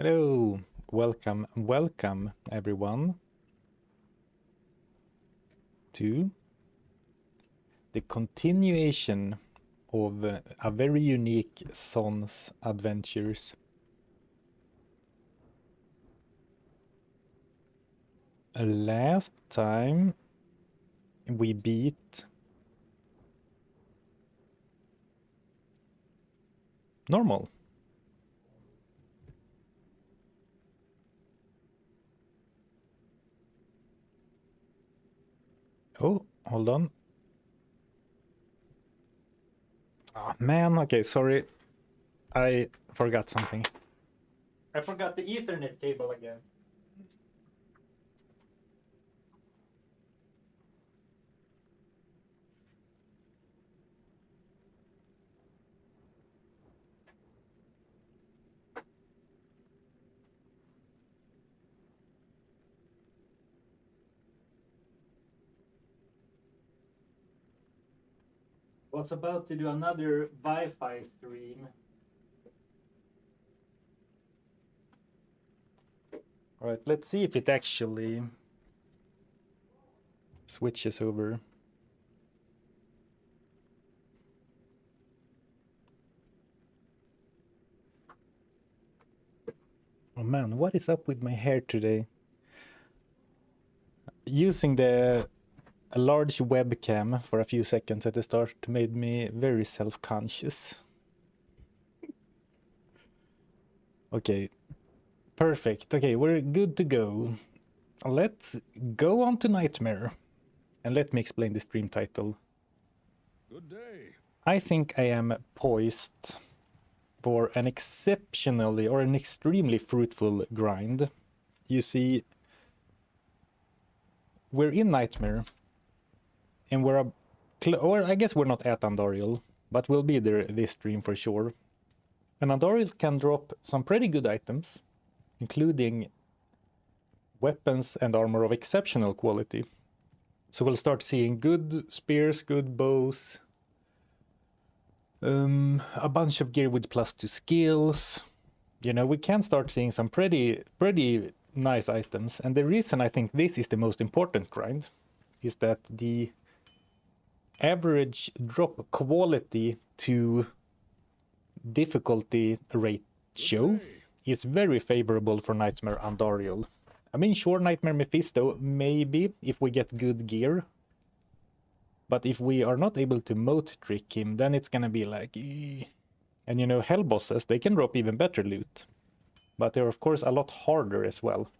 Hello, welcome everyone to the continuation of a very unique Son's adventures. Last time we beat normal. Oh, hold on. Oh, man, okay, sorry. I forgot something. I forgot the Ethernet cable again. Was about to do another Wi-Fi stream. All right, let's see if it actually switches over. Oh man, what is up with my hair today? Using a large webcam for a few seconds at the start made me very self-conscious. Okay, perfect. Okay, we're good to go. Let's go on to Nightmare. And let me explain the stream title. Good day. I think I am poised for an exceptionally or an extremely fruitful grind. You see, we're in Nightmare, and or I guess we're not at Andariel, but we'll be there this stream for sure. And Andariel can drop some pretty good items, including weapons and armor of exceptional quality. So we'll start seeing good spears, good bows, a bunch of gear with +2 skills. You know, we can start seeing some pretty nice items. And the reason I think this is the most important grind is that the average drop quality to difficulty ratio is very favorable for Nightmare Andariel. I mean, sure, Nightmare Mephisto, maybe, if we get good gear. But if we are not able to moat trick him, then it's gonna be like... And you know, hell bosses, they can drop even better loot. But they're of course a lot harder as well.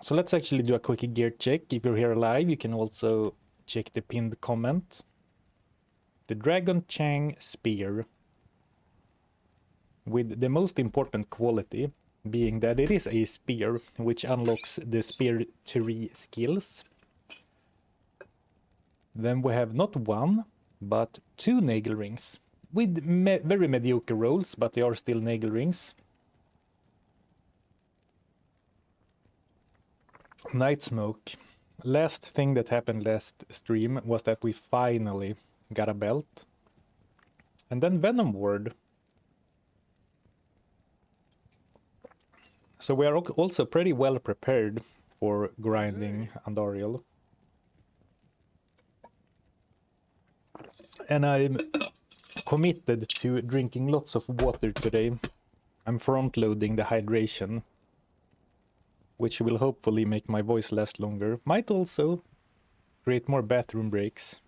So let's actually do a quick gear check. If you're here live, you can also check the pinned comment. The Dragon Chang Spear, with the most important quality being that it is a spear, which unlocks the spear tree skills. Then we have not one, but 2 nagle rings, with very mediocre rolls, but they are still nagle rings. Night Smoke. Last thing that happened last stream was that we finally got a belt. And then Venom Ward. So we are also pretty well prepared for grinding Andariel. And I'm committed to drinking lots of water today. I'm front-loading the hydration, which will hopefully make my voice last longer. Might also create more bathroom breaks.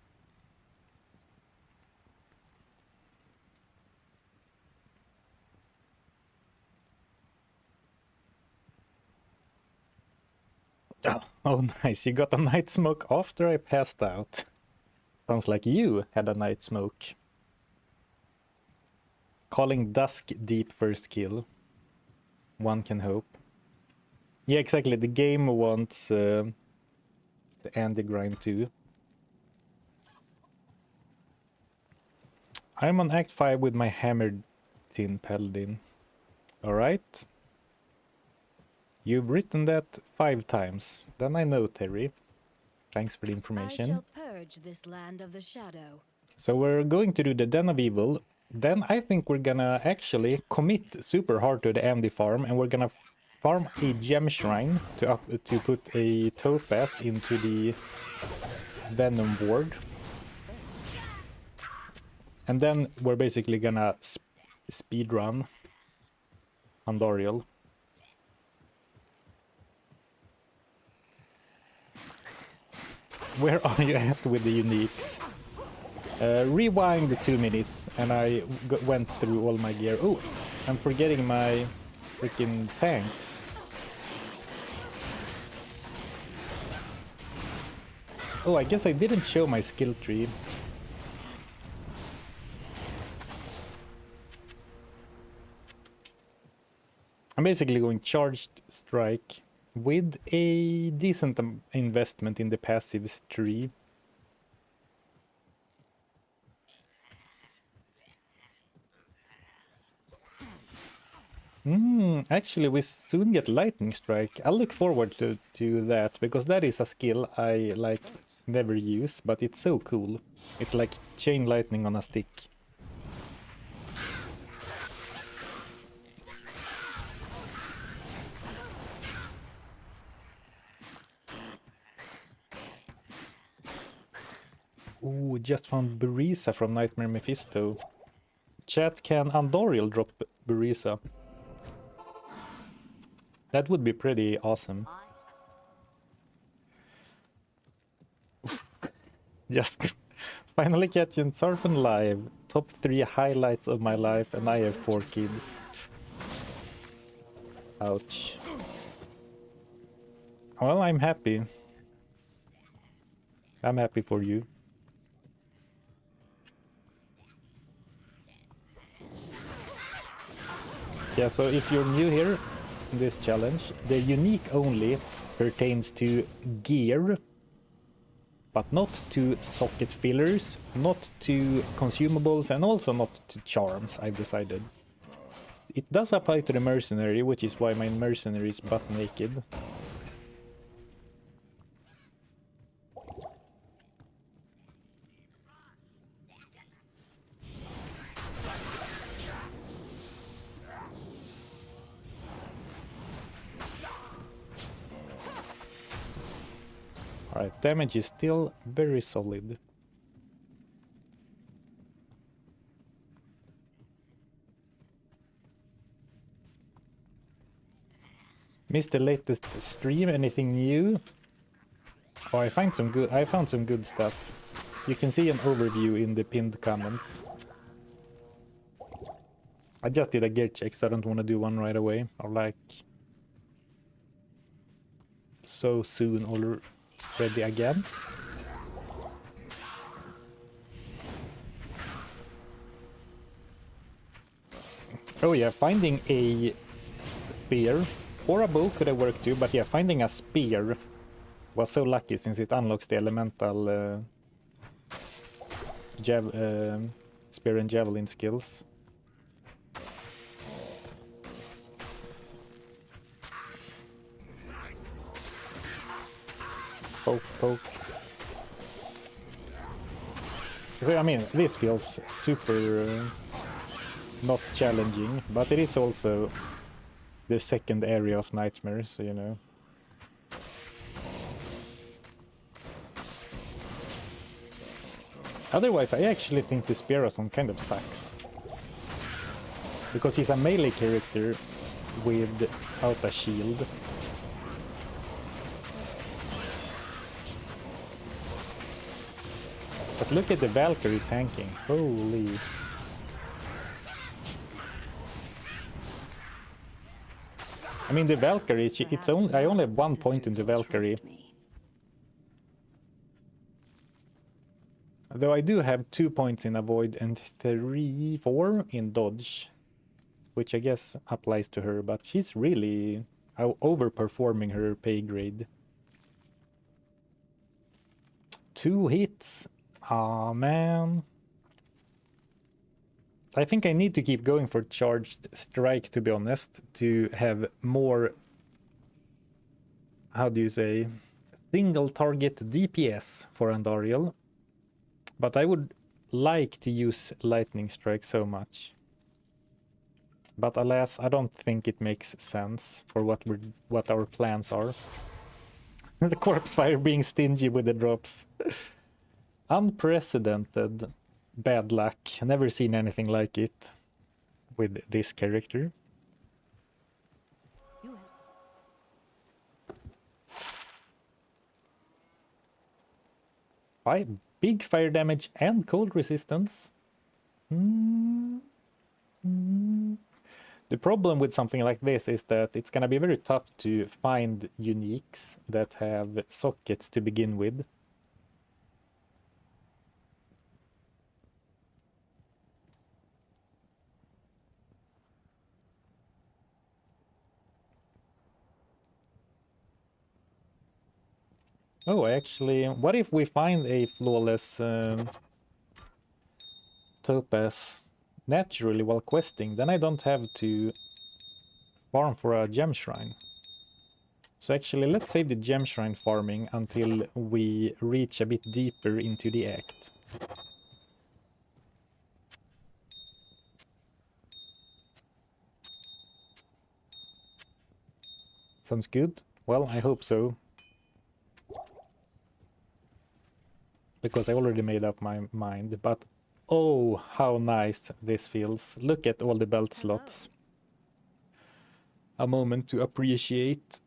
Oh, nice. You got a night smoke after I passed out. Sounds like you had a night smoke. Calling Dusk Deep first kill. One can hope. Yeah, exactly. The game wants the Andy grind too. I'm on Act 5 with my Hammered Tin Paladin. Alright. You've written that 5 times. Then I know, Terry. Thanks for the information. I shall purge this land of the shadow. So we're going to do the Den of Evil, then I think we're gonna actually commit super hard to the MD farm, and we're gonna farm a gem shrine to put a topaz into the venom ward. And then we're basically gonna speedrun Andoriel. Where are you at with the uniques? Rewind 2 minutes, and I went through all my gear. Oh, I'm forgetting my freaking tanks. Oh, I guess I didn't show my skill tree. I'm basically going charged strike with a decent investment in the passives tree. Actually, we soon get lightning strike. I'll look forward to that, because that is a skill I like never use, but it's so cool. It's like chain lightning on a stick. Ooh, just found Burisa from Nightmare Mephisto. Chat, can Andoriel drop Burisa? That would be pretty awesome. Just finally catching Zarfen live. Top 3 highlights of my life, and I have 4 kids. Ouch. Well, I'm happy. I'm happy for you. Yeah, so if you're new here in this challenge, the unique only pertains to gear, but not to socket fillers, not to consumables, and also not to charms, I've decided. It does apply to the mercenary, which is why my mercenary is butt naked. Alright, damage is still very solid. Missed the latest stream, anything new? Oh, I found some good stuff. You can see an overview in the pinned comment. I just did a gear check, so I don't want to do one right away, or like so soon already again. Oh yeah, finding a spear or a bow could have worked too, but yeah, finding a spear was so lucky since it unlocks the elemental spear and javelin skills. Poke, poke. So, I mean, this feels super not challenging, but it is also the second area of Nightmare, so you know. Otherwise, I actually think the Spearathon kind of sucks. Because he's a melee character without a shield. But look at the Valkyrie tanking. Holy. I mean, the Valkyrie, I only have 1 point in the Valkyrie. Though I do have 2 points in avoid and 4 in dodge. Which I guess applies to her, but she's really overperforming her pay grade. 2 hits. Aw, man. I think I need to keep going for charged strike, to be honest, to have more, how do you say, single target DPS for Andoriel. But I would like to use lightning strike so much. But alas, I don't think it makes sense for what our plans are. The corpse fire being stingy with the drops. Unprecedented bad luck. Never seen anything like it with this character. Big fire damage and cold resistance. The problem with something like this is that it's gonna be very tough to find uniques that have sockets to begin with. Oh, actually, what if we find a flawless topaz naturally while questing? Then I don't have to farm for a gem shrine. So actually, let's save the gem shrine farming until we reach a bit deeper into the act. Sounds good? Well, I hope so. Because I already made up my mind, but oh, how nice this feels. Look at all the belt slots. A moment to appreciate.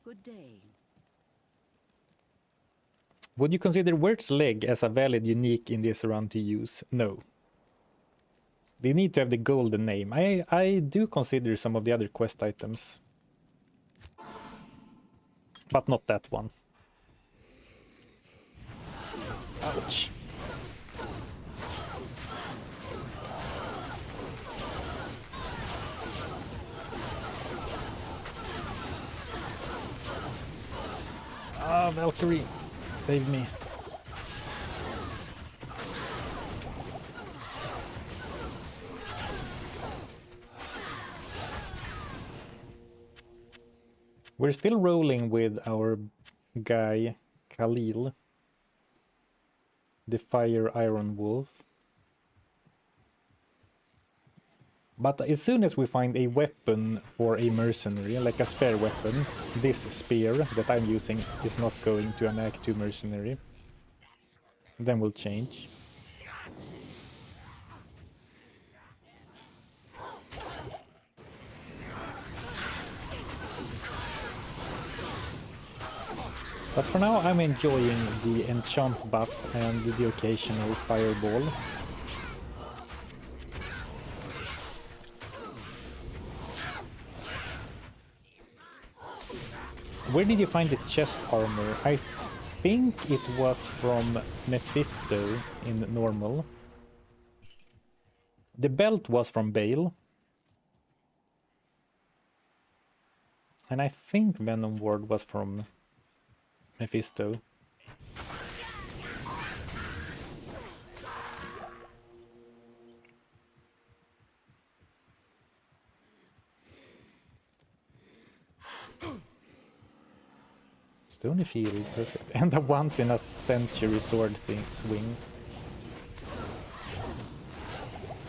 Good day. Would you consider Wert's leg as a valid unique in this run to use? No. They need to have the golden name. I do consider some of the other quest items. But not that one. Ouch. Ah, Valkyrie, save me. We're still rolling with our guy, Khalil, the Fire Iron Wolf. But as soon as we find a weapon for a mercenary, like a spare weapon, this spear that I'm using is not going to an Act 2 mercenary, then we'll change. But for now I'm enjoying the enchant buff and the occasional fireball. Where did you find the chest armor? I think it was from Mephisto in normal. The belt was from Bale. And I think Venom Ward was from Mephisto. Stony Field, perfect. And a once in a century sword swing.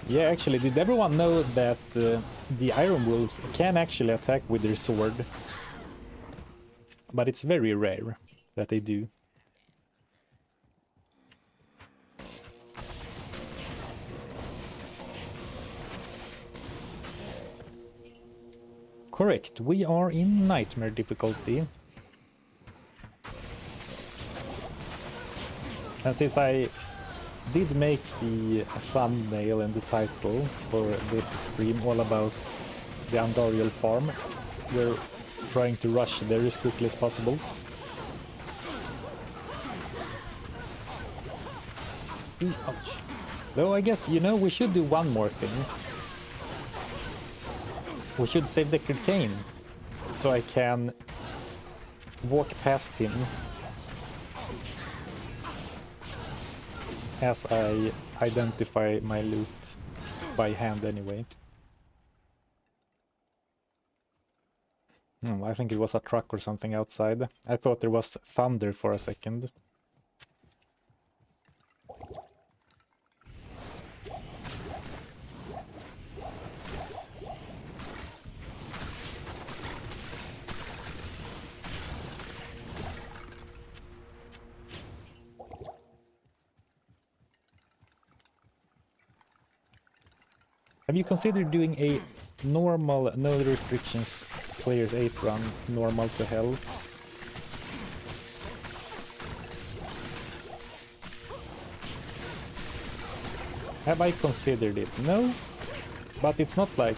Yeah, actually, did everyone know that the Iron Wolves can actually attack with their sword? But it's very rare that they do. Correct, we are in Nightmare difficulty. And since I did make the thumbnail and the title for this stream all about the Andariel farm, we're trying to rush there as quickly as possible. Ooh, ouch. Though I guess, you know, we should do one more thing. We should save the Cane so I can walk past him as I identify my loot by hand anyway. I think it was a truck or something outside. I thought there was thunder for a second. Have you considered doing a normal, no restrictions, players 8 run, normal to hell? Have I considered it? No, but it's not like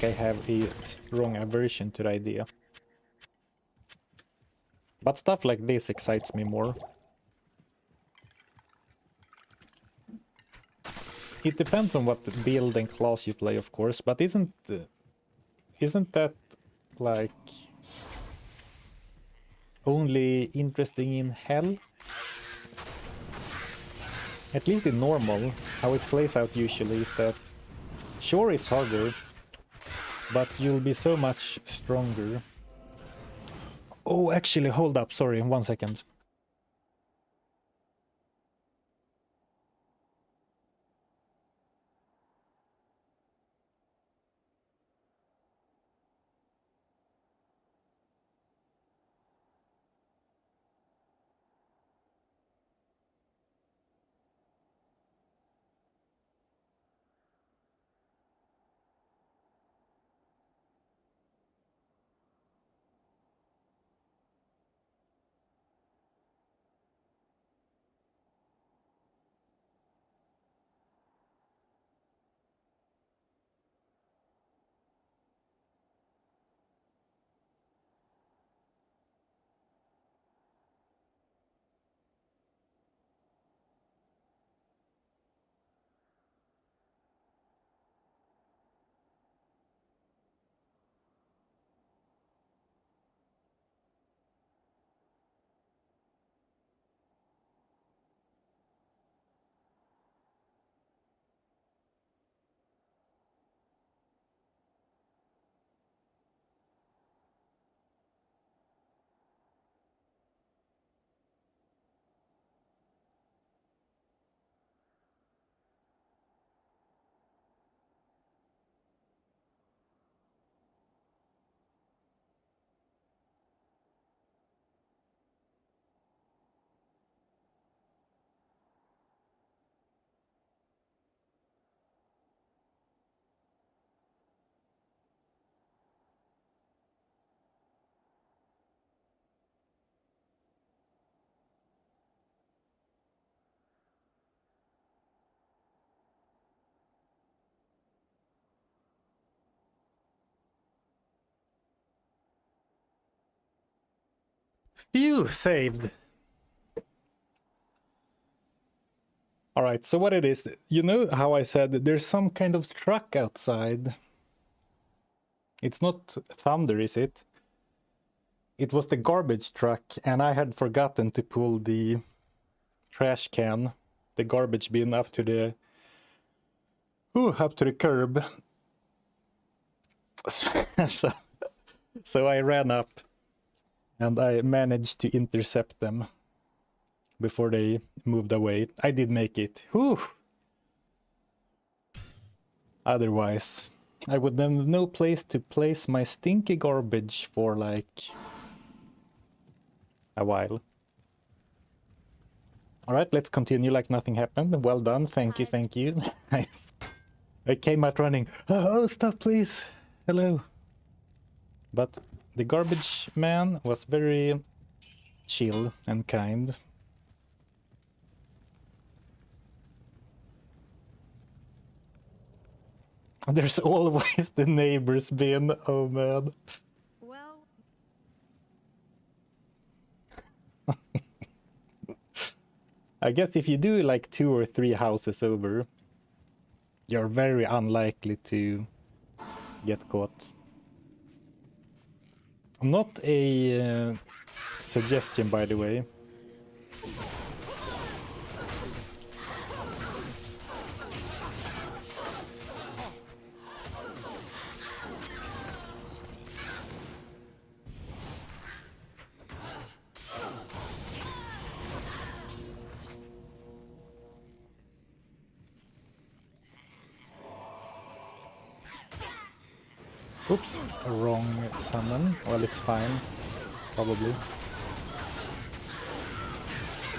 I have a strong aversion to the idea. But stuff like this excites me more. It depends on what build and class you play, of course, but isn't that like only interesting in hell? At least in normal, how it plays out usually is that sure it's harder, but you'll be so much stronger. Oh, actually, hold up, sorry, 1 second. Phew, saved. Alright, so what it is, you know how I said there's some kind of truck outside? It's not thunder, is it? It was the garbage truck, and I had forgotten to pull the trash can, the garbage bin up to the curb. So I ran up and I managed to intercept them before they moved away. I did make it. Whew. Otherwise, I would have no place to place my stinky garbage for like a while. Alright, let's continue like nothing happened. Well done, thank you, thank you. Nice. I came out running. Oh, stop please. Hello. But the garbage man was very chill and kind. There's always the neighbor's bin. Oh man. Well, I guess if you do like 2 or 3 houses over, you're very unlikely to get caught. Not a suggestion, by the way. Oops, wrong summon. Well, it's fine. Probably.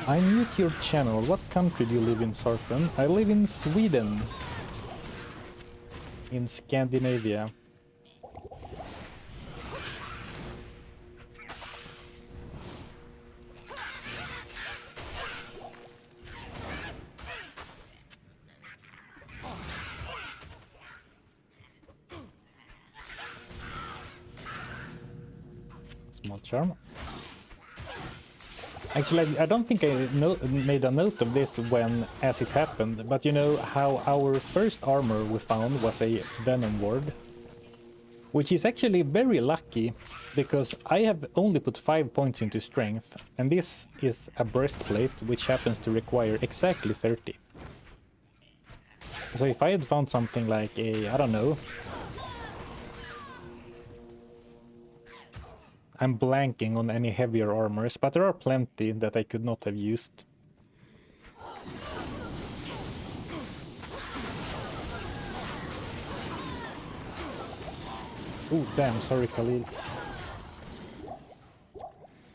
I'm new to your channel. What country do you live in, Zarfen? I live in Sweden. In Scandinavia. Small charm. Actually, I don't think I made a note of this as it happened, but you know how our first armor we found was a Venom Ward, which is actually very lucky, because I have only put 5 points into strength, and this is a breastplate which happens to require exactly 30. So if I had found something like a, I don't know, I'm blanking on any heavier armors, but there are plenty that I could not have used. Oh, damn, sorry, Khalil.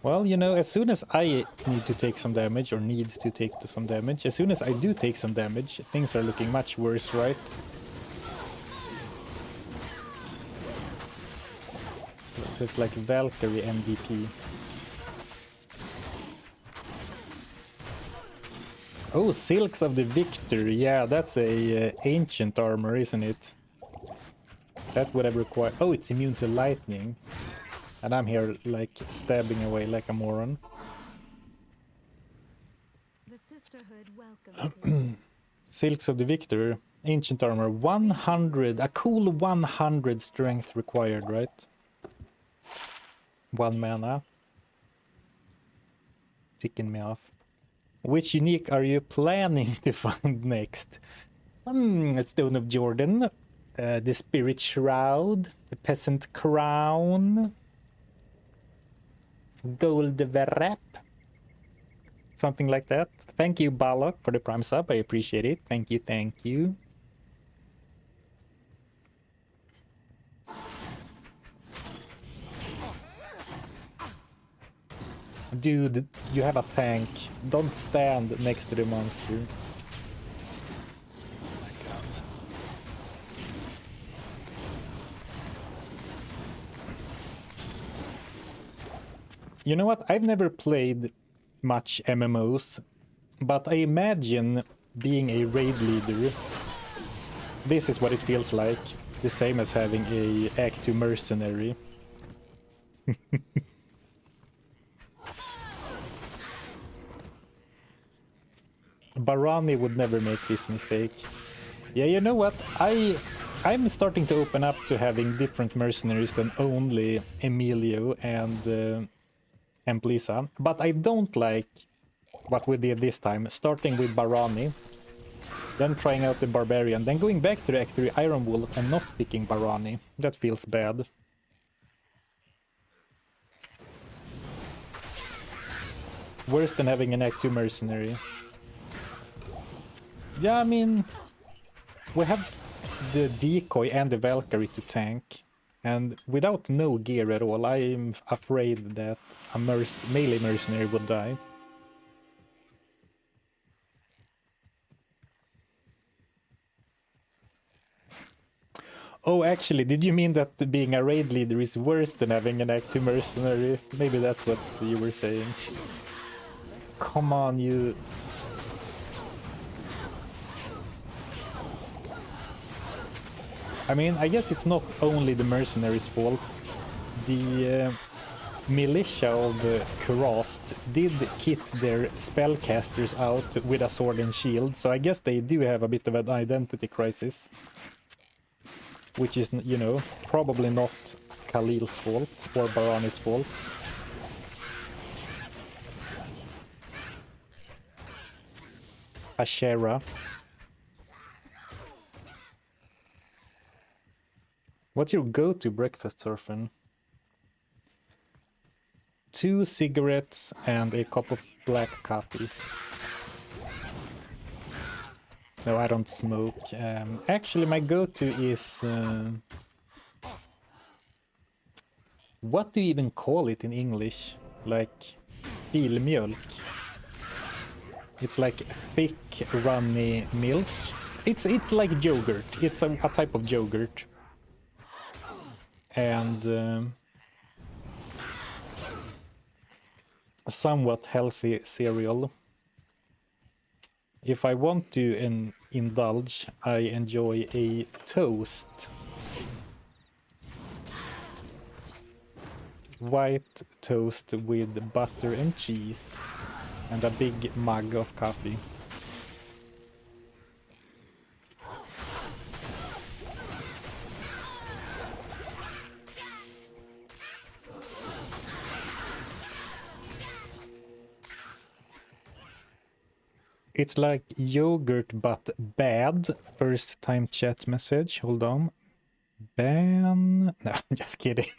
Well, you know, as soon as I need to take some damage, or need to take some damage, as soon as I do take some damage, things are looking much worse, right? So it's like Valkyrie MVP. Oh, Silks of the Victor. Yeah, that's a ancient armor, isn't it? That would have required... Oh, it's immune to lightning. And I'm here, like, stabbing away like a moron. The sisterhood welcomes you. Silks of the Victor. Ancient armor. 100. A cool 100 strength required, right? 1 mana. Ticking me off. Which unique are you planning to find next? Stone of Jordan. The Spirit Shroud. The Peasant Crown. Gold Wrap. Something like that. Thank you, Balok, for the Prime sub. I appreciate it. Thank you, thank you. Dude, you have a tank. Don't stand next to the monster. Oh my god. You know what? I've never played much MMOs, but I imagine being a raid leader. This is what it feels like. The same as having a Act 2 mercenary. Barani would never make this mistake. Yeah, you know what? I'm starting to open up to having different mercenaries than only Emilio and Blisa. But I don't like what we did this time, starting with Barani, then trying out the Barbarian, then going back to the Act 3 Iron Wolf and not picking Barani. That feels bad. Worse than having an Act 2 mercenary. Yeah, I mean, we have the decoy and the Valkyrie to tank, and without no gear at all, I'm afraid that a melee mercenary would die. Oh, actually, did you mean that being a raid leader is worse than having an active mercenary? Maybe that's what you were saying. Come on, you... I mean, I guess it's not only the mercenaries' fault. The militia of Kurast did kit their spellcasters out with a sword and shield, so I guess they do have a bit of an identity crisis. Which is, you know, probably not Khalil's fault or Barani's fault. Ashera. What's your go-to breakfast, Zarfen? 2 cigarettes and a cup of black coffee. No, I don't smoke. Actually, my go-to is What do you even call it in English? Like filmjölk. It's like thick, runny milk. It's like yogurt. It's a type of yogurt. And a somewhat healthy cereal. If I want to indulge, I enjoy a toast. White toast with butter and cheese. And a big mug of coffee. It's like yogurt but bad. First time chat message. Hold on. Ban. No, just kidding.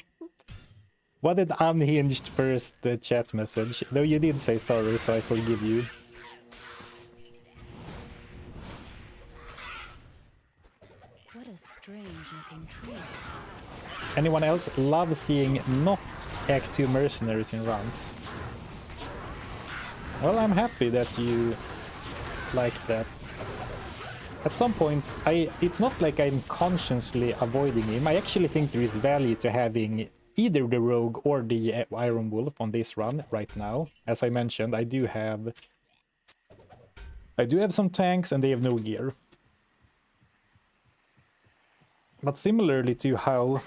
What did unhinged first chat message? Though you did say sorry, so I forgive you. What a strange looking tree. Anyone else love seeing not Act 2 mercenaries in runs? Well, I'm happy that you like that. At some point, it's not like I'm consciously avoiding him. I actually think there is value to having either the Rogue or the Iron Wolf on this run right now. As I mentioned, I do have some tanks and they have no gear. But similarly to how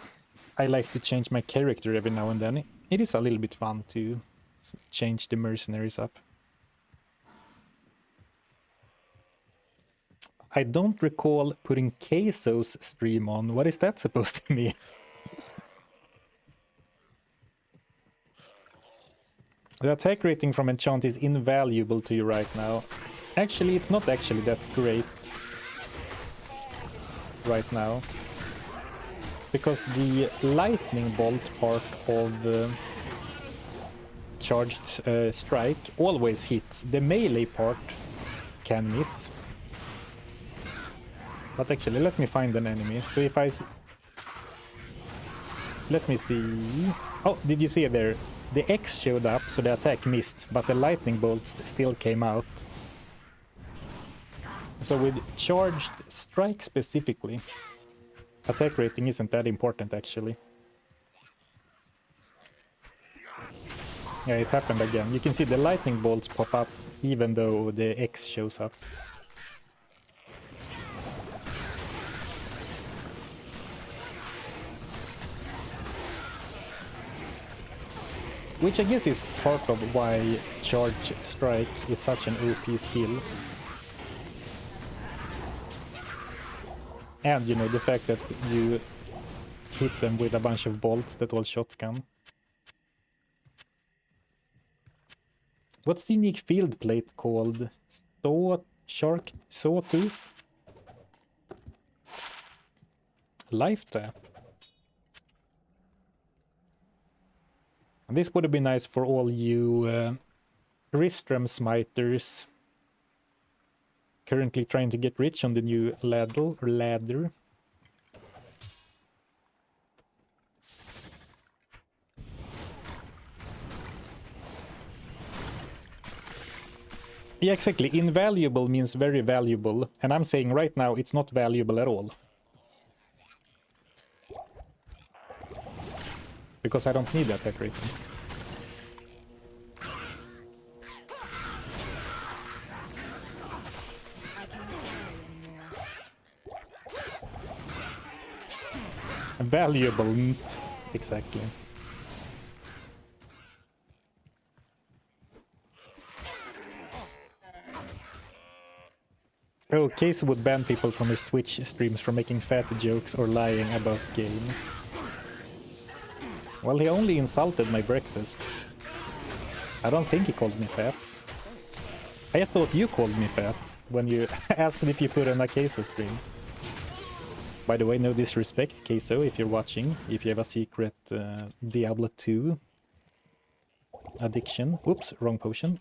I like to change my character every now and then, it is a little bit fun to change the mercenaries up. I don't recall putting Queso's stream on. What is that supposed to mean? The attack rating from enchant is invaluable to you right now. Actually, it's not actually that great right now. Because the lightning bolt part of charged strike always hits. The melee part can miss. But actually, let me find an enemy. So if I... Let me see... Oh, did you see there? The X showed up, so the attack missed, but the lightning bolts still came out. So with charged strike specifically, attack rating isn't that important actually. Yeah, it happened again. You can see the lightning bolts pop up even though the X shows up. Which I guess is part of why Charge Strike is such an OP skill. And, you know, the fact that you hit them with a bunch of bolts that all shotgun. What's the unique field plate called? Sawtooth? Life tap. And this would have been nice for all you Tristram smiters currently trying to get rich on the new ladder. Yeah, exactly. Invaluable means very valuable, and I'm saying right now it's not valuable at all. Because I don't need that attack rating. Valuable, exactly. Oh, Case would ban people from his Twitch streams for making fat jokes or lying about game. Well, he only insulted my breakfast. I don't think he called me fat. I thought you called me fat when you asked if you put on a Queso stream. By the way, no disrespect, Queso, if you're watching. If you have a secret Diablo 2 addiction. Oops, wrong potion.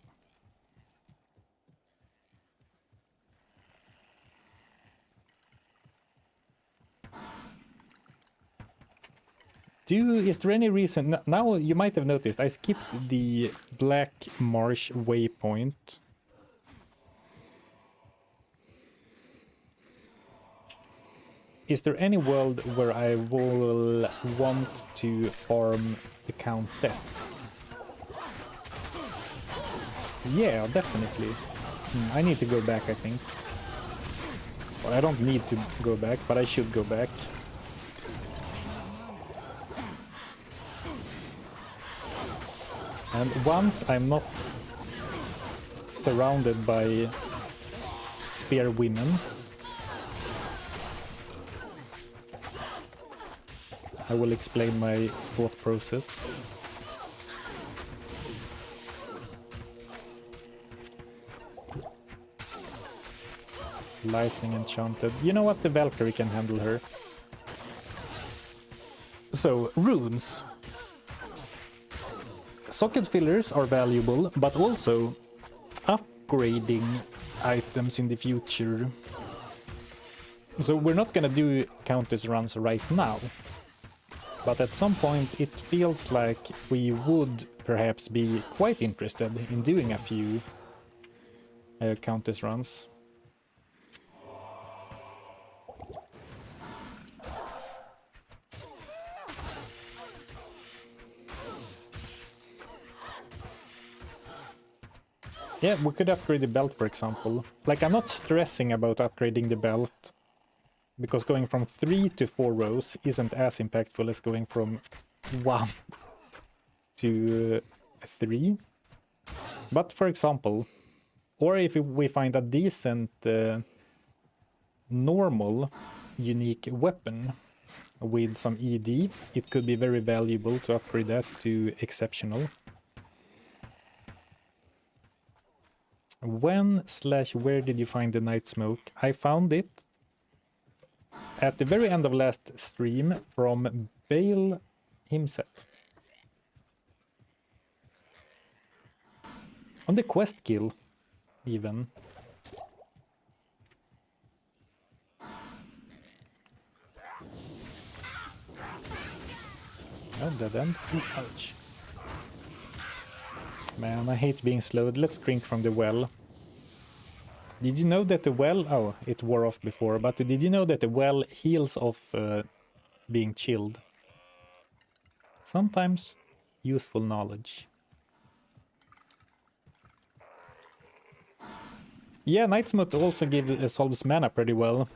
Is there any reason... Now, you might have noticed, I skipped the Black Marsh waypoint. Is there any world where I will want to farm the Countess? Yeah, definitely. I need to go back, I think. Well, I don't need to go back, but I should go back. And once I'm not surrounded by spear women, I will explain my thought process. Lightning enchanted. You know what? The Valkyrie can handle her. So, runes. Socket fillers are valuable, but also upgrading items in the future. So we're not gonna do Countess runs right now. But at some point it feels like we would perhaps be quite interested in doing a few Countess runs. Yeah, we could upgrade the belt, for example. Like, I'm not stressing about upgrading the belt, because going from 3 to 4 rows isn't as impactful as going from 1 to 3. But, for example, or if we find a decent normal unique weapon with some ED, it could be very valuable to upgrade that to exceptional. When/where did you find the night smoke? I found it at the very end of last stream from Bale himself. On the quest kill, even. Oh, dead end. Ooh, ouch. Man, I hate being slowed. Let's drink from the well. Did you know that the well... Oh, it wore off before, but did you know that the well heals off being chilled? Sometimes useful knowledge. Yeah, Night Smoke also solves mana pretty well.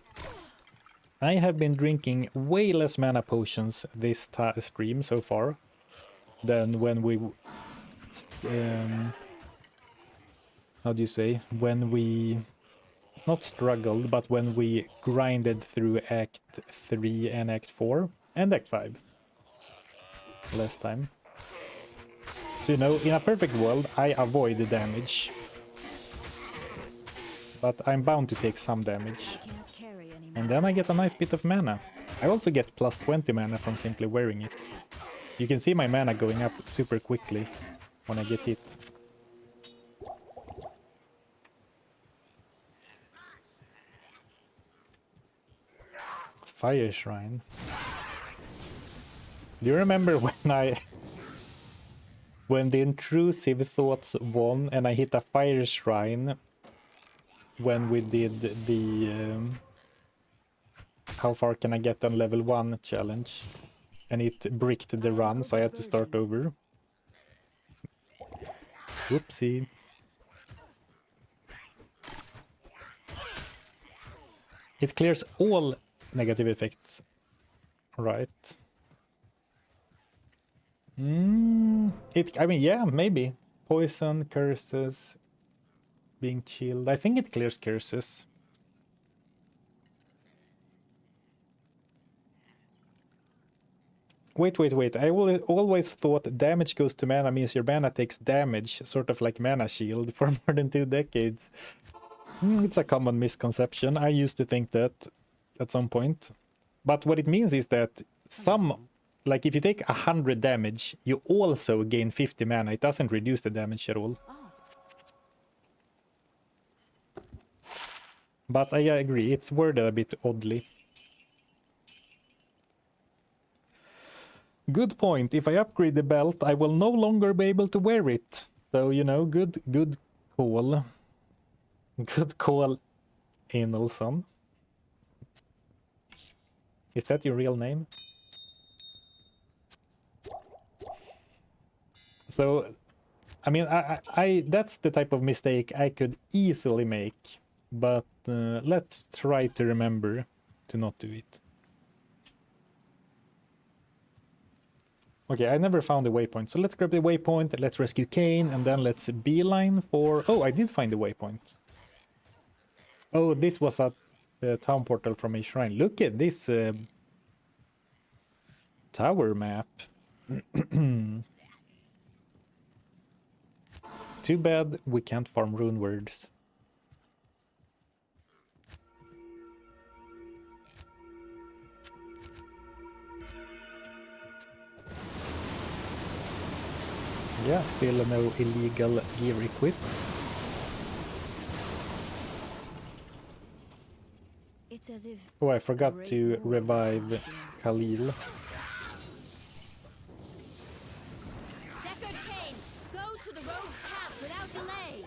I have been drinking way less mana potions this stream so far than when we... how do you say? When we... Not struggled, but when we grinded through Act 3 and Act 4 and Act 5 last time. So, you know, in a perfect world, I avoid the damage. But I'm bound to take some damage. And then I get a nice bit of mana. I also get plus 20 mana from simply wearing it. You can see my mana going up super quickly when I get hit. Fire Shrine. Do you remember when the intrusive thoughts won and I hit a Fire Shrine when we did the how far can I get on level 1 challenge, and it bricked the run, so I had to start over. Whoopsie. It clears all negative effects, right? I mean, yeah, maybe. Poison, curses, being chilled. I think it clears curses. Wait. I always thought damage goes to mana means your mana takes damage, sort of like mana shield, for more than 2 decades. It's a common misconception. I used to think that at some point. But what it means is that like if you take 100 damage, you also gain 50 mana. It doesn't reduce the damage at all. But I agree, it's worded a bit oddly. Good point. If I upgrade the belt, I will no longer be able to wear it. So, you know, good call. Good call, Enelson. Is that your real name? So, I mean, I that's the type of mistake I could easily make. But let's try to remember to not do it. Okay, I never found a waypoint, so let's grab the waypoint, let's rescue Kane, and then let's beeline for... Oh, I did find the waypoint. Oh, this was a town portal from a shrine. Look at this tower map. Too bad we can't farm rune words. Yeah, still no illegal gear equipped. It's as if Oh, I forgot to revive Khalil. Deckard Kane, go to the rogue's camp without delay.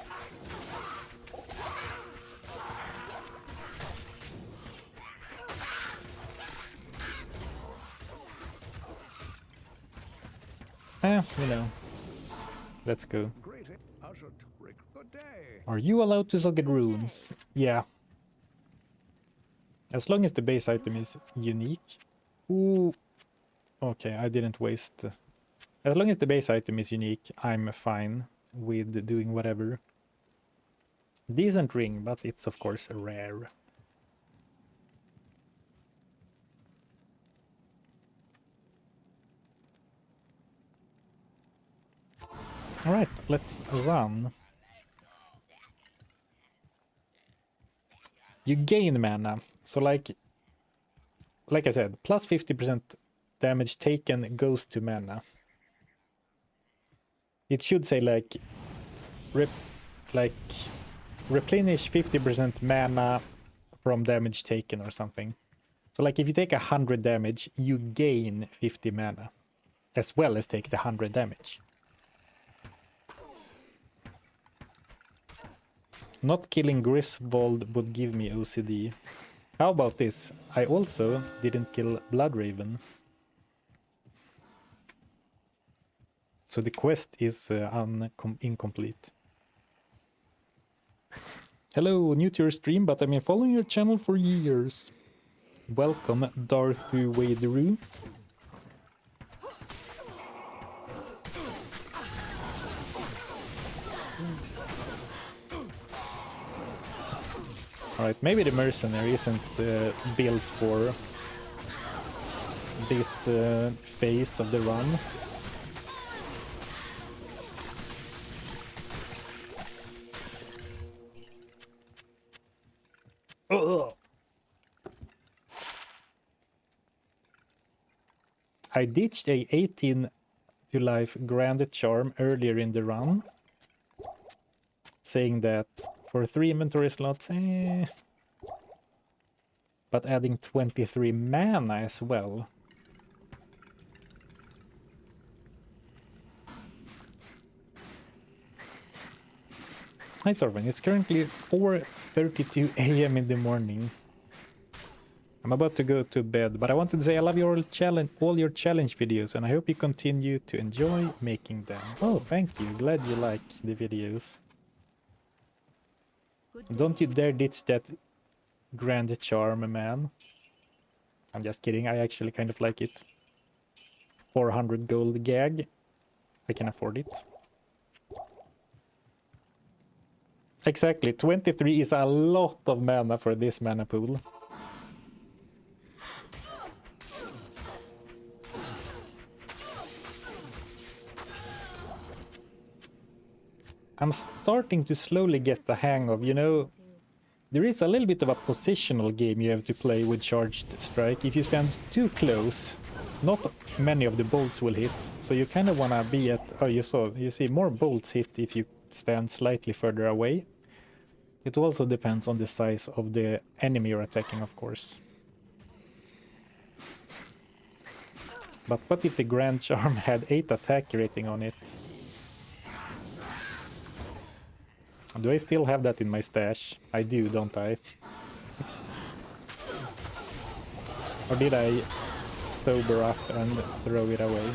You know. Let's go. Greeting, Usher Rick. Good day. Are you allowed to socket runes? Yeah. As long as the base item is unique. Ooh. Okay, I didn't waste. As long as the base item is unique, I'm fine with doing whatever. Decent ring, but it's of course rare. Alright, let's run. You gain mana, so like I said, plus 50% damage taken goes to mana. It should say like replenish 50% mana from damage taken or something. So like if you take 100 damage, you gain 50 mana, as well as take the 100 damage. Not killing Griswold would give me OCD. How about this? I also didn't kill Bloodraven. So the quest is incomplete. Hello, new to your stream, but I've been following your channel for years. Welcome, Darthu Waderu. Alright, maybe the mercenary isn't built for this phase of the run. Ugh. I ditched a 18 to life Grand Charm earlier in the run, saying that for 3 inventory slots, but adding 23 mana as well. Hi Zarfen, it's currently 4:32 AM in the morning. I'm about to go to bed, but I wanted to say I love all your challenge videos, and I hope you continue to enjoy making them. Oh, thank you. Glad you like the videos. Don't you dare ditch that Grand Charm, man. I'm just kidding. I actually kind of like it. 400 gold gag. I can afford it. Exactly. 23 is a lot of mana for this mana pool. I'm starting to slowly get the hang of, you know, there is a little bit of a positional game you have to play with charged strike. If you stand too close, not many of the bolts will hit, so you kind of want to be at... Oh, you see more bolts hit if you stand slightly further away. It also depends on the size of the enemy you're attacking, of course. But what if the Grand Charm had 8 attack rating on it? Do I still have that in my stash? I do, don't I? Or did I sober up and throw it away?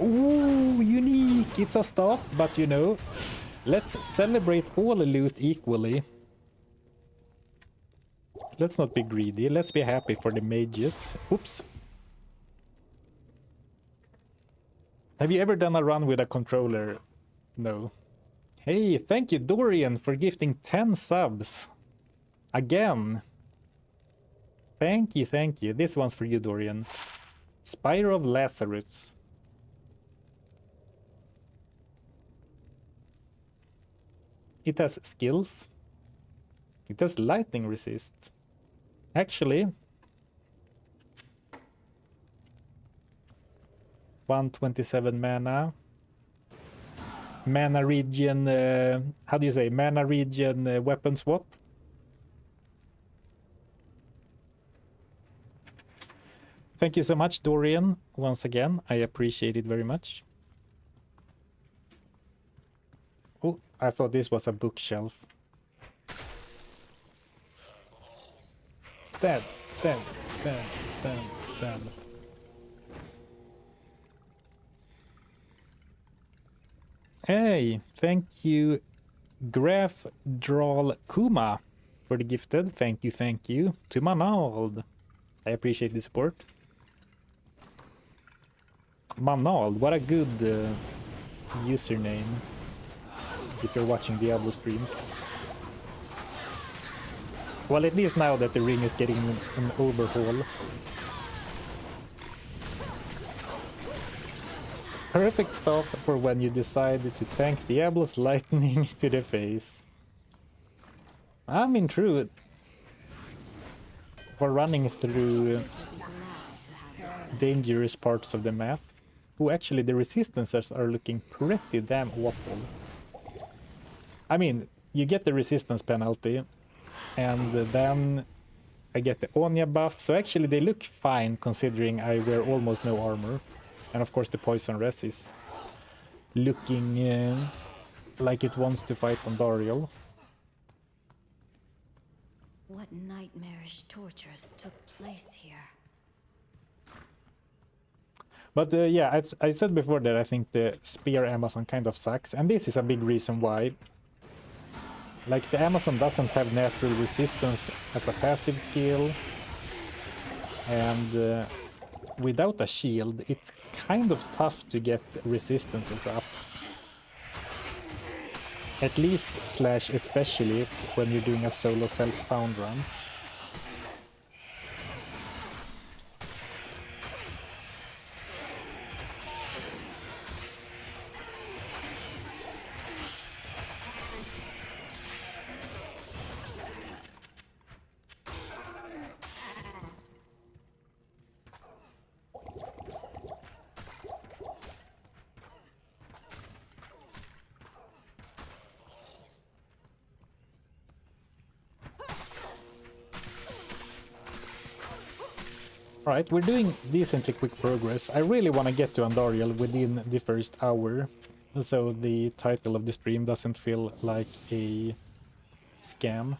Ooh, unique! It's a staff, but you know, let's celebrate all loot equally. Let's not be greedy, let's be happy for the mages. Oops. Have you ever done a run with a controller? No. Hey, thank you Dorian for gifting 10 subs. Again. Thank you, thank you. This one's for you, Dorian. Spire of Lazarus. It has skills. It has lightning resist. Actually, 127 mana. Mana regen, how do you say? Mana regen weapon swap. Thank you so much, Dorian. Once again, I appreciate it very much. Oh, I thought this was a bookshelf. Stab, stab, stab, stab, stab. Hey, thank you, Graph Drawl Kuma, for the gifted. Thank you, to Manald. I appreciate the support. Manald, what a good username if you're watching Diablo streams. Well, at least now that the ring is getting an overhaul. Perfect stuff for when you decide to tank Diablo's lightning to the face. I mean, true. For running through dangerous parts of the map. Oh, actually, the resistances are looking pretty damn awful. I mean, you get the resistance penalty, and then I get the Onya buff, so actually they look fine considering I wear almost no armor. And of course the poison res is looking like it wants to fight Andariel. What nightmarish tortures took place here? But yeah, I said before that I think the Spear Amazon kind of sucks, and this is a big reason why. Like, the Amazon doesn't have natural resistance as a passive skill, and without a shield, it's kind of tough to get resistances up. At least / especially when you're doing a solo self-found run. Alright, we're doing decently quick progress. I really want to get to Andariel within the first hour, so the title of the stream doesn't feel like a scam.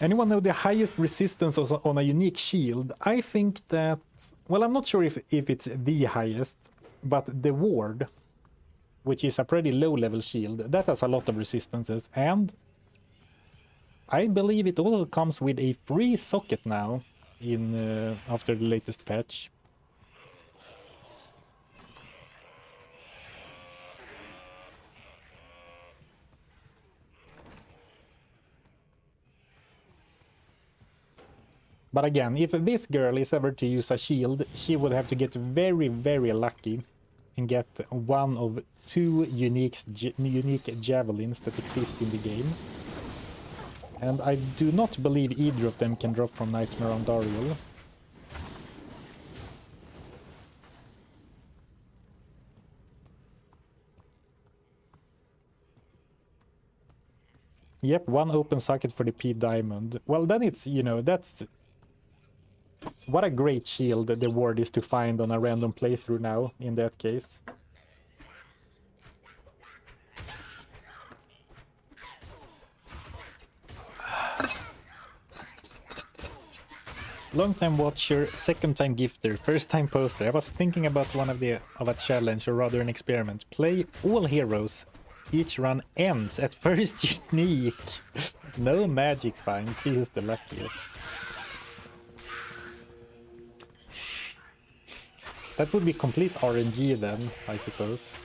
Anyone know the highest resistance on a unique shield? I think that... well, I'm not sure if it's the highest, but the Ward, which is a pretty low-level shield, that has a lot of resistances, and I believe it also comes with a free socket now. After the latest patch. But again, if this girl is ever to use a shield, she would have to get very, very lucky and get one of 2 unique javelins that exist in the game. And I do not believe either of them can drop from Nightmare on Andariel. Yep, one open socket for the P diamond. Well, then it's, you know, that's... What a great shield the ward is to find on a random playthrough now, in that case. Long time watcher, second time gifter, first time poster. I was thinking about one of a challenge, or rather an experiment. Play all heroes. Each run ends at first unique. No magic find. See who's the luckiest. That would be complete RNG then, I suppose.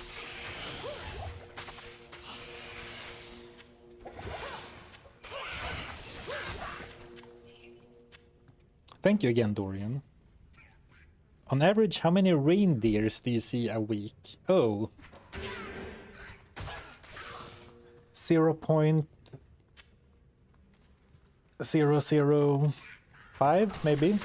Thank you again, Dorian. On average, how many reindeers do you see a week? Oh. 0.005, maybe?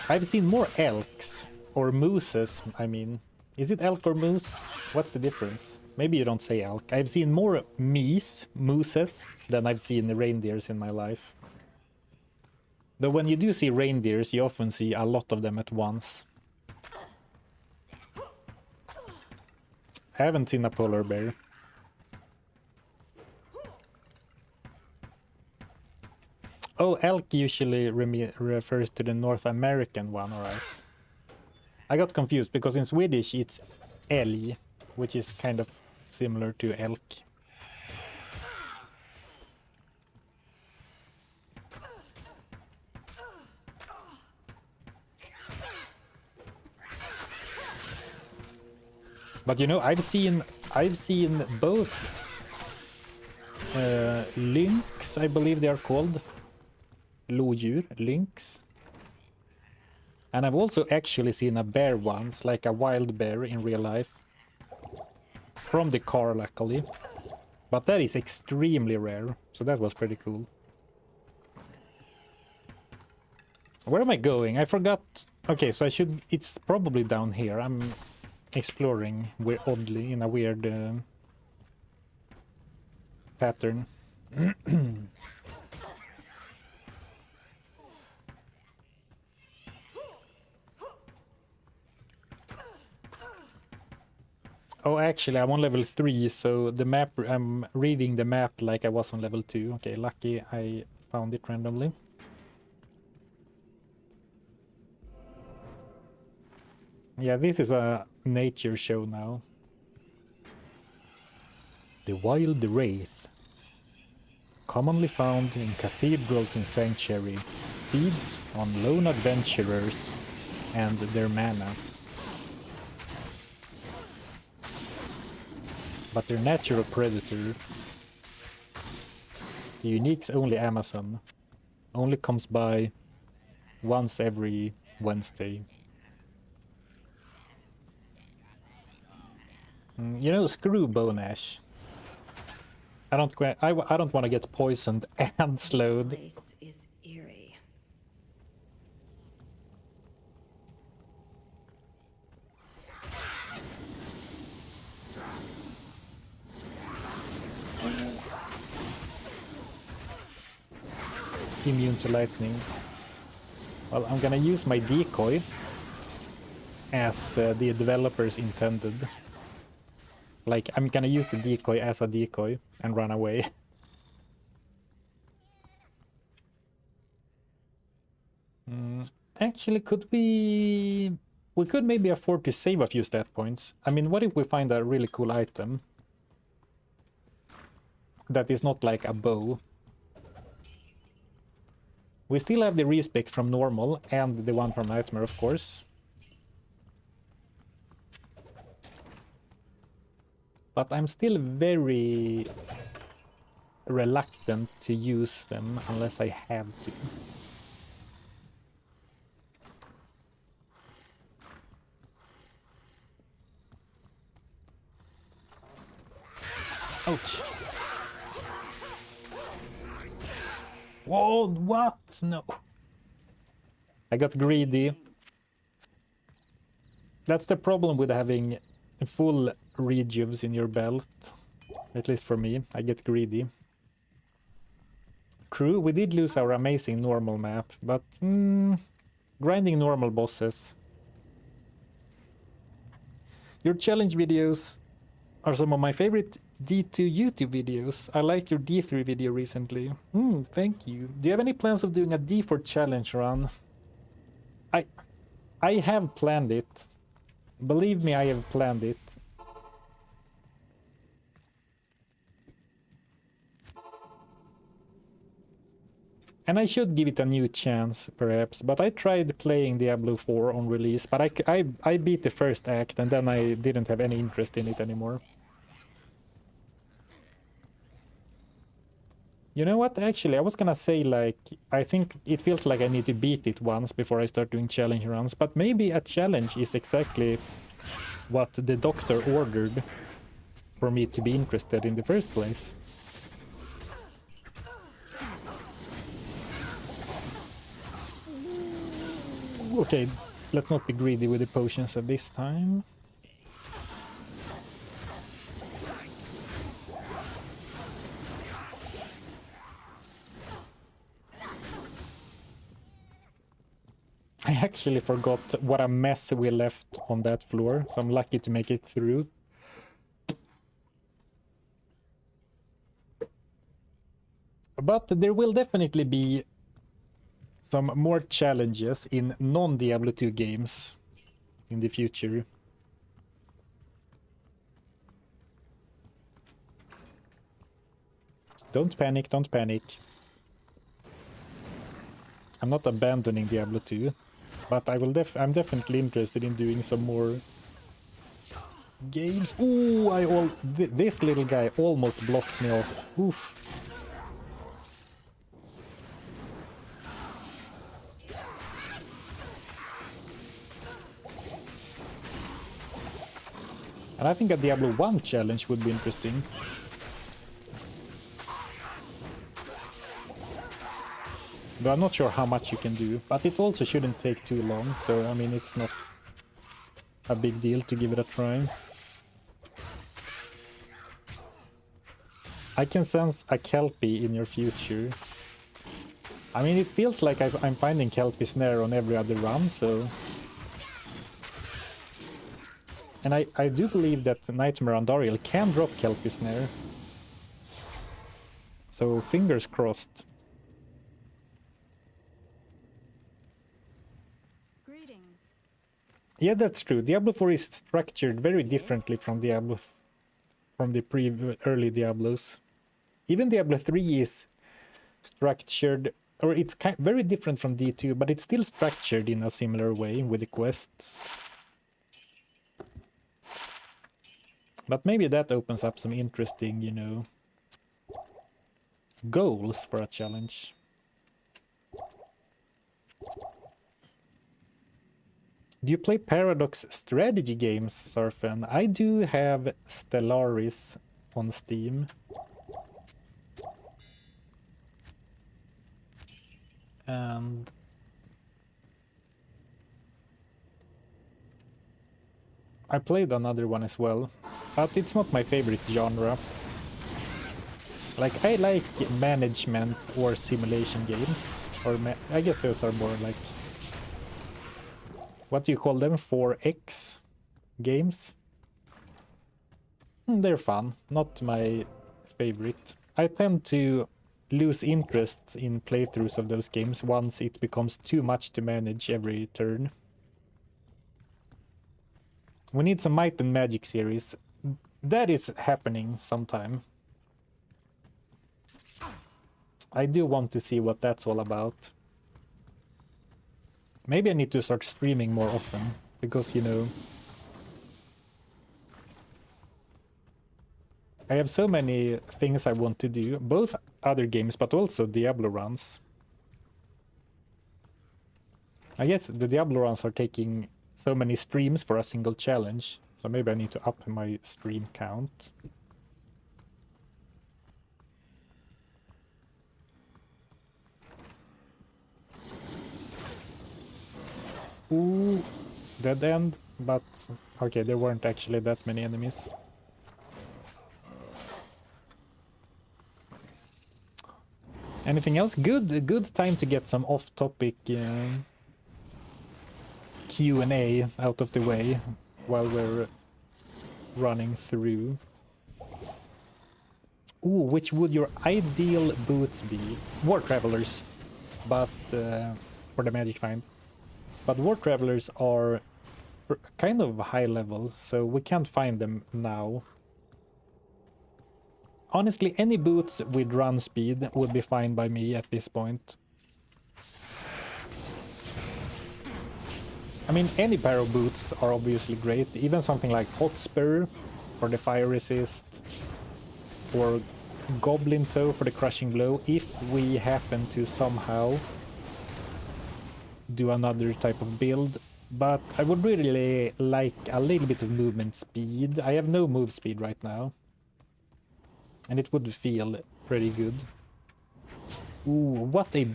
I've seen more elks, or mooses, I mean. Is it elk or moose? What's the difference? Maybe you don't say elk. I've seen more mooses, than I've seen reindeers in my life. Though when you do see reindeers, you often see a lot of them at once. I haven't seen a polar bear. Oh, elk usually refers to the North American one, alright. I got confused because in Swedish it's älg, which is kind of similar to elk. But you know, I've seen both lynx, I believe they are called. Lodjur, lynx. And I've also actually seen a bear once, like a wild bear in real life. From the car, luckily. But that is extremely rare, so that was pretty cool. Where am I going? I forgot. Okay, so it's probably down here. I'm exploring oddly in a weird pattern. Oh, actually, I'm on level 3, so the map, I'm reading the map like I was on level 2. Okay, lucky I found it randomly. Yeah, this is a nature show now. The wild wraith. Commonly found in cathedrals and sanctuary. Feeds on lone adventurers and their mana. But their natural predator, the unique's only Amazon, only comes by once every Wednesday. You know, screw Bone Ash. I don't want to get poisoned and slowed. This place is eerie. Immune to lightning. Well, I'm gonna use my decoy as the developers intended. Like, I'm gonna use the decoy as a decoy and run away. Actually, could we... We could maybe afford to save a few stat points. I mean, what if we find a really cool item that is not like a bow? We still have the respec from normal and the one from Nightmare, of course. But I'm still very reluctant to use them unless I have to. Ouch. Whoa, what? No. I got greedy. That's the problem with having full rejuves in your belt. At least for me, I get greedy. Crew, we did lose our amazing normal map, but grinding normal bosses. Your challenge videos are some of my favorite D2 YouTube videos. I liked your D3 video recently. Thank you. Do you have any plans of doing a D4 challenge run? I have planned it. Believe me, I have planned it. And I should give it a new chance, perhaps. But I tried playing Diablo 4 on release, but I beat the first act and then I didn't have any interest in it anymore. You know what? Actually, I was gonna say, like, I think it feels like I need to beat it once before I start doing challenge runs, but maybe a challenge is exactly what the doctor ordered for me to be interested in the first place. Okay, let's not be greedy with the potions at this time. I actually forgot what a mess we left on that floor, so I'm lucky to make it through. But there will definitely be some more challenges in non-Diablo 2 games in the future. Don't panic, don't panic. I'm not abandoning Diablo 2, but I'm definitely interested in doing some more games. Ooh, this little guy almost blocked me off. Oof. And I think a Diablo 1 challenge would be interesting. But I'm not sure how much you can do, but it also shouldn't take too long, so I mean it's not a big deal to give it a try. I can sense a Kelpie in your future. I mean, it feels like I'm finding Kelpie Snare on every other run, so... And I do believe that Nightmare Andariel can drop Kelpie Snare. So, fingers crossed. Greetings. Yeah, that's true. Diablo 4 is structured very differently from from the early Diablos. Even Diablo 3 is structured, or it's very different from D2, but it's still structured in a similar way with the quests. But maybe that opens up some interesting, you know, goals for a challenge. Do you play Paradox strategy games, Zarfen? I do have Stellaris on Steam. And I played another one as well, but it's not my favorite genre. Like, I like management or simulation games, or I guess those are more like, what do you call them, 4X games? They're fun, not my favorite. I tend to lose interest in playthroughs of those games once it becomes too much to manage every turn. We need some Might and Magic series. That is happening sometime. I do want to see what that's all about. Maybe I need to start streaming more often, because, you know, I have so many things I want to do, both other games but also Diablo runs. I guess the Diablo runs are taking so many streams for a single challenge, so maybe I need to up my stream count. Ooh, dead end, but okay, there weren't actually that many enemies. Anything else? Good time to get some off-topic Q&A out of the way while we're running through. Ooh, which would your ideal boots be? War Travelers, but for the Magic Find. But War Travelers are kind of high level, so we can't find them now. Honestly, any boots with run speed would be fine by me at this point. I mean, any pair of boots are obviously great, even something like Hotspur for the fire resist, or Goblin Toe for the crushing blow, if we happen to somehow do another type of build. But I would really like a little bit of movement speed. I have no move speed right now, and it would feel pretty good. Ooh, what a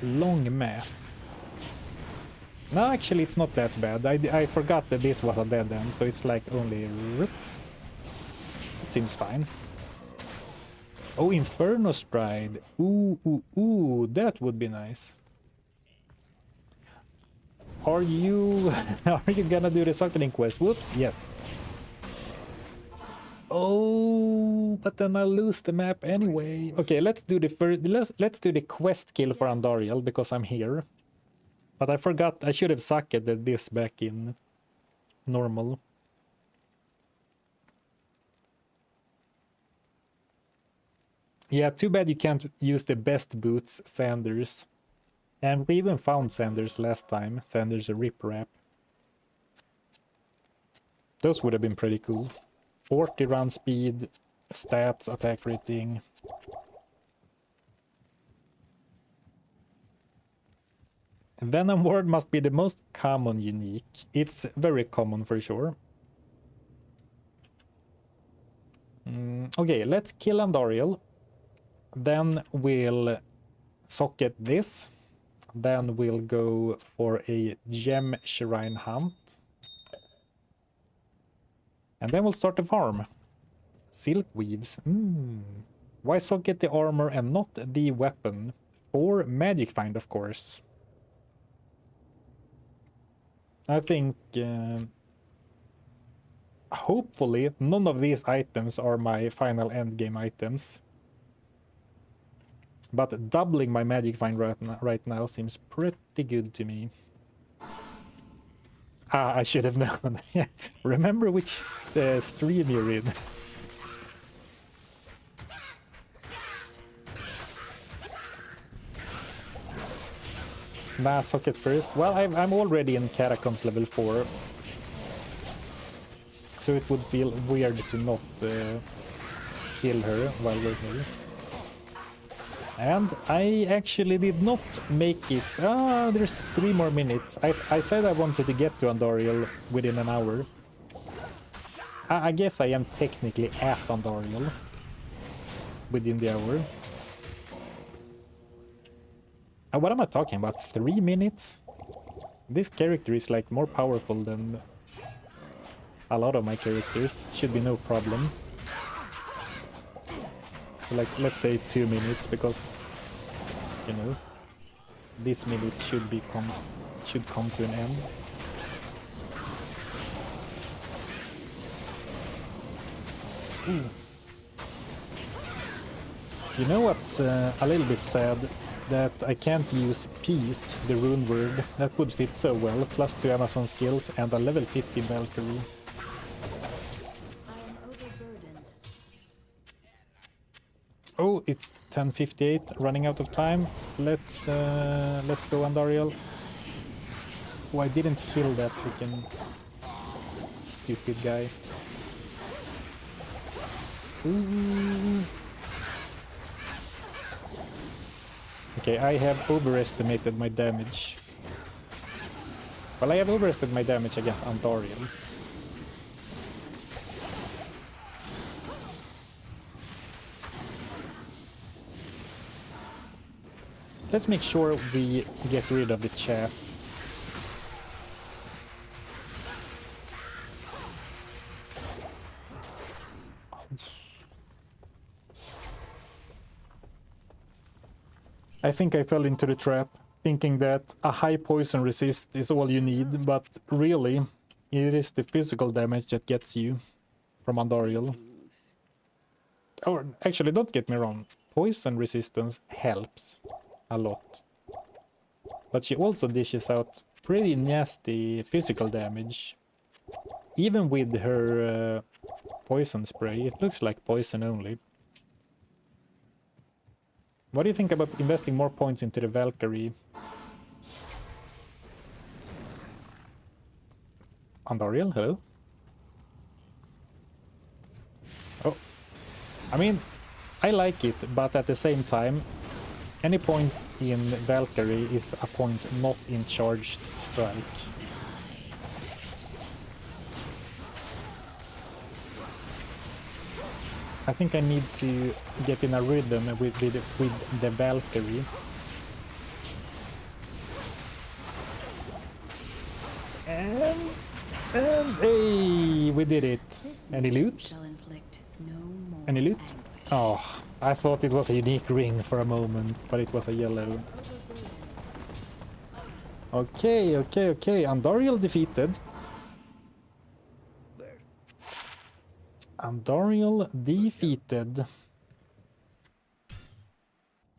long map. No, actually it's not that bad. I forgot that this was a dead end, so it's like only... It seems fine. Oh, Inferno Stride. Ooh, that would be nice. Are you gonna do the Summoning quest? Whoops, yes. Oh, but then I'll lose the map anyway. Okay, let's do the let's do the quest kill for Andariel because I'm here. But I forgot I should have socketted this back in normal. Yeah, too bad you can't use the best boots, Sanders. And we even found Sanders last time. Sanders a Rip Wrap. Those would have been pretty cool. 40 run speed, stats, attack rating. Venom Ward must be the most common unique. It's very common for sure. Okay, let's kill Andariel. Then we'll socket this. Then we'll go for a gem shrine hunt. And then we'll start the farm. Silk weaves. Why socket the armor and not the weapon? For Magic Find, of course. I think hopefully none of these items are my final endgame items. But doubling my Magic Find right now seems pretty good to me. Ah, I should have known. Remember which stream you're in. Nah, socket first. Well, I'm already in Catacombs level 4. So it would feel weird to not kill her while we're here. And I actually did not make it. Ah, there's 3 more minutes. I said I wanted to get to Andariel within an hour. I guess I am technically at Andariel within the hour. What am I talking about? 3 minutes? This character is like more powerful than a lot of my characters. Should be no problem. So like, let's say 2 minutes, because you know this minute should come to an end. Ooh. You know what's a little bit sad? That I can't use Peace, the rune word. That would fit so well. +2 Amazon skills and a level 50 Valkyrie. Oh, it's 10:58, running out of time. Let's go, Andariel. Oh, I didn't kill that freaking stupid guy. Ooh. Okay, I have overestimated my damage. Well, I have overestimated my damage against Andariel. Let's make sure we get rid of the chaff I think I fell into the trap, thinking that a high poison resist is all you need, but really, it is the physical damage that gets you from Andariel. Or actually, don't get me wrong, poison resistance helps a lot. But she also dishes out pretty nasty physical damage. Even with her poison spray, it looks like poison only. What do you think about investing more points into the Valkyrie? Andariel, hello? Oh, I mean, I like it, but at the same time, any point in Valkyrie is a point not in charged strike. I think I need to get in a rhythm with the Valkyrie. And hey, we did it. Any loot? Any loot? Oh, I thought it was a unique ring for a moment, but it was a yellow. Okay. Andariel defeated. Andariel defeated.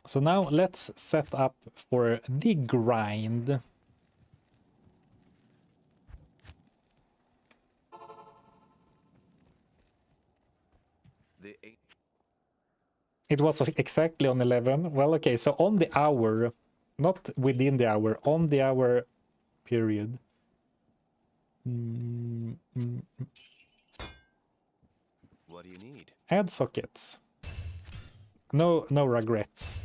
So now let's set up for the grind. It was exactly on 11. Well, okay, so on the hour, not within the hour, on the hour period. What do you need? Add sockets. No regrets.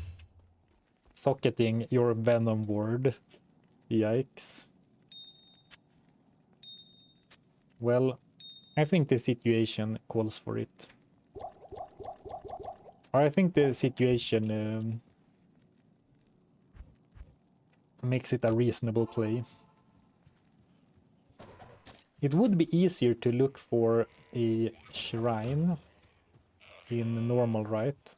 Socketing your Venom ward. Yikes. Well, I think the situation calls for it. Or I think the situation makes it a reasonable play. It would be easier to look for a shrine in normal, right?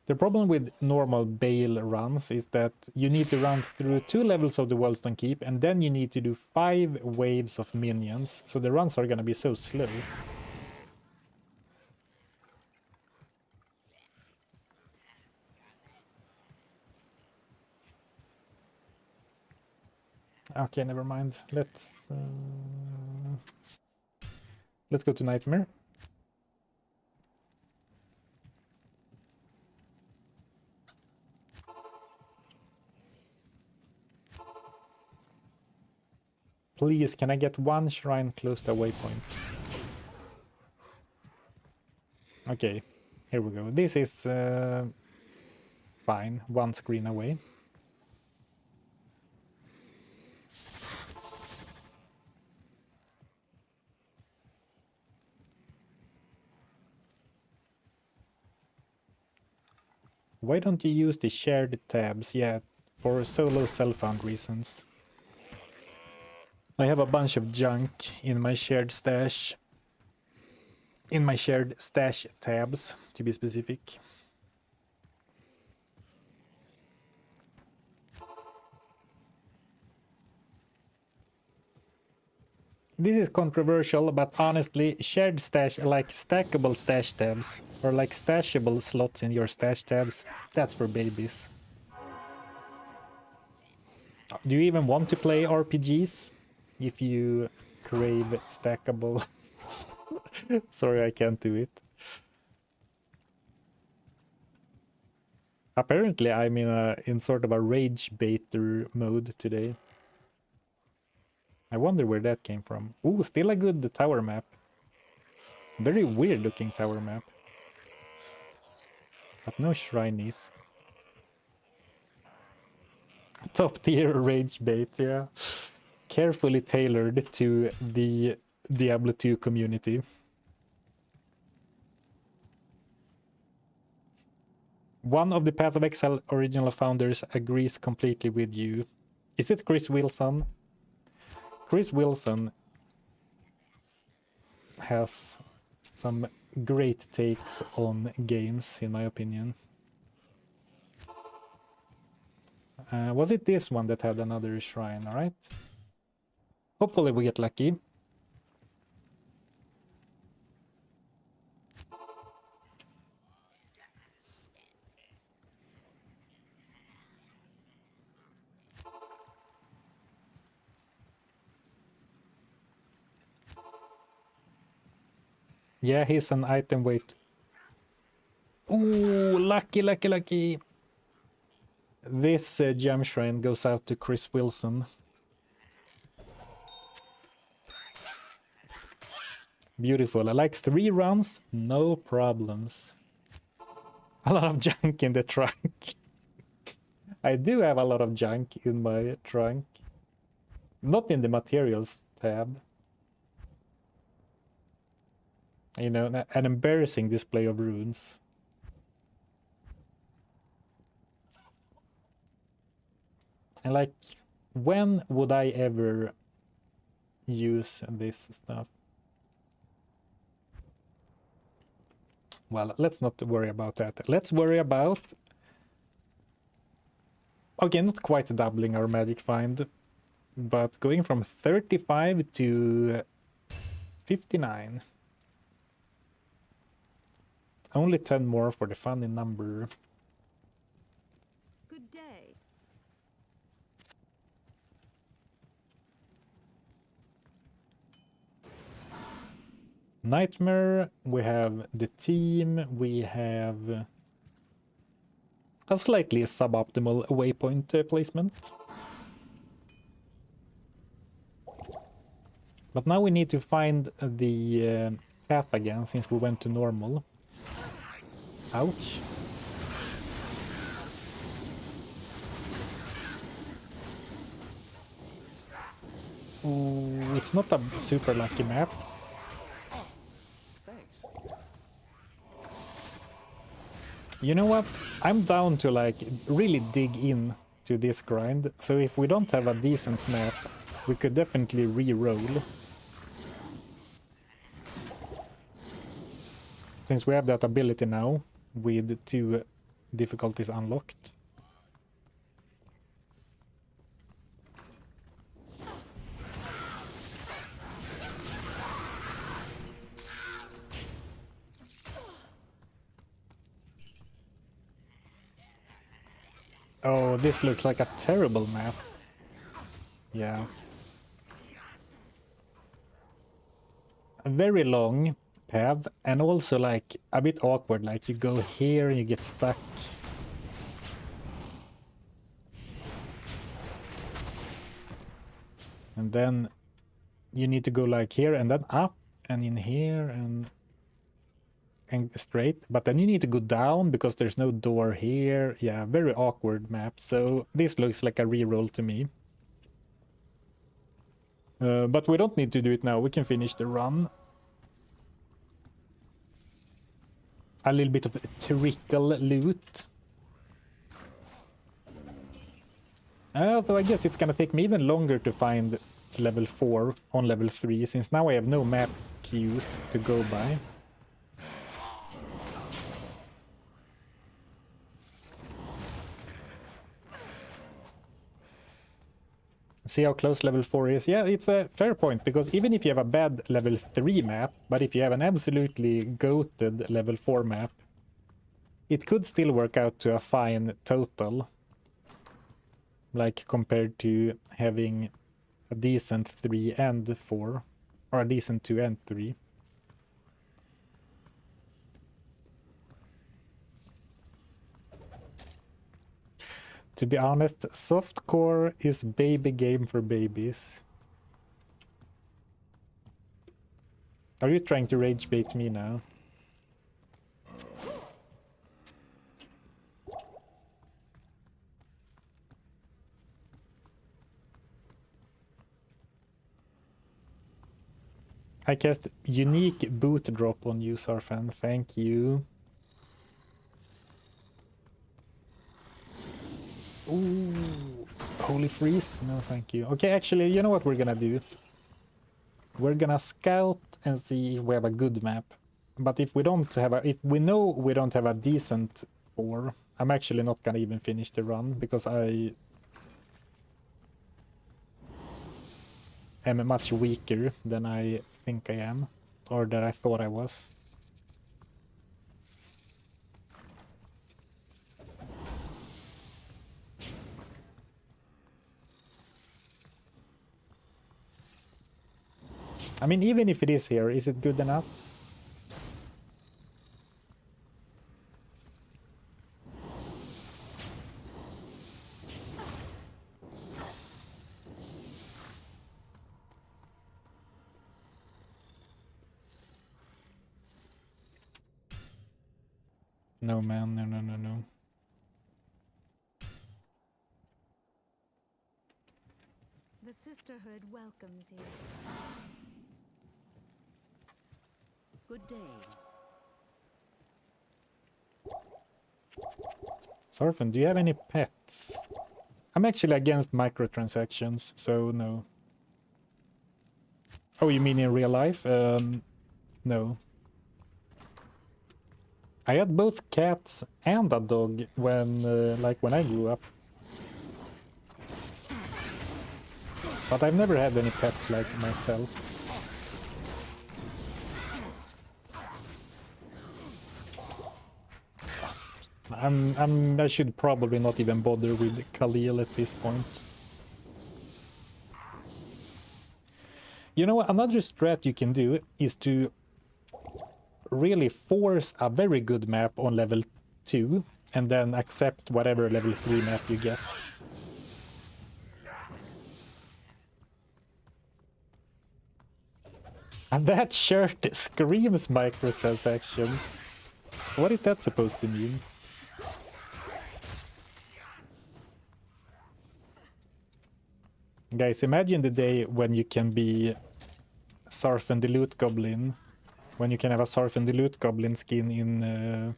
The problem with normal Bale runs is that you need to run through 2 levels of the Wellstone Keep, and then you need to do 5 waves of minions, so the runs are gonna be so slow. Okay, never mind. Let's go to Nightmare. Please, can I get 1 shrine close to a waypoint? Okay, here we go. This is fine, 1 screen away. Why don't you use the shared tabs? Yeah, for solo self-found reasons. I have a bunch of junk in my shared stash. In my shared stash tabs, to be specific. This is controversial, but honestly, shared stash, like stackable stash tabs, or like stashable slots in your stash tabs, that's for babies. Do you even want to play RPGs if you crave stackable? Sorry, I can't do it. Apparently, I'm in sort of a rage baiter mode today. I wonder where that came from. Ooh, still a good tower map. Very weird looking tower map. But no shrinies. Top tier rage bait, yeah. Carefully tailored to the Diablo 2 community. One of the Path of Exile original founders agrees completely with you. Is it Chris Wilson? Chris Wilson has some great takes on games, in my opinion. Was it this one that had another shrine, alright? Hopefully we get lucky. Yeah, he's an item weight. Ooh, lucky, lucky, lucky. This gem shrine goes out to Chris Wilson. Beautiful. I like 3 runs, no problems. A lot of junk in the trunk. I do have a lot of junk in my trunk. Not in the materials tab. You know, an embarrassing display of runes. And like, when would I ever use this stuff? Well, let's not worry about that. Let's worry about... Okay, not quite doubling our magic find, but going from 35 to 59. Only 10 more for the funny number. Good day. Nightmare, we have the team, we have a slightly suboptimal waypoint placement. But now we need to find the path again, since we went to normal. Ouch. Ooh, it's not a super lucky map. Thanks. You know what? I'm down to like really dig in to this grind. So if we don't have a decent map, we could definitely re-roll. Since we have that ability now, with 2 difficulties unlocked. Oh, this looks like a terrible map. Yeah. Very long path, and also like a bit awkward, like you go here and you get stuck. And then you need to go like here and then up and in here and straight, but then you need to go down because there's no door here. Yeah, very awkward map. So this looks like a reroll to me. But we don't need to do it now. We can finish the run. A little bit of trickle loot. Although I guess it's gonna take me even longer to find level 4 on level 3, since now I have no map cues to go by. See how close level 4 is? Yeah, it's a fair point, because even if you have a bad level 3 map, but if you have an absolutely goated level 4 map, it could still work out to a fine total. Like compared to having a decent 3 and 4, or a decent 2 and 3. To be honest, softcore is baby game for babies. Are you trying to rage bait me now? I cast unique boot drop on you, Zarfen. Thank you. Ooh, holy freeze. No, thank you. Okay, actually, you know what we're gonna do? We're gonna scout and see if we have a good map. But if we don't have if we know we don't have a decent 4, I'm actually not gonna even finish the run because I am much weaker than I think I am, or that I thought I was. I mean, even if it is here, is it good enough? No, man, no, no, no, no. The sisterhood welcomes you. Good day. Zarfen, do you have any pets? I'm actually against microtransactions, so no. Oh, you mean in real life? No. I had both cats and a dog when, when I grew up. But I've never had any pets like myself. I should probably not even bother with Khalil at this point. You know, another strat you can do is to really force a very good map on level 2 and then accept whatever level 3 map you get. And that shirt screams microtransactions. What is that supposed to mean? Guys, imagine the day when you can be Zarfen the Loot Goblin. When you can have a Zarfen the Loot Goblin skin in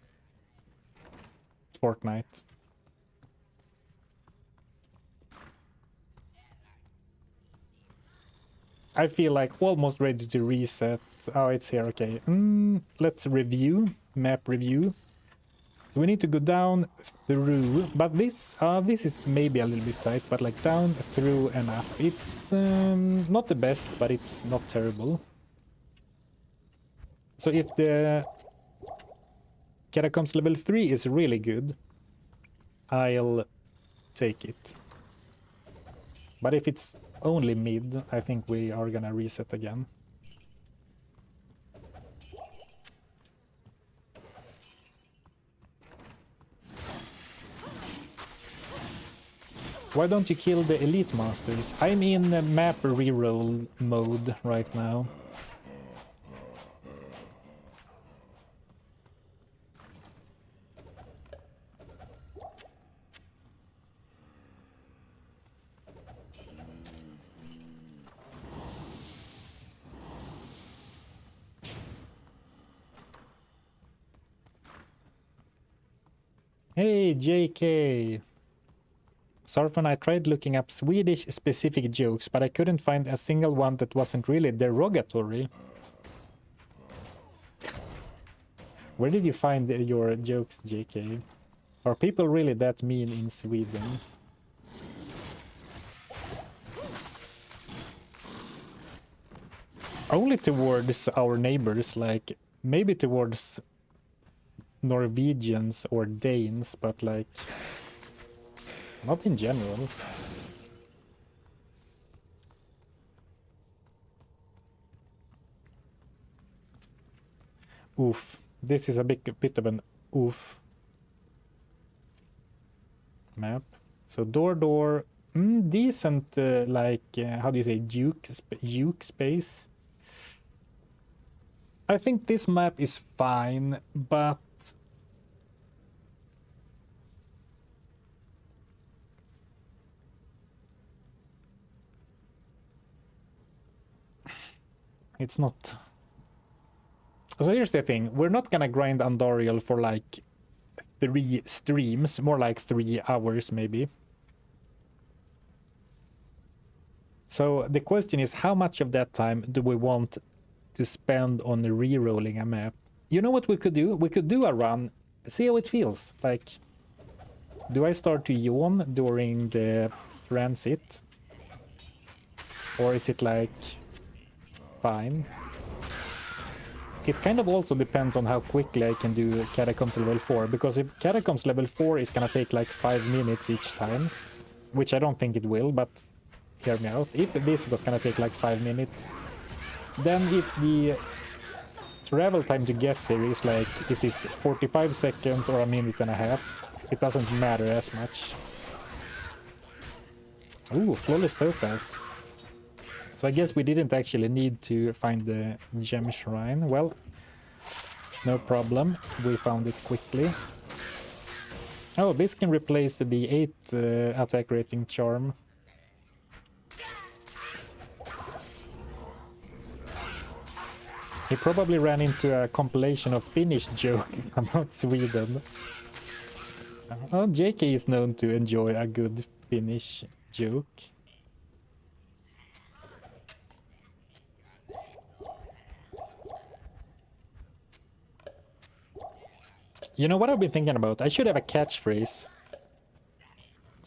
Fortnite. I feel like almost ready to reset. Oh, it's here, okay. Let's review, map review. So we need to go down, through, but this is maybe a little bit tight, but like down, through, and up. It's not the best, but it's not terrible. So if the Catacombs level 3 is really good, I'll take it. But if it's only mid, I think we are gonna reset again. Why don't you kill the elite monsters? I'm in map reroll mode right now. Hey, JK. Zarfen, I tried looking up Swedish specific jokes, but I couldn't find a single one that wasn't really derogatory. Where did you find your jokes, JK? Are people really that mean in Sweden? Only towards our neighbors, like maybe towards Norwegians or Danes, but like not in general. Oof. This is a bit of an oof map. So door, decent, how do you say, juke space. I think this map is fine, but it's not. So here's the thing, we're not gonna grind Andariel for like 3 streams, more like 3 hours maybe. So the question is, how much of that time do we want to spend on re-rolling a map? You know what we could do? We could do a run, see how it feels. Like, do I start to yawn during the transit? Or is it like fine? It kind of also depends on how quickly I can do Catacombs level 4, because if Catacombs level 4 is gonna take like 5 minutes each time, which I don't think it will, but hear me out. If this was gonna take like 5 minutes, then if the travel time to get there is like, is it 45 seconds or a minute and a half, it doesn't matter as much. Ooh, flawless topaz. So I guess we didn't actually need to find the gem shrine. Well, no problem. We found it quickly. Oh, this can replace the 8 attack rating charm. He probably ran into a compilation of Finnish joke about Sweden. Oh, JK is known to enjoy a good Finnish joke. You know what I've been thinking about? I should have a catchphrase.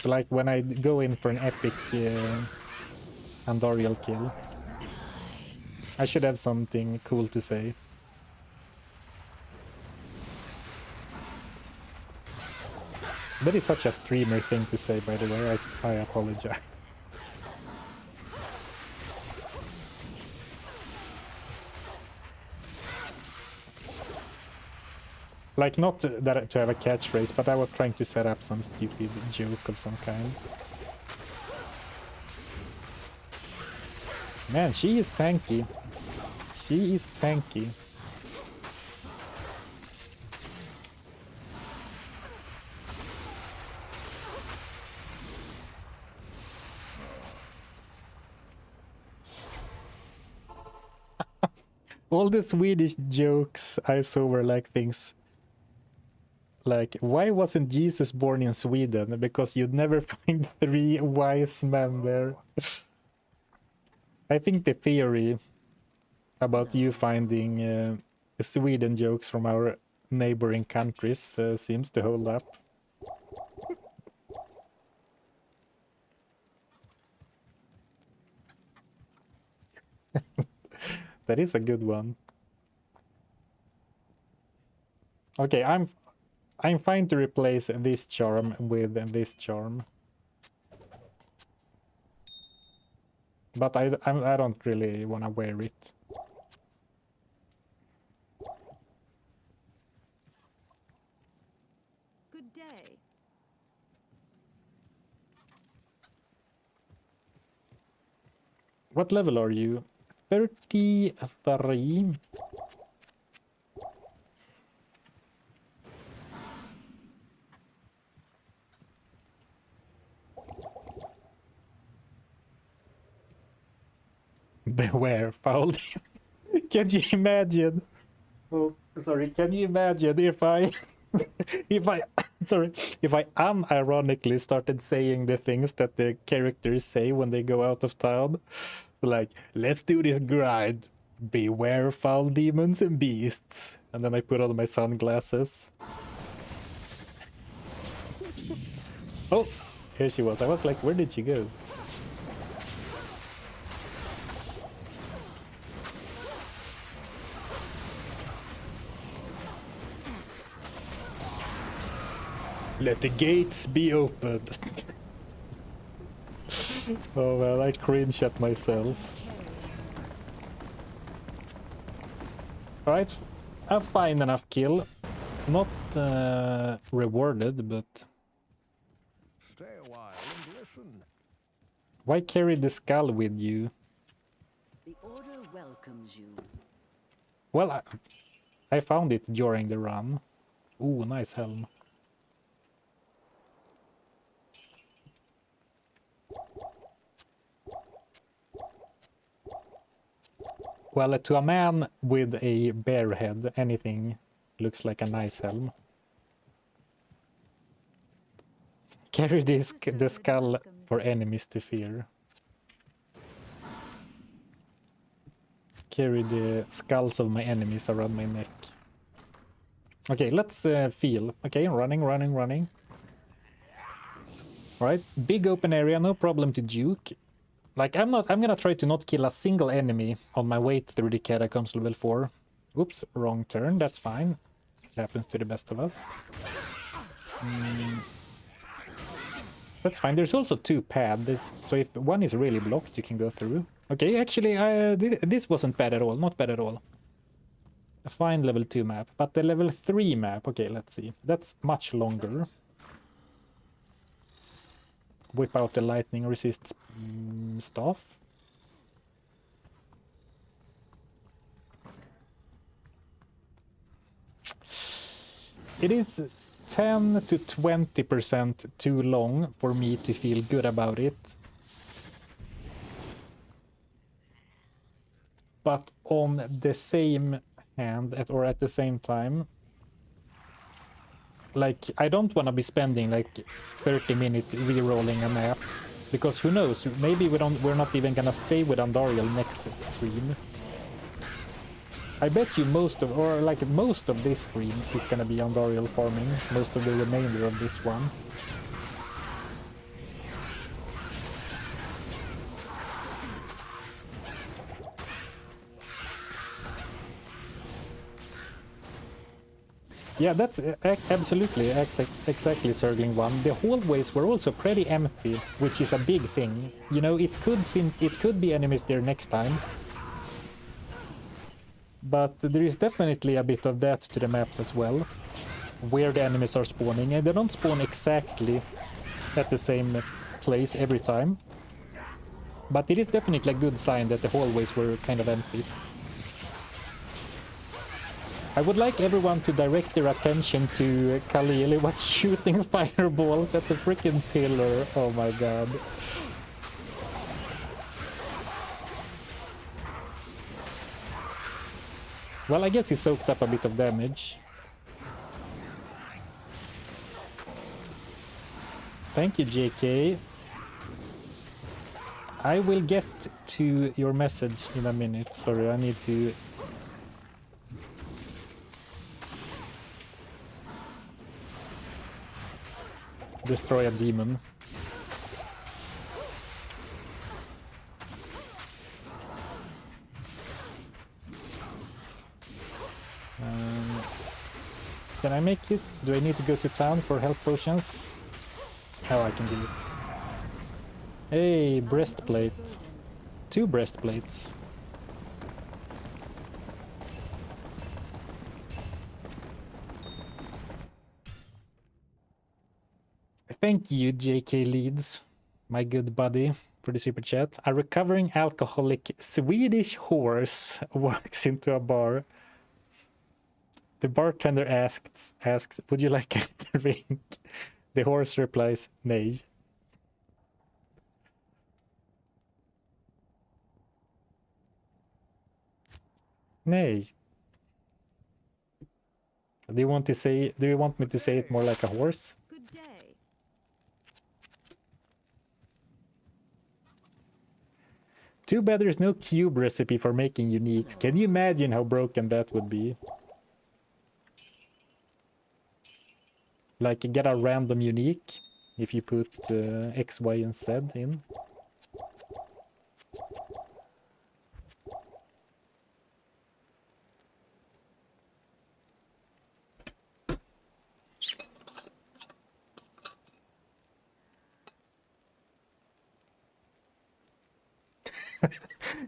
So like when I go in for an epic Andorial kill, I should have something cool to say. That is such a streamer thing to say, by the way. I apologize. Like, not that to have a catchphrase, but I was trying to set up some stupid joke of some kind. Man, she is tanky. She is tanky. All the Swedish jokes I saw were like things like, why wasn't Jesus born in Sweden? Because you'd never find 3 wise men there. I think the theory about you finding Sweden jokes from our neighboring countries seems to hold up. That is a good one. Okay, I'm fine to replace this charm with this charm. But I don't really want to wear it. Good day. What level are you? 33. Beware, foul. Can you imagine? Oh, sorry. Can you imagine if I, if I unironically started saying the things that the characters say when they go out of town? So like, let's do this grind. Beware foul demons and beasts. And then I put on my sunglasses. Oh, here she was. I was like, where did she go? Let the gates be opened. Oh well, I cringe at myself. Alright, a fine enough kill. Not rewarded, but... Stay a while and listen. Why carry the skull with you? The order welcomes you. Well, I found it during the run. Ooh, nice helm. Well, to a man with a bear head, anything looks like a nice helm. Carry the skull for enemies to fear. Carry the skulls of my enemies around my neck. Okay, let's feel. Okay, running. Alright, big open area, no problem to juke. Like, I'm gonna try to not kill a single enemy on my way through the catacombs level 4. Oops, wrong turn, that's fine. It happens to the best of us. That's fine, there's also 2 paths, so if one is really blocked, you can go through. Okay, actually, this wasn't bad at all, not bad at all. A fine level 2 map, but the level 3 map, okay, let's see. That's much longer. Whip out the lightning resist stuff. It is 10 to 20% too long for me to feel good about it. But on the same hand, at the same time, like, I don't want to be spending like 30 minutes re-rolling a map, because who knows, maybe we're not even gonna stay with Andariel next stream. I bet you most of this stream is gonna be Andariel farming, most of the remainder of this one. Yeah, that's absolutely exactly circling one. The hallways were also pretty empty, which is a big thing. You know, it could be enemies there next time. But there is definitely a bit of that to the maps as well, where the enemies are spawning, and they don't spawn exactly at the same place every time. But it is definitely a good sign that the hallways were kind of empty. I would like everyone to direct their attention to Khalil. He was shooting fireballs at the freaking pillar. Oh my god. Well, I guess he soaked up a bit of damage. Thank you, JK. I will get to your message in a minute. Sorry, I need to... destroy a demon. Can I make it? Do I need to go to town for health potions? Oh, I can do it. Hey, breastplate. 2 breastplates. Thank you, JK Leeds, my good buddy, for the super chat. A recovering alcoholic Swedish horse walks into a bar. The bartender asks, would you like a drink? The horse replies, nay. Nay. Do you want me to say it more like a horse? Good day. Too bad there's no cube recipe for making uniques. Can you imagine how broken that would be? Like, get a random unique if you put X, Y, and Z in.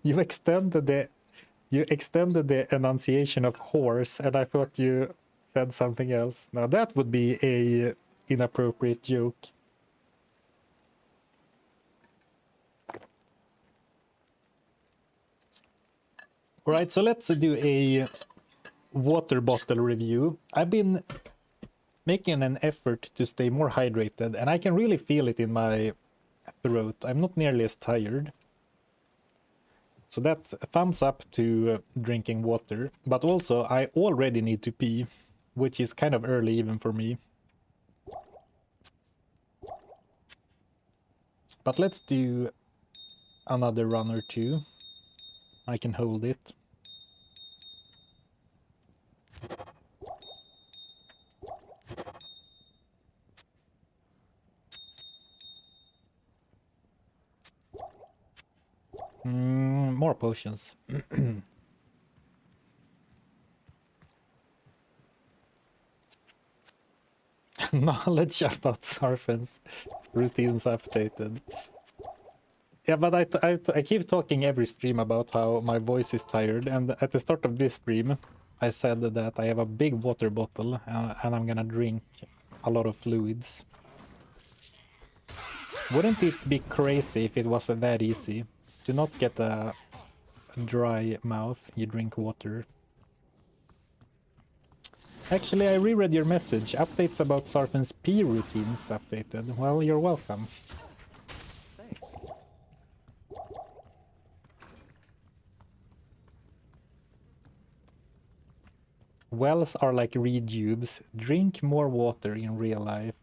You extended the enunciation of horse, and I thought you said something else. Now that would be a inappropriate joke. Alright, so let's do a water bottle review. I've been making an effort to stay more hydrated, and I can really feel it in my throat. I'm not nearly as tired. So that's a thumbs up to drinking water. But also, I already need to pee, which is kind of early even for me. But let's do another run or two. I can hold it. More potions. Knowledge about Zarfen's routines updated. Yeah, but I keep talking every stream about how my voice is tired, and at the start of this stream, I said that I have a big water bottle and I'm gonna drink a lot of fluids. Wouldn't it be crazy if it was that easy? Do not get a dry mouth, you drink water. Actually, I reread your message. Updates about Zarfen's pee routines updated. Well, you're welcome. Thanks. Wells are like reed tubes. Drink more water in real life.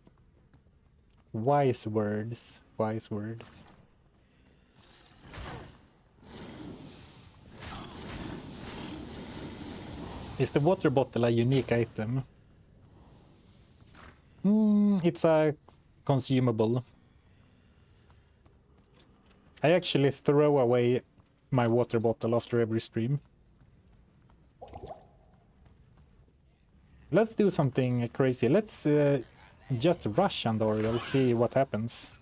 Wise words. Wise words. Is the water bottle a unique item? It's a consumable. I actually throw away my water bottle after every stream. Let's do something crazy. Let's just rush Andoriel, see what happens.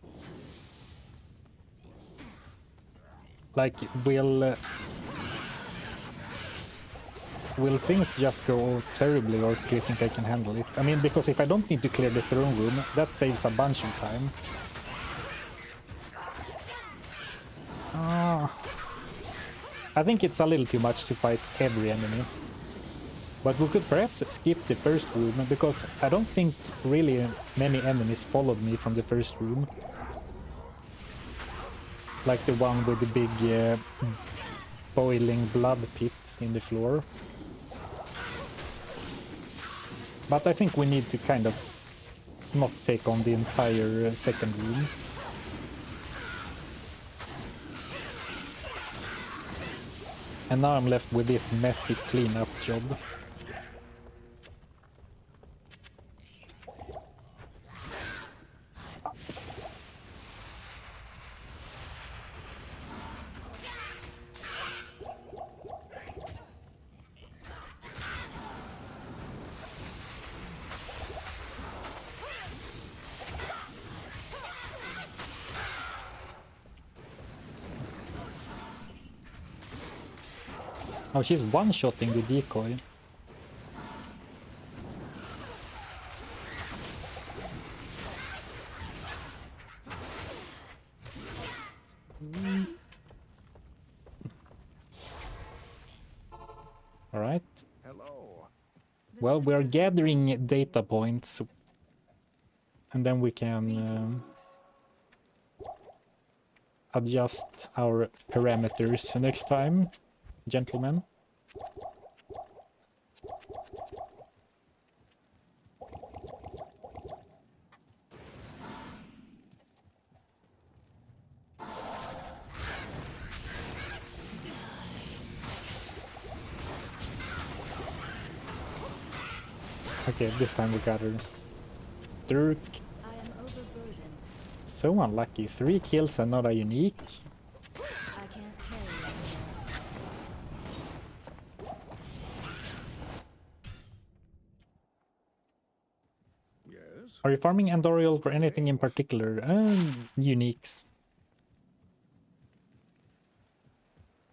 Like, will things just go terribly, or do you think I can handle it? I mean, because if I don't need to clear the throne room, that saves a bunch of time. I think it's a little too much to fight every enemy. But we could perhaps skip the first room, because I don't think really many enemies followed me from the first room. Like the one with the big boiling blood pit in the floor. But I think we need to kind of not take on the entire second room. And now I'm left with this messy cleanup job. Oh, she's one-shotting the decoy. All right. Hello. Well, we are gathering data points, and then we can adjust our parameters next time, gentlemen. Okay, this time we got her. Dirk. I am overburdened. So unlucky. 3 kills and not a unique. I can't carry anymore. Yes. Are you farming Andoriel for anything in particular? Uniques.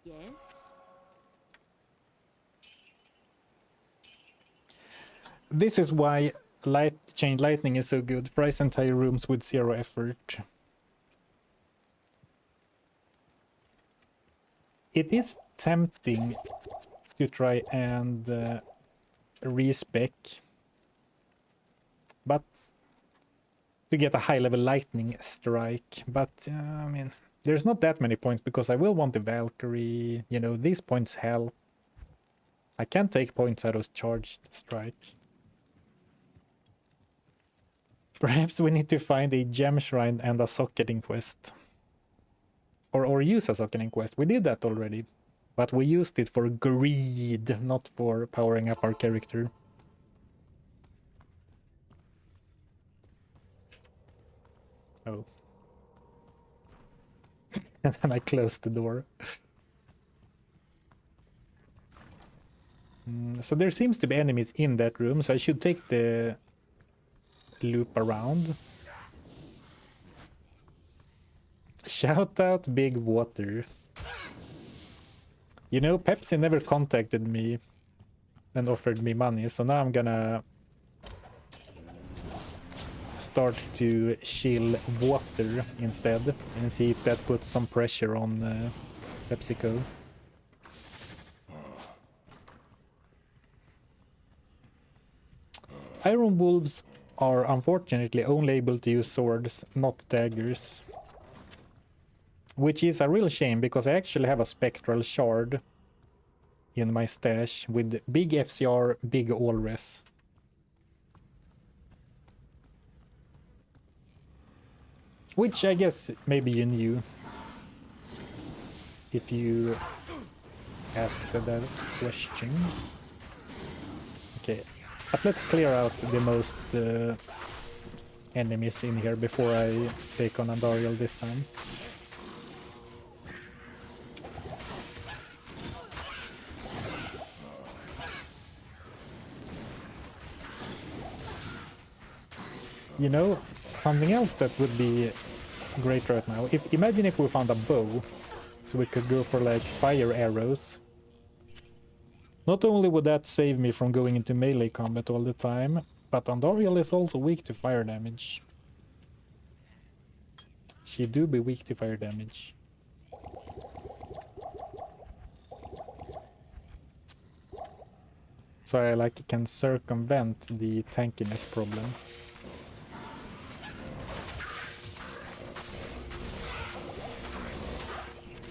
Yes? This is why Chain Lightning is so good. Price entire rooms with 0 effort. It is tempting to try and respec, but to get a high level lightning strike. But I mean, there's not that many points because I will want the Valkyrie. You know, these points help. I can take points out of charged strike. Perhaps we need to find a gem shrine and a socketing quest. Or use a socketing quest. We did that already. But we used it for greed, not for powering up our character. Oh. And then I closed the door. So there seems to be enemies in that room, so I should take the loop around. Shout out Big Water. You know, Pepsi never contacted me and offered me money, so now I'm gonna start to chill water instead and see if that puts some pressure on PepsiCo. Iron Wolves are unfortunately only able to use swords, not daggers. Which is a real shame, because I actually have a spectral shard in my stash with big FCR, big all-res. Which I guess maybe you knew if you asked that question. Okay, but let's clear out the most enemies in here before I take on Andariel this time. You know, something else that would be great right now. Imagine if we found a bow, so we could go for like fire arrows. Not only would that save me from going into melee combat all the time, but Andariel is also weak to fire damage. She do be weak to fire damage. So I like can circumvent the tankiness problem.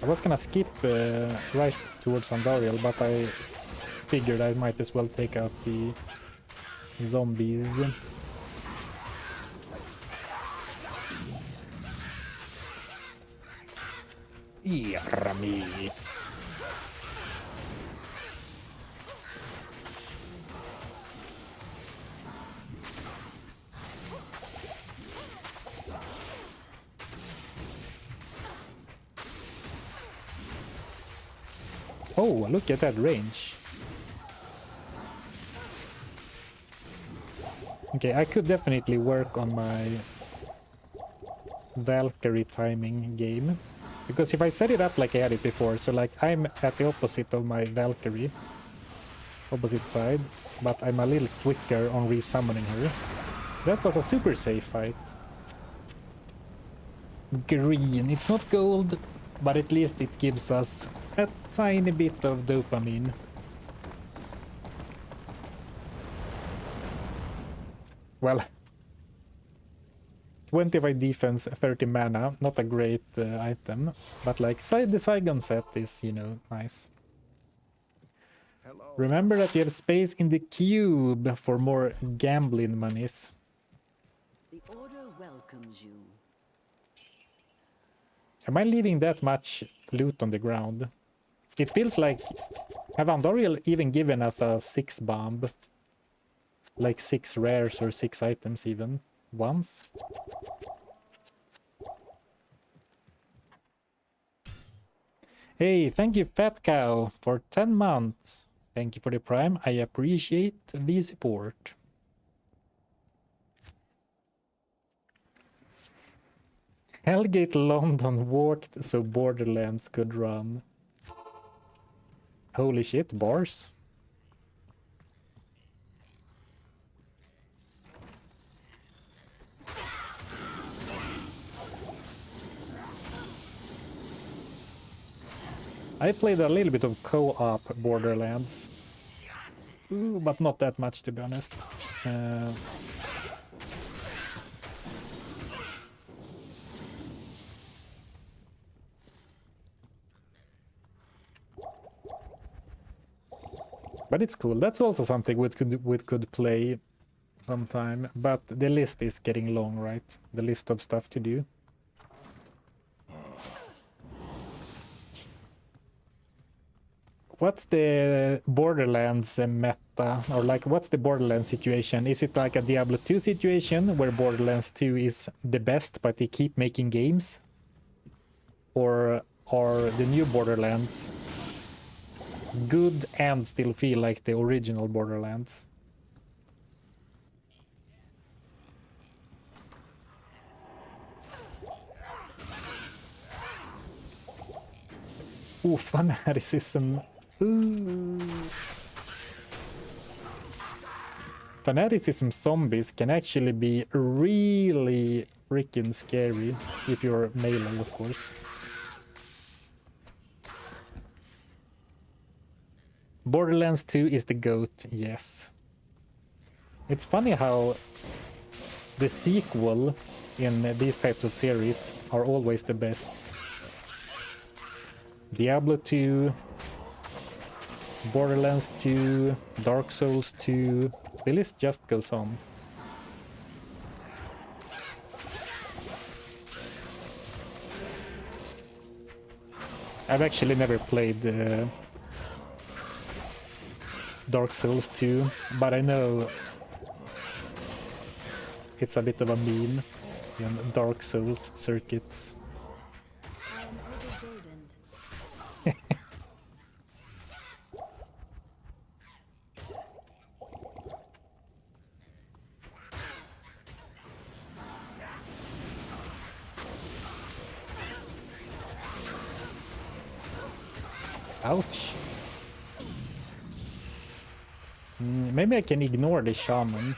I was gonna skip right towards Andariel, but I figured I might as well take out the zombies. Yummy. Oh, look at that range. Okay, I could definitely work on my Valkyrie timing game. Because if I set it up like I had it before, so like I'm at the opposite of my Valkyrie, opposite side, but I'm a little quicker on resummoning her. That was a super safe fight. Green, it's not gold, but at least it gives us a tiny bit of dopamine. Well, 25 defense, 30 mana, not a great item, but like the Saigon set is, you know, nice. Hello. Remember that you have space in the cube for more gambling monies. The Order welcomes you. Am I leaving that much loot on the ground? It feels like... Have Andariel even given us a 6 bomb? Like 6 rares or 6 items even? Once? Hey, thank you Fat Cow for 10 months. Thank you for the prime. I appreciate the support. Hellgate London worked so Borderlands could run. Holy shit, bars. I played a little bit of co-op Borderlands. Ooh, but not that much, to be honest. But it's cool. That's also something we could play sometime. But the list is getting long, right? The list of stuff to do. What's the Borderlands meta? Or like, what's the Borderlands situation? Is it like a Diablo 2 situation where Borderlands 2 is the best, but they keep making games? Or are the new Borderlands good and still feel like the original Borderlands? Ooh, fanaticism. Ooh. Fanaticism zombies can actually be really freaking scary if you're melee, of course. Borderlands 2 is the GOAT, yes. It's funny how the sequel in these types of series are always the best. Diablo 2, Borderlands 2, Dark Souls 2, the list just goes on. I've actually never played Dark Souls 2, but I know it's a bit of a meme in Dark Souls circuits. I am overburdened. Ouch. Maybe I can ignore the shaman.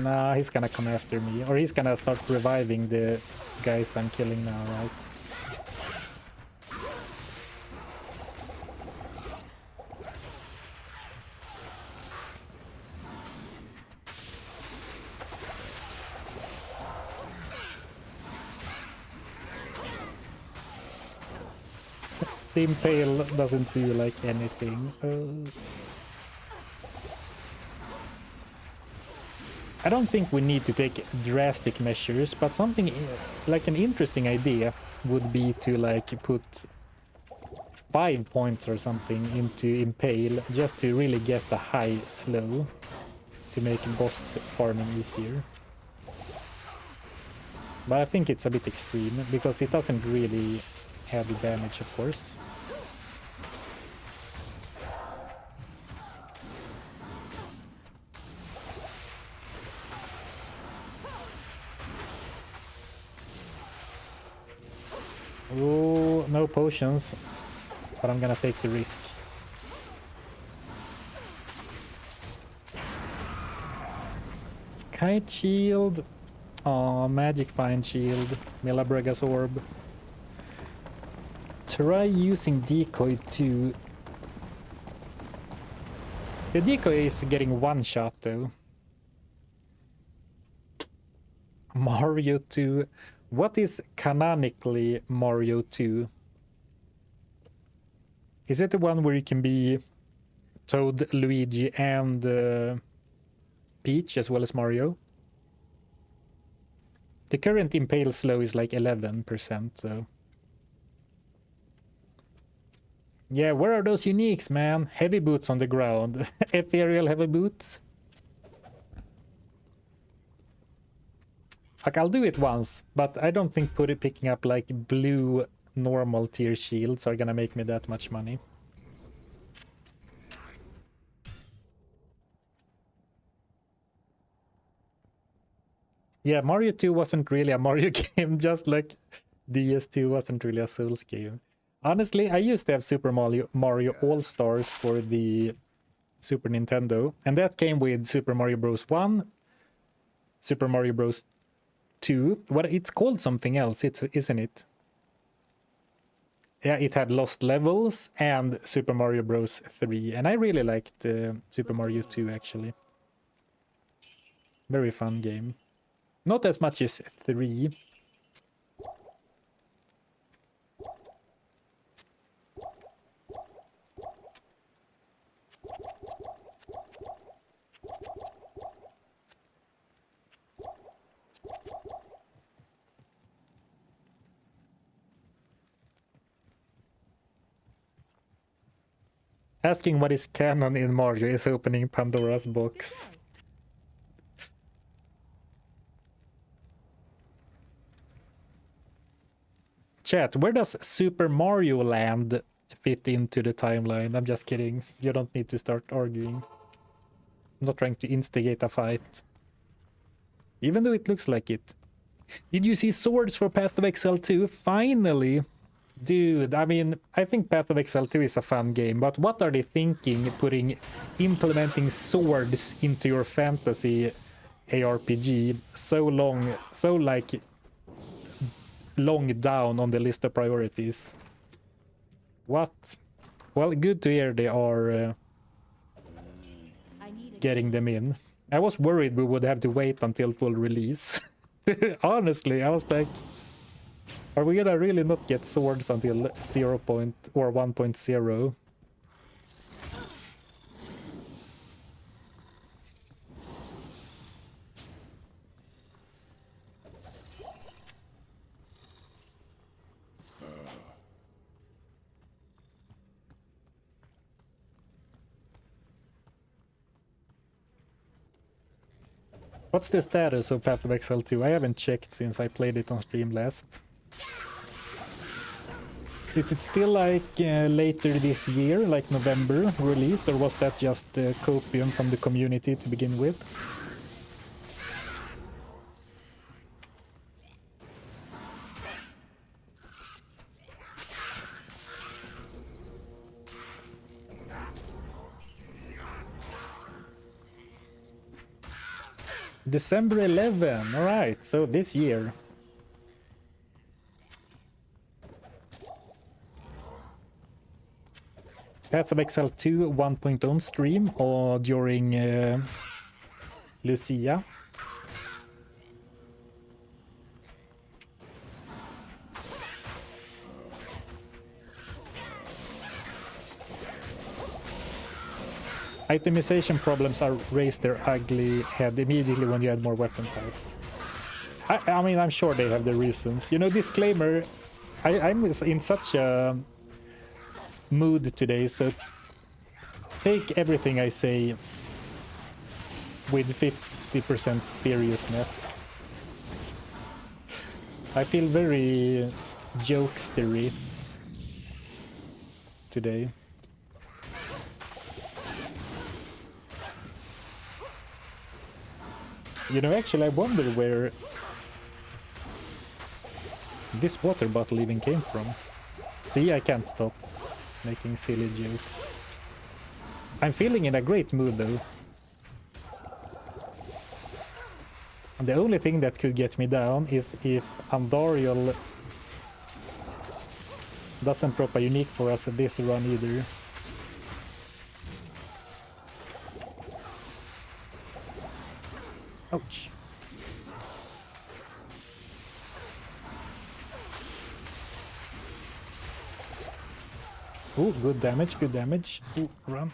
Nah, he's gonna come after me. Or he's gonna start reviving the guys I'm killing now, right? The impale doesn't do like anything. I don't think we need to take drastic measures, but something like an interesting idea would be to like put 5 points or something into impale just to really get the high slow to make boss farming easier. But I think it's a bit extreme because it doesn't really have the damage, of course. Oh, no potions, but I'm gonna take the risk. Kite shield. Aw, magic find shield. Milabrega's orb. Try using decoy to... The decoy is getting one shot though. Mario 2. What is canonically Mario 2? Is it the one where you can be Toad, Luigi, and Peach as well as Mario? The current impale slow is like 11%, so... Yeah, where are those uniques, man? Heavy boots on the ground. Ethereal heavy boots? Like, I'll do it once, but I don't think picking up like blue normal tier shields are gonna make me that much money. Yeah, Mario 2 wasn't really a Mario game, just like DS2 wasn't really a Souls game. Honestly, I used to have Super Mario All-Stars for the Super Nintendo, and that came with Super Mario Bros. 1, Super Mario Bros. 2. What it's called something else, isn't it? Yeah, it had Lost Levels and Super Mario Bros. 3, and I really liked Super Mario 2 actually. Very fun game. Not as much as 3. Asking what is canon in Mario is opening Pandora's box. Chat, where does Super Mario Land fit into the timeline? I'm just kidding. You don't need to start arguing. I'm not trying to instigate a fight. Even though it looks like it. Did you see swords for Path of Exile 2? Finally! Dude, I mean, I think Path of Exile 2 is a fun game, but what are they thinking implementing swords into your fantasy ARPG so long, so like long down on the list of priorities? What? Well, good to hear they are getting them in. I was worried we would have to wait until full release. Honestly, I was like, are we gonna really not get swords until 0. Or 1.0? What's the status of Path of Exile 2? I haven't checked since I played it on stream last. Is it still like later this year, like November release, or was that just copium from the community to begin with? December 11, alright, so this year. Path of Exile 2 1.0 stream or during Lucia. Itemization problems are raised their ugly head immediately when you add more weapon types. I mean, I'm sure they have the reasons. You know, disclaimer, I'm in such a mood today, so take everything I say with 50% seriousness. I feel very jokestery today. You know, actually, I wonder where this water bottle even came from. See, I can't stop making silly jokes. I'm feeling in a great mood, though. And the only thing that could get me down is if Andariel doesn't drop a unique for us at this run either. Ouch. Ooh, good damage, good damage. Ooh, run.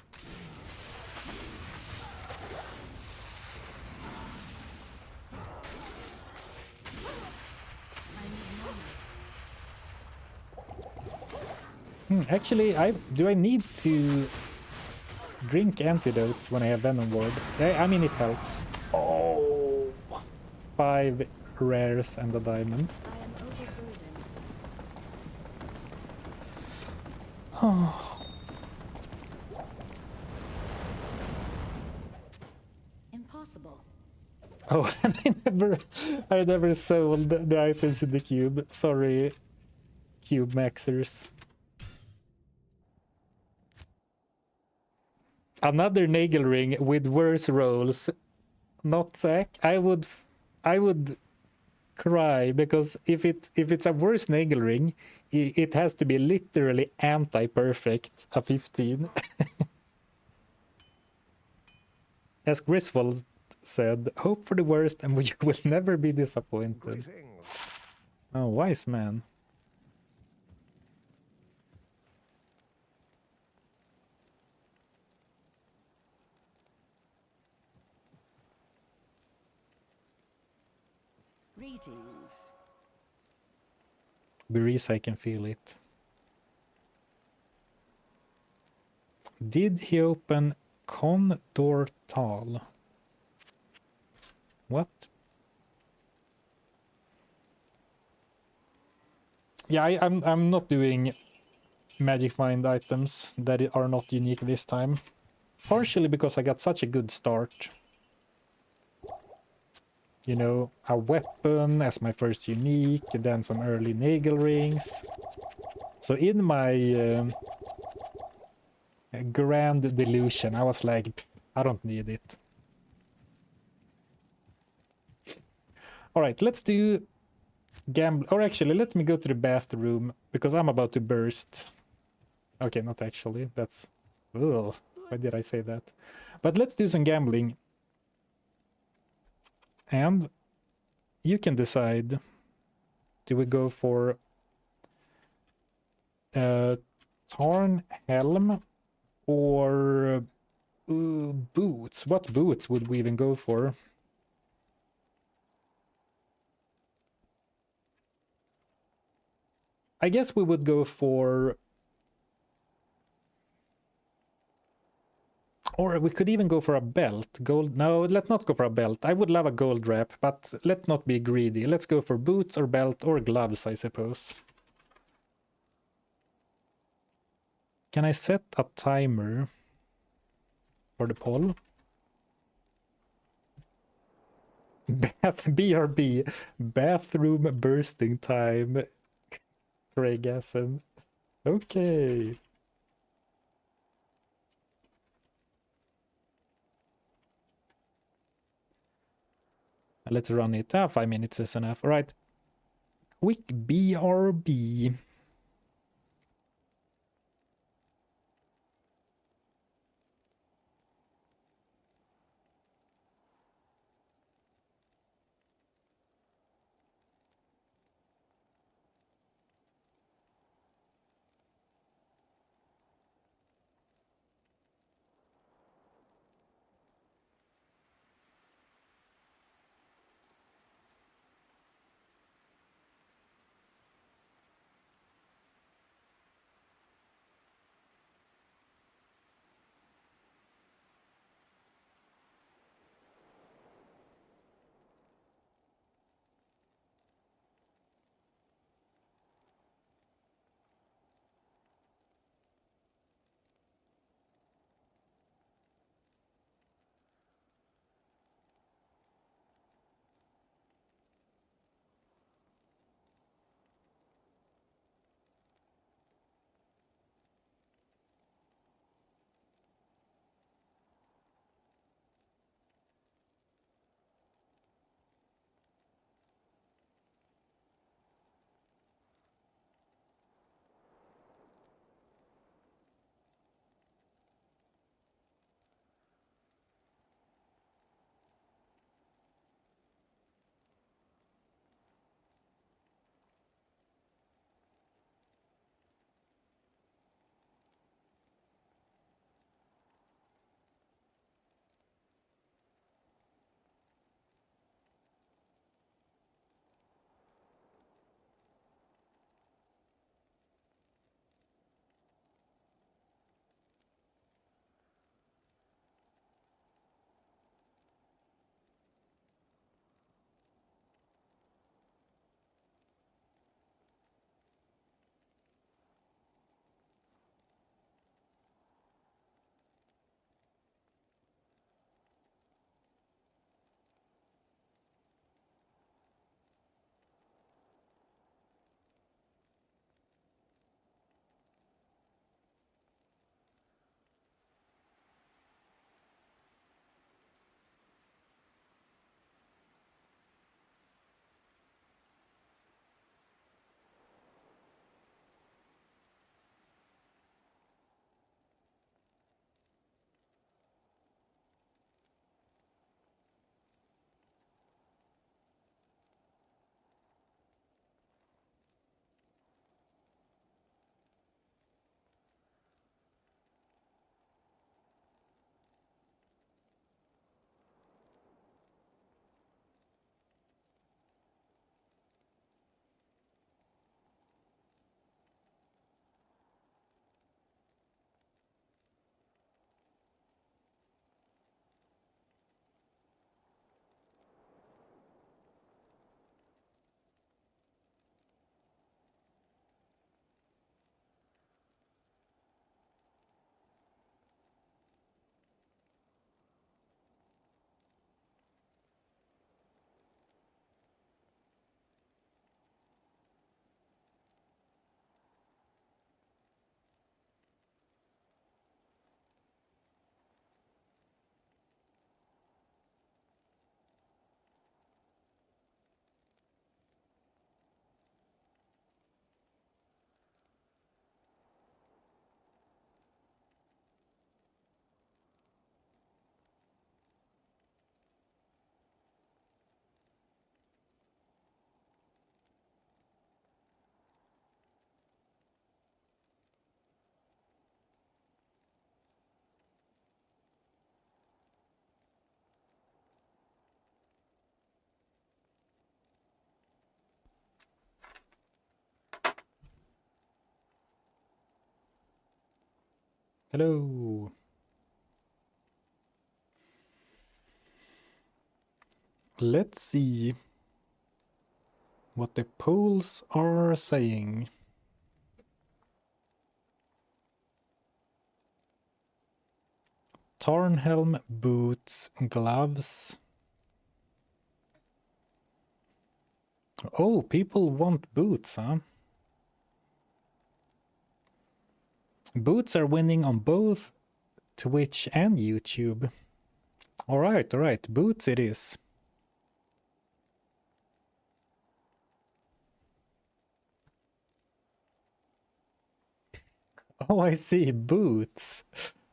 Actually, do I need to drink antidotes when I have Venom Ward? I mean, it helps. Oh, 5 rares and a diamond. Impossible. Oh, I never sold the items in the cube. Sorry, cube maxers. Another Nagel ring with worse rolls. Not Zach. I would cry, because if it's a worse Nagel ring, it has to be literally anti-perfect, a 15. As Griswold said, hope for the worst and you will never be disappointed. Greetings. Oh, wise man. Greetings. Berries, I can feel it. Did he open Condortal? What? Yeah, I'm not doing Magic Mind items that are not unique this time. Partially because I got such a good start. You know, a weapon as my first unique, then some early Nagel rings. So in my grand delusion, I was like, I don't need it. All right, let's do gamble. Or actually, let me go to the bathroom because I'm about to burst. Okay, not actually. That's... Ugh, why did I say that? But let's do some gambling. And you can decide. Do we go for Tarn Helm or boots? What boots would we even go for? I guess we would go for... Or we could even go for a belt. Gold... No, let's not go for a belt. I would love a gold wrap, but let's not be greedy. Let's go for boots or belt or gloves, I suppose. Can I set a timer for the poll? BRB. Bathroom bursting time. Craigasm. Okay. Let's run it. 5 minutes is enough. All right. Quick BRB. Hello. Let's see what the polls are saying. Tarnhelm, boots, gloves. Oh, people want boots, huh? Boots are winning on both Twitch and YouTube. All right, boots it is. Oh, I see, boots.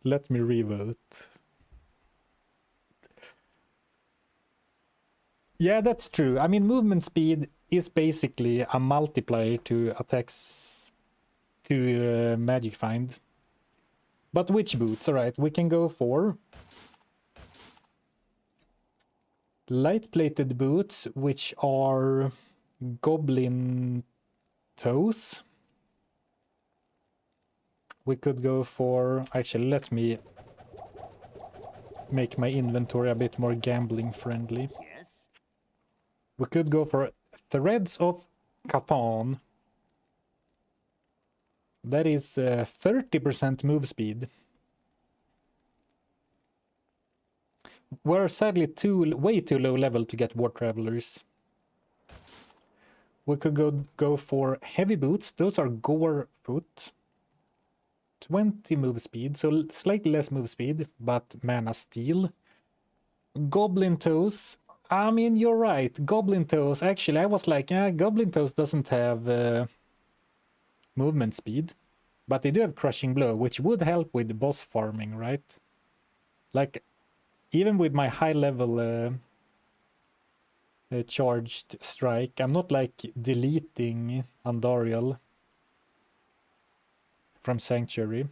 Let me revote. Yeah, that's true. I mean, movement speed is basically a multiplier to attacks to Magic Find. But which boots? Alright, we can go for light-plated boots, which are Goblin toes. We could go for... Actually, let me make my inventory a bit more gambling friendly. Yes. We could go for Threads of Catan. That is 30% move speed. We're sadly way too low level to get War Travelers. We could go for heavy boots. Those are gore foot. 20 move speed, so slightly less move speed, but mana steal. Goblin toes. I mean, you're right. Goblin toes. Actually, I was like, yeah, Goblin toes doesn't have movement speed, but they do have crushing blow, which would help with boss farming, right? Like, even with my high level charged strike, I'm not like deleting Andariel from Sanctuary.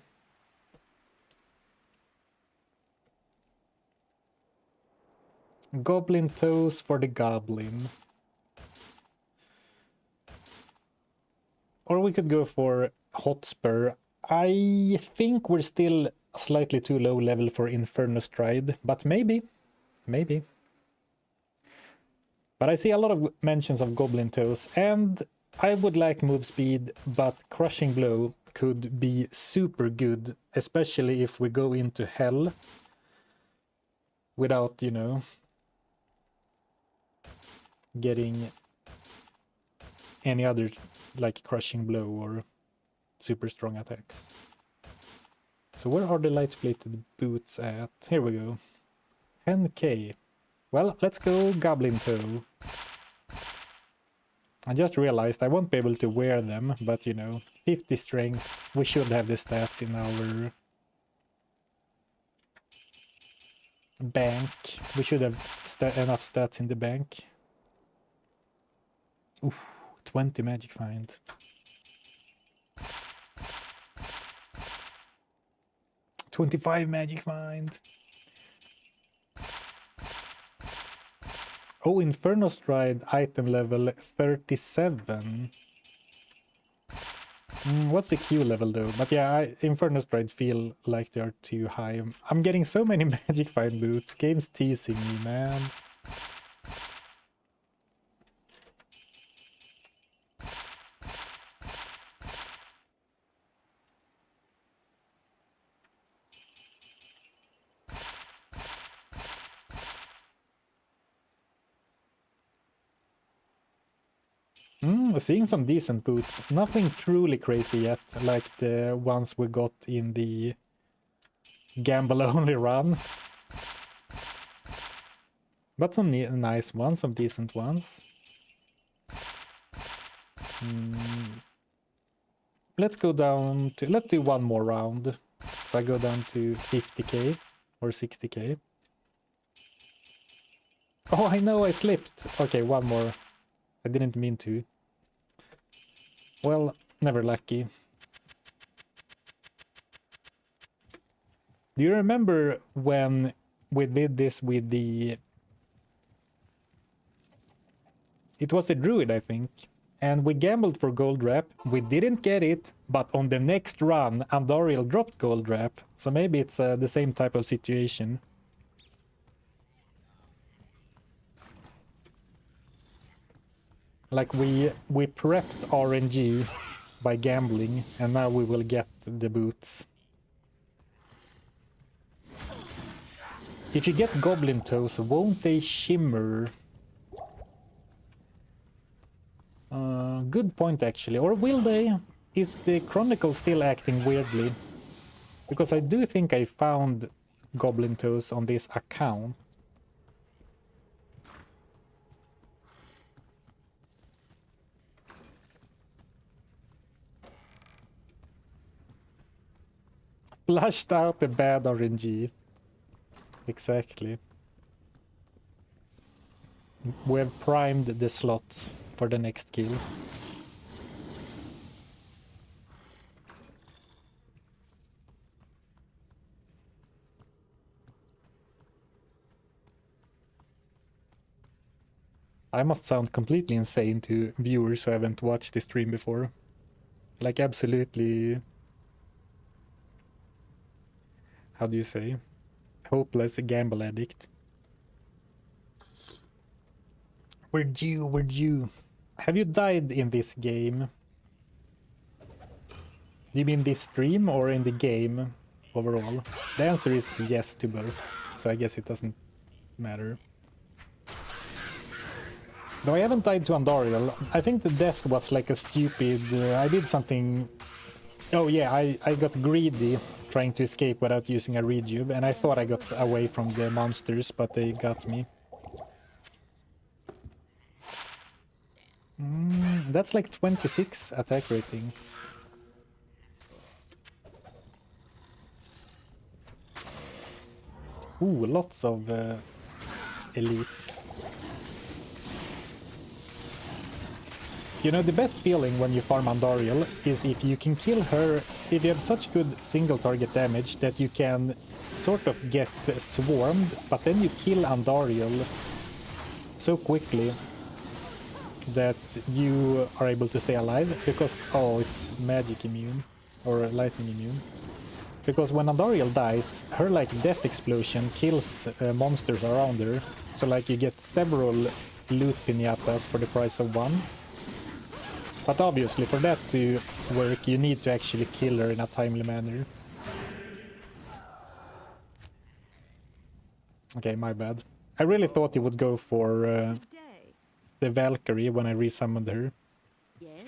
Goblin toes for the Goblin. Or we could go for Hotspur. I think we're still slightly too low level for Inferno Stride, but maybe. Maybe. But I see a lot of mentions of Goblin toes, and I would like move speed, but Crushing Blow could be super good, especially if we go into Hell without, you know, getting any other like Crushing Blow or super strong attacks. So where are the light-plated boots at? Here we go. 10k. Well, let's go Goblin Toe. I just realized I won't be able to wear them, but you know, 50 strength, we should have the stats in our bank. We should have enough stats in the bank. Oof, 20 magic find. $25 magic find. Oh, Inferno Stride item level 37. What's the Q level though? But yeah, Inferno Stride feel like they're too high. I'm getting so many magic find boots. Game's teasing me, man. Seeing some decent boots. Nothing truly crazy yet, like the ones we got in the gamble-only run. But some nice ones, some decent ones. Let's go down to... Let's do one more round. So I go down to 50k or 60k. Oh, I know, I slipped. Okay, one more. I didn't mean to. Well, never lucky. Do you remember when we did this with the... It was a druid, I think. And we gambled for gold wrap. We didn't get it, but on the next run, Andariel dropped gold wrap. So maybe it's the same type of situation. Like we prepped RNG by gambling, and now we will get the boots. If you get Goblin toes, won't they shimmer? Good point, actually. Or will they? Is the Chronicle still acting weirdly? Because I do think I found Goblin toes on this account. Flushed out the bad RNG. Exactly. We have primed the slots for the next kill. I must sound completely insane to viewers who haven't watched the stream before. Like absolutely... How do you say? Hopeless gamble addict. We're due, we're due. Have you died in this game? Do you mean this stream or in the game overall? The answer is yes to both, so I guess it doesn't matter. Though I haven't died to Andariel. I think the death was like a stupid... I did something... Oh yeah, I got greedy trying to escape without using a rejuve, and I thought I got away from the monsters, but they got me. That's like 26 attack rating. Ooh, lots of elites. You know, the best feeling when you farm Andariel is if you can kill her, if you have such good single target damage that you can sort of get swarmed, but then you kill Andariel so quickly that you are able to stay alive, because, oh, it's magic immune, or lightning immune. Because when Andariel dies, her, like, death explosion kills monsters around her, so, like, you get several loot pinatas for the price of one. But obviously, for that to work, you need to actually kill her in a timely manner. Okay, my bad. I really thought you would go for the Valkyrie when I resummoned her. Yes?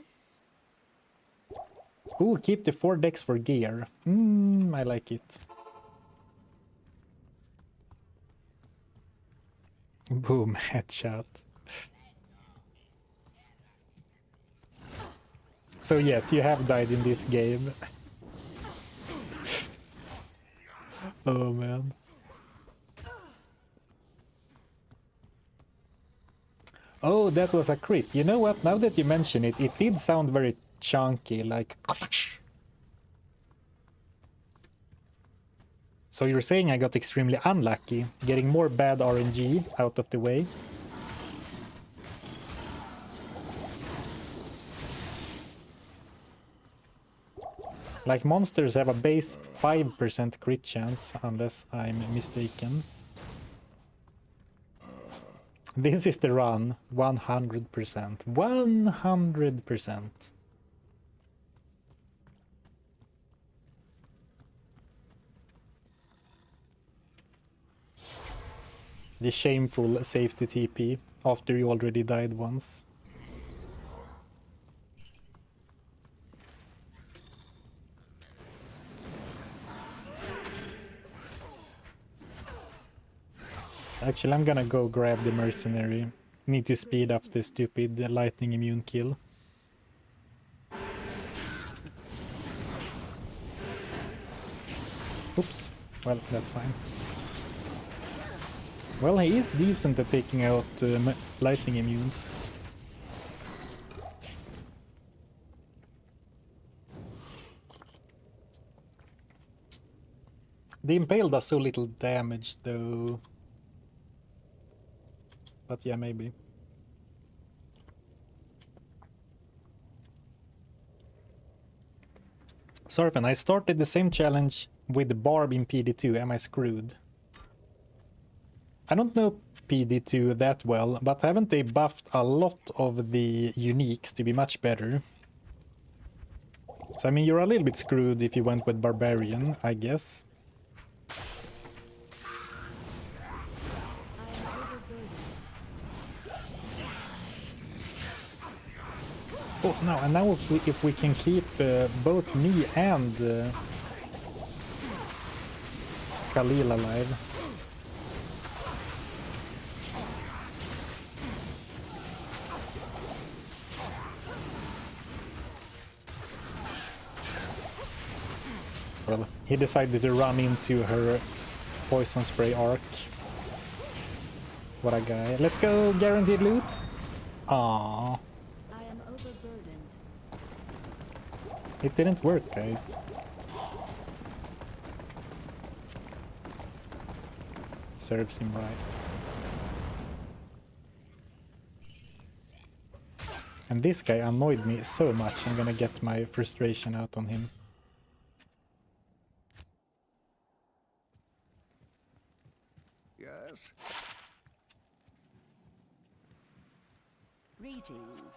Ooh, keep the 4 decks for gear. I like it. Boom, headshot. So yes, you have died in this game. Oh man. Oh, that was a crit. You know what? Now that you mention it, it did sound very chunky, like... So you're saying I got extremely unlucky, getting more bad RNG out of the way? Like, monsters have a base 5% crit chance, unless I'm mistaken. This is the run, 100%. 100%. The shameful safety TP after you already died once. Actually, I'm gonna go grab the mercenary. Need to speed up the stupid lightning immune kill. Oops. Well, that's fine. Well, he is decent at taking out lightning immunes. The Impale does so little damage, though. But yeah, maybe. Zarfen, I started the same challenge with Barb in PD2. Am I screwed? I don't know PD2 that well, but haven't they buffed a lot of the uniques to be much better? So I mean, you're a little bit screwed if you went with Barbarian, I guess. Oh, no, and now if we can keep both me and Khalil alive. Well, he decided to run into her poison spray arc. What a guy. Let's go, guaranteed loot. Aww. I am overburdened. It didn't work, guys. Serves him right. And this guy annoyed me so much, I'm gonna get my frustration out on him. Yes. Greetings.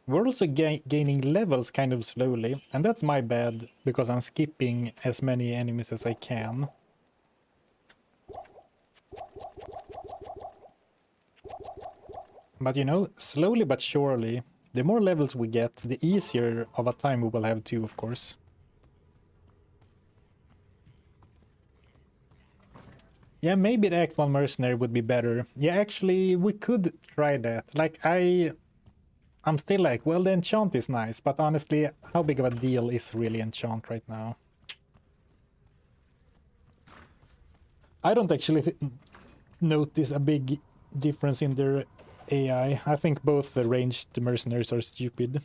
We're also gaining levels kind of slowly, and that's my bad, because I'm skipping as many enemies as I can. But you know, slowly but surely, the more levels we get, the easier of a time we will have too, of course. Yeah, maybe the Act 1 Mercenary would be better. Yeah, actually, we could try that. Like, I'm still like, well, the enchant is nice, but honestly, how big of a deal is really enchant right now? I don't actually notice a big difference in their AI. I think both the ranged mercenaries are stupid.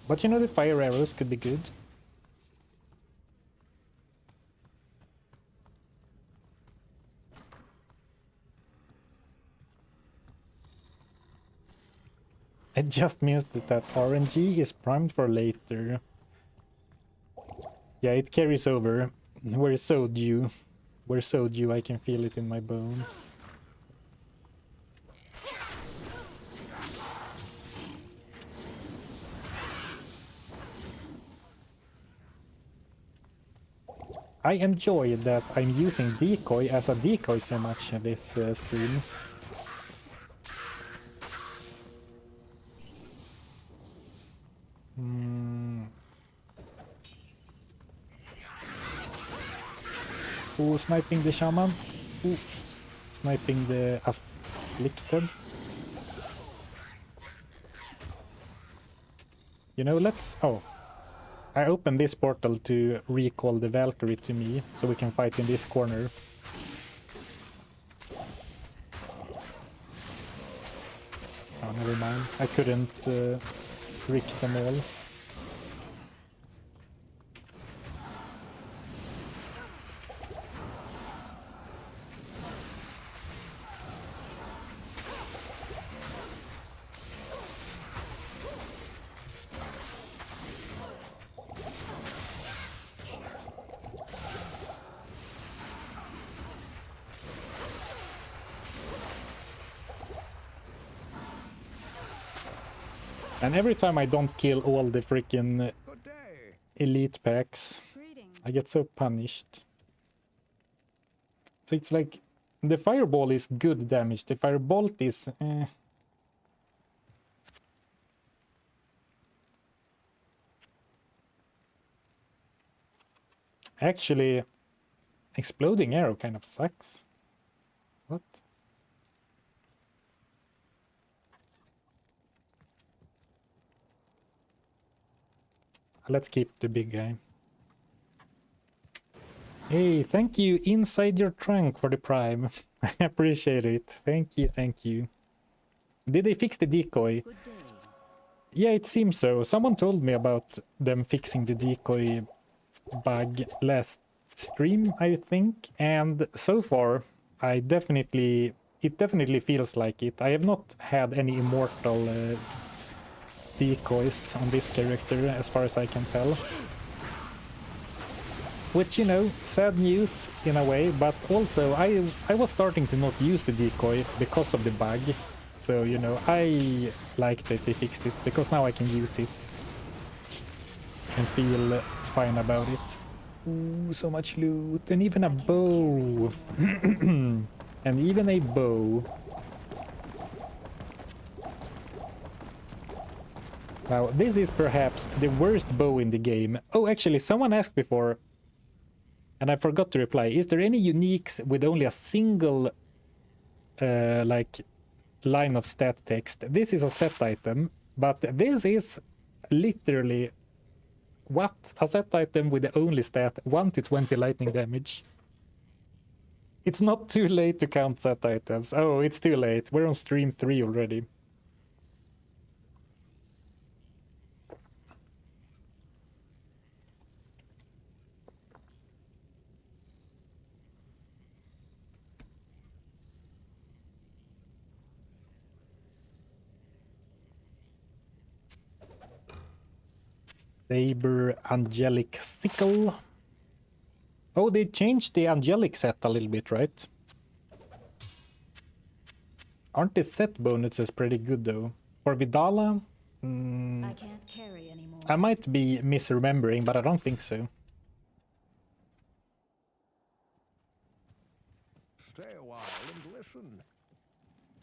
But you know, the fire arrows could be good. It just means that RNG is primed for later. Yeah, it carries over. We're so due. We're so due, I can feel it in my bones. I enjoy that I'm using decoy as a decoy so much in this stream. Ooh, sniping the shaman. Ooh, sniping the afflicted. You know, let's... Oh. I opened this portal to recall the Valkyrie to me, so we can fight in this corner. Oh, never mind. I couldn't trick them all. And every time I don't kill all the freaking elite packs, Greetings. I get so punished. So it's like, the fireball is good damage, the firebolt is... Actually, exploding arrow kind of sucks. What? Let's keep the big guy. Hey, thank you, Inside Your Trunk, for the prime. I appreciate it. Thank you, thank you. Did they fix the decoy? Good day. Yeah, it seems so. Someone told me about them fixing the decoy bug last stream, I think. And so far, I definitely it definitely feels like it. I have not had any immortal decoys on this character as far as I can tell. Which, you know, sad news in a way, but also I was starting to not use the decoy because of the bug. So, you know, I like that they fixed it, because now I can use it and feel fine about it. Ooh, so much loot, and even a bow. And even a bow. Now, this is perhaps the worst bow in the game. Oh, actually, someone asked before, and I forgot to reply. Is there any uniques with only a single, like, line of stat text? This is a set item, but this is literally what? A set item with the only stat 1 to 20 lightning damage. It's not too late to count set items. Oh, it's too late. We're on stream 3 already. Saber Angelic Sickle. Oh, they changed the Angelic set a little bit, right? Aren't the set bonuses pretty good though? For Vidala? I can't carry anymore. I might be misremembering, but I don't think so. Stay a while and listen.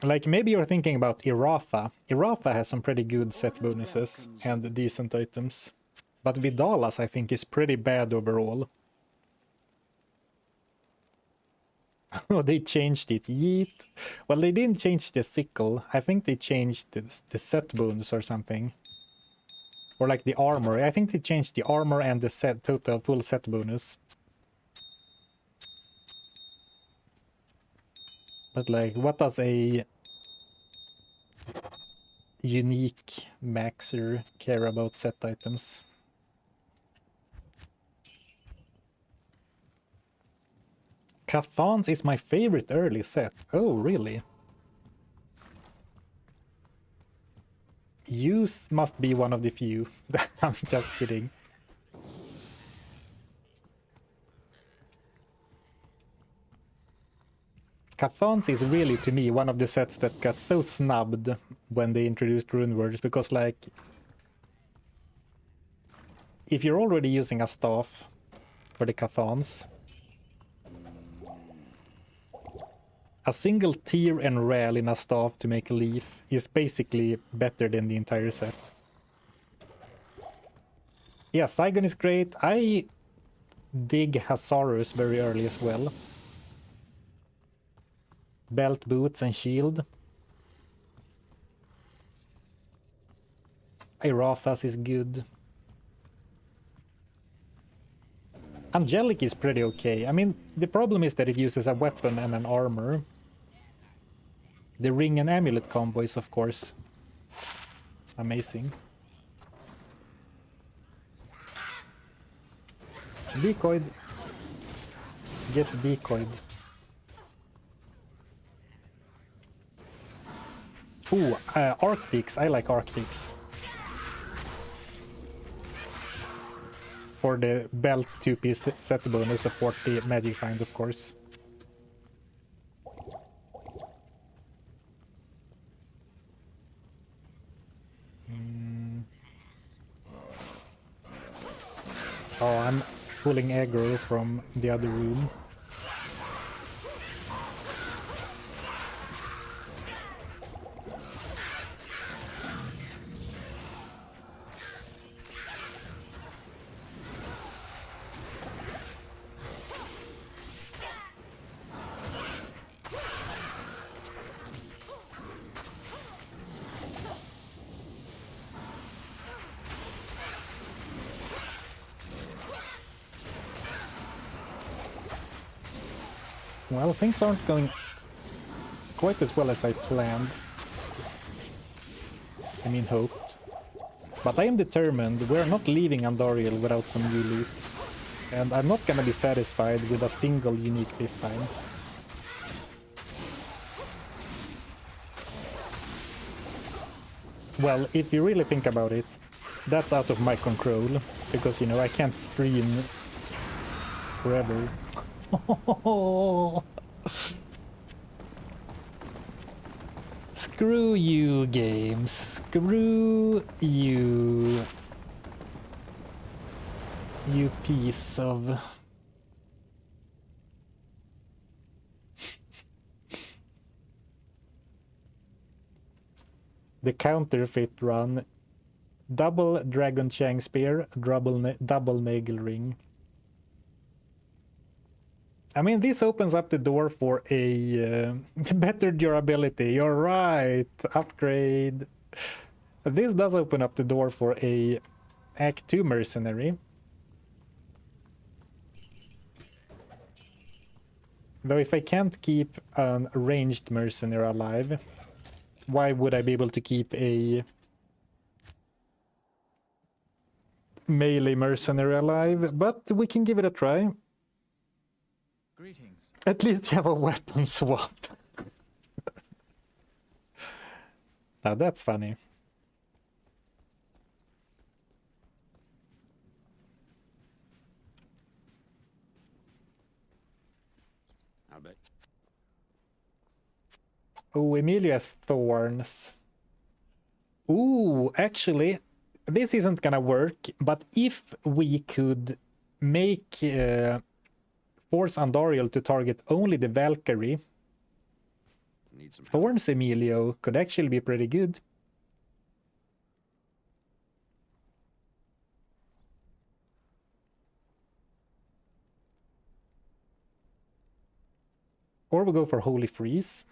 Like, maybe you're thinking about Iratha. Iratha has some pretty good set bonuses and decent items. But Vidala's, I think, is pretty bad overall. Oh, they changed it. Yeet. Well, they didn't change the sickle. I think they changed the set bonus or something. Or like the armor. I think they changed the armor and the set total full set bonus. But like, what does a unique maxer care about set items? Cathans is my favorite early set. Oh, really? You must be one of the few. I'm just kidding. Cathans is really, to me, one of the sets that got so snubbed when they introduced rune words, because, like, if you're already using a staff for the Cathans, a single tier and rail in a staff to make a leaf is basically better than the entire set. Yeah, Saigon is great. I dig Hasarus very early as well. Belt, boots, and shield. Irathas is good. Angelic is pretty okay. I mean, the problem is that it uses a weapon and an armor. The ring and amulet combo is, of course, amazing. Decoyed. Get decoyed. Ooh, Arctics. I like Arctics. For the belt 2-piece set bonus of 40 magic find, of course. Oh, I'm pulling aggro from the other room. Well, things aren't going quite as well as I planned. I mean, hoped. But I am determined. We're not leaving Andariel without some new loot. And I'm not gonna be satisfied with a single unique this time. Well, if you really think about it, that's out of my control. Because, you know, I can't stream forever. Screw you, games. Screw you. You piece of... The counterfeit run. Double Dragon Chang Spear, double Nagel Ring. I mean, this opens up the door for a better durability. You're right. Upgrade. This does open up the door for a Act 2 mercenary. Though if I can't keep an ranged mercenary alive, why would I be able to keep a melee mercenary alive? But we can give it a try. Greetings. At least you have a weapon swap. Now that's funny. I bet. Oh, Emilio has thorns. Ooh, actually, this isn't gonna work, but if we could make force Andariel to target only the Valkyrie, Need some help. Thorns Emilio could actually be pretty good. Or we go for Holy Freeze.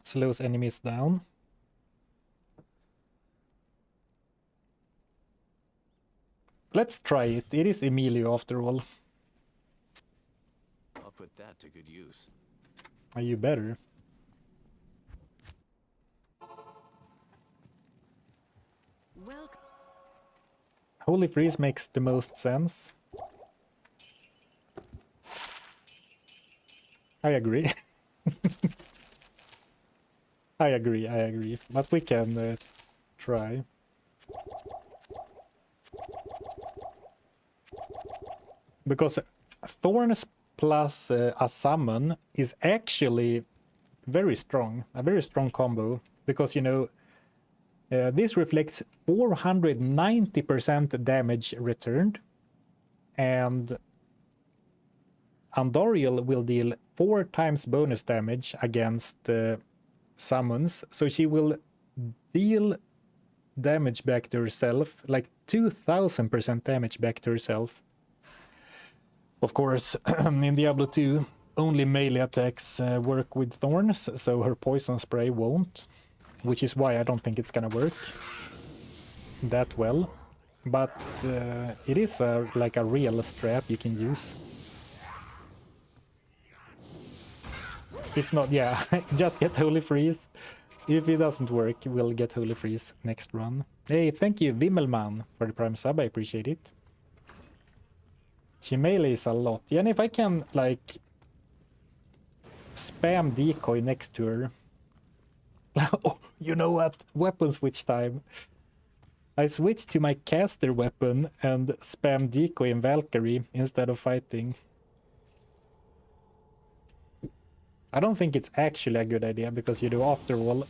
Slows enemies down. Let's try it. It is Emilio after all. I'll put that to good use. Are you better? Welcome. Holy Freeze makes the most sense. I agree. I agree. But we can try. Because Thorns plus a summon is actually very strong. A very strong combo. Because, you know, this reflects 490% damage returned. And Andariel will deal 4 times bonus damage against summons. So she will deal damage back to herself, like 2000% damage back to herself. Of course, in Diablo 2, only melee attacks work with thorns, so her poison spray won't. Which is why I don't think it's gonna work that well. But it is like a real strat you can use. If not, yeah, just get Holy Freeze. If it doesn't work, we'll get Holy Freeze next run. Hey, thank you, Wimmelman, for the Prime sub. I appreciate it. She melees a lot. Yeah, and if I can, like, spam decoy next to her. Oh, you know what? Weapon switch time. I switched to my caster weapon and spam decoy and Valkyrie instead of fighting. I don't think it's actually a good idea because, you know, after all,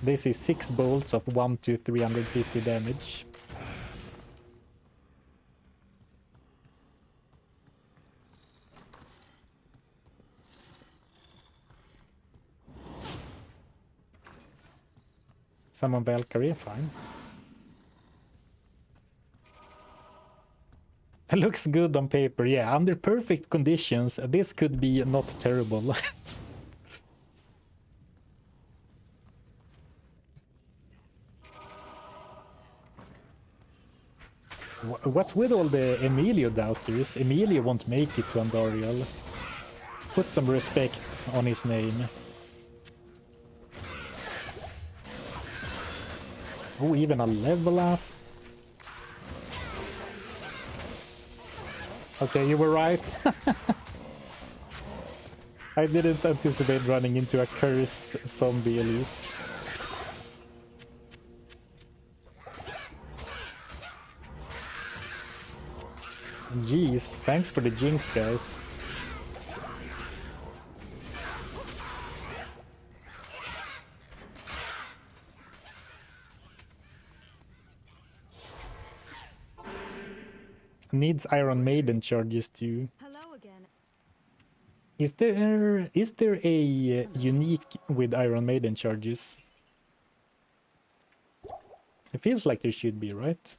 this is 6 bolts of 1 to 350 damage. Summon Valkyrie, fine. It looks good on paper, yeah. Under perfect conditions, this could be not terrible. What's with all the Emilio doubters? Emilio won't make it to Andariel. Put some respect on his name. Oh, even a level up. Okay, you were right. I didn't anticipate running into a cursed zombie elite. Jeez, thanks for the jinx, guys. Needs Iron Maiden charges too. Hello again. Is there a unique with Iron Maiden charges? It feels like there should be, right?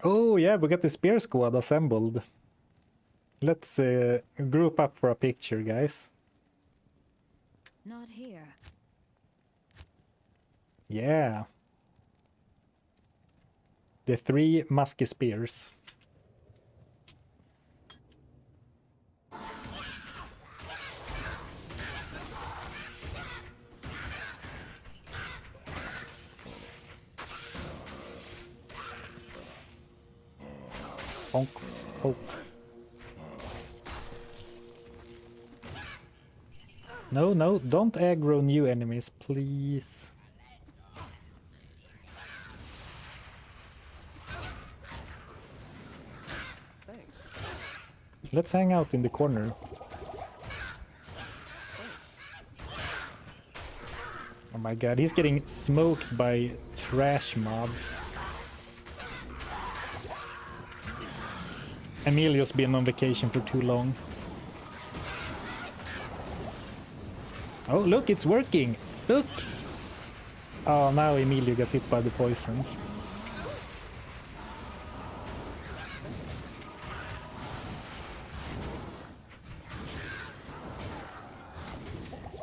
Oh yeah, we got the spear squad assembled. Let's group up for a picture, guys. Not here. Yeah. The 3 musky spears. Bonk. Oh. No, no, don't aggro new enemies, please. Thanks. Let's hang out in the corner. Thanks. Oh my god, he's getting smoked by trash mobs. Emilio's been on vacation for too long. Oh, look, it's working! Look! Oh, now Emilio got hit by the poison.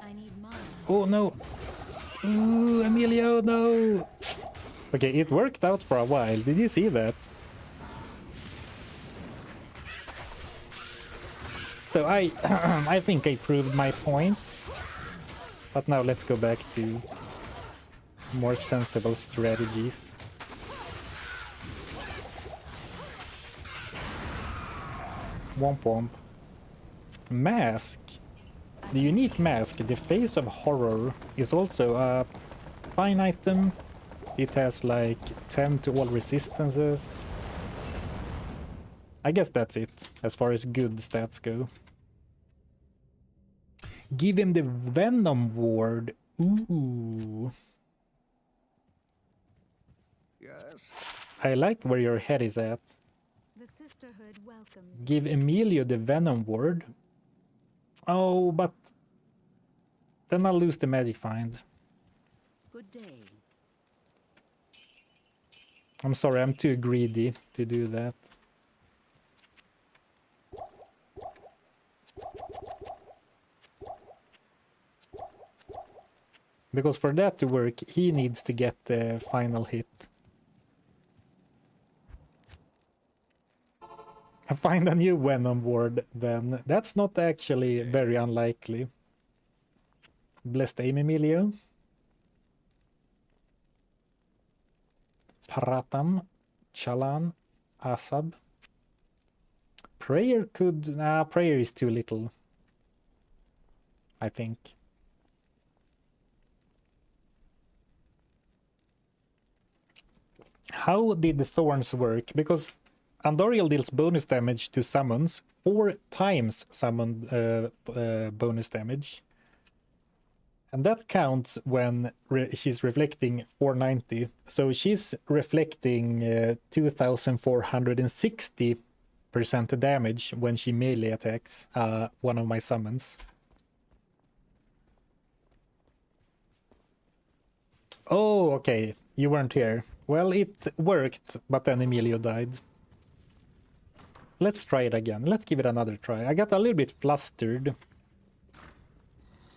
I need mine. Oh no! Ooh, Emilio, no! Okay, it worked out for a while. Did you see that? So I I think I proved my point. But now let's go back to more sensible strategies. Womp womp. Mask. The unique mask, the Face of Horror, is also a fine item. It has like 10 to all resistances. I guess that's it, as far as good stats go. Give him the Venom Ward. Ooh. Yes. I like where your head is at. The sisterhood welcomes. Give Emilio the Venom Ward. Oh, but then I'll lose the Magic Find. Good day. I'm sorry, I'm too greedy to do that. Because for that to work, he needs to get the final hit. Find a new Venom Ward, then. That's not actually very unlikely. Blessed aim, Emilio. Pratam, Chalan, Asab. Prayer could... Nah, prayer is too little. I think. How did the Thorns work? Because Andoriel deals bonus damage to summons 4 times summon bonus damage. And that counts when she's reflecting 490. So she's reflecting 2460% damage when she melee attacks one of my summons. Oh, okay. You weren't here. Well, it worked, but then Emilio died. Let's try it again. Let's give it another try. I got a little bit flustered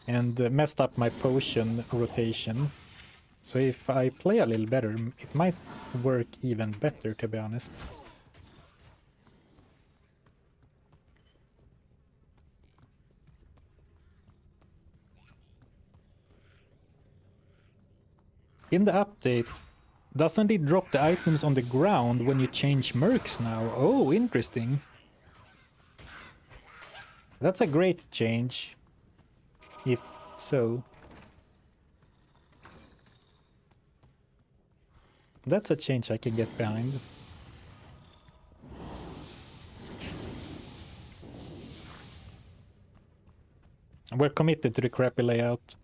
and messed up my potion rotation. So if I play a little better, it might work even better, to be honest. In the update, doesn't it drop the items on the ground when you change mercs now? Oh, interesting. That's a great change. If so. That's a change I can get behind. We're committed to the crappy layout.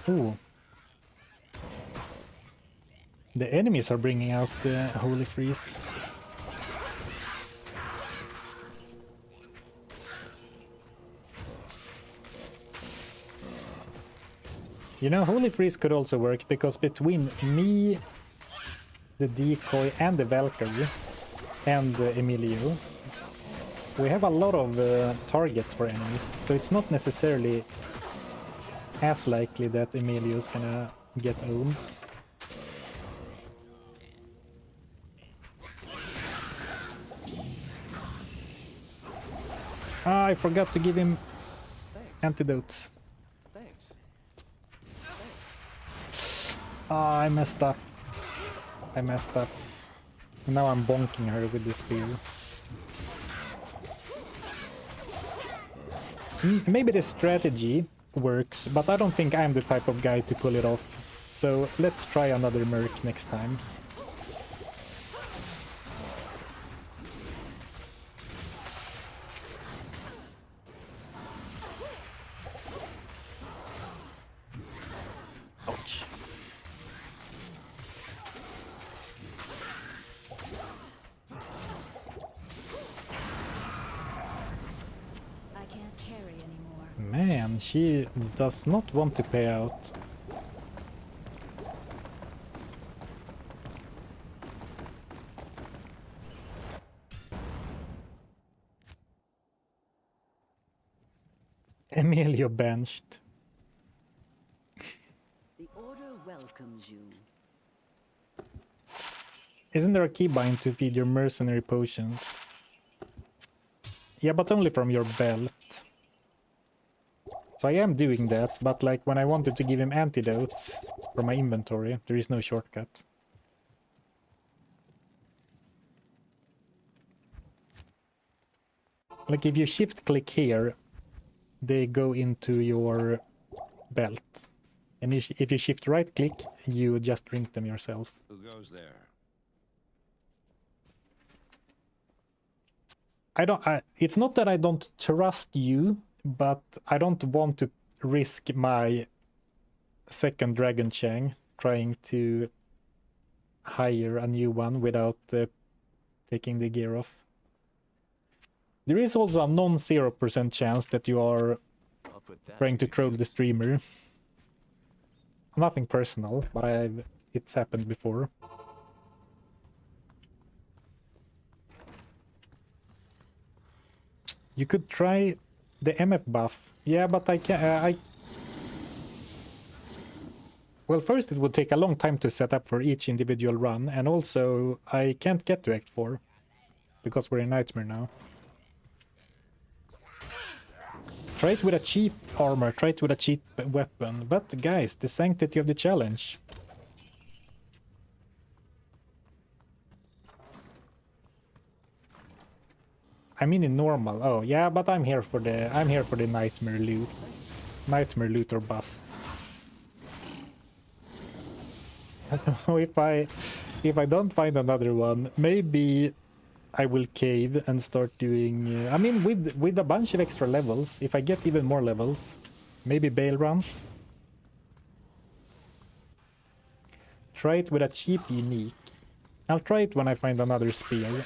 Ooh. The enemies are bringing out the Holy Freeze. You know, Holy Freeze could also work because between me, the decoy, and the Valkyrie, and Emilio, we have a lot of targets for enemies, so it's not necessarily as likely that Emilio's gonna get owned. Ah, I forgot to give him antidotes. Thanks. Ah, I messed up. I messed up. Now I'm bonking her with the spear. Maybe the strategy works, but I don't think I'm the type of guy to pull it off. So let's try another Merc next time. Ouch. I can't carry anymore. Man, she does not want to pay out. Emilio benched. The order welcomes you. Isn't there a keybind to feed your mercenary potions? Yeah, but only from your belt. So I am doing that, but like when I wanted to give him antidotes from my inventory, there is no shortcut. Like if you shift click here, they go into your belt. And if you shift right click, you just drink them yourself. Who goes there? It's not that I don't trust you, but I don't want to risk my second Dragon Chang trying to hire a new one without taking the gear off. There is also a non-0% chance that you are I'll put that trying to good troll the use. streamer. Nothing personal, but it's happened before. You could try the MF buff. Yeah, but I can't. Well, first it would take a long time to set up for each individual run, and also I can't get to Act 4 because we're in Nightmare now. Try it with a cheap armor, try it with a cheap weapon, but guys, the sanctity of the challenge. I mean in normal. Oh yeah, but I'm here for the nightmare loot. Nightmare loot or bust. if I don't find another one, maybe I will cave and start doing I mean with a bunch of extra levels, if I get even more levels, maybe bail runs. Try it with a cheap unique. I'll try it when I find another spear.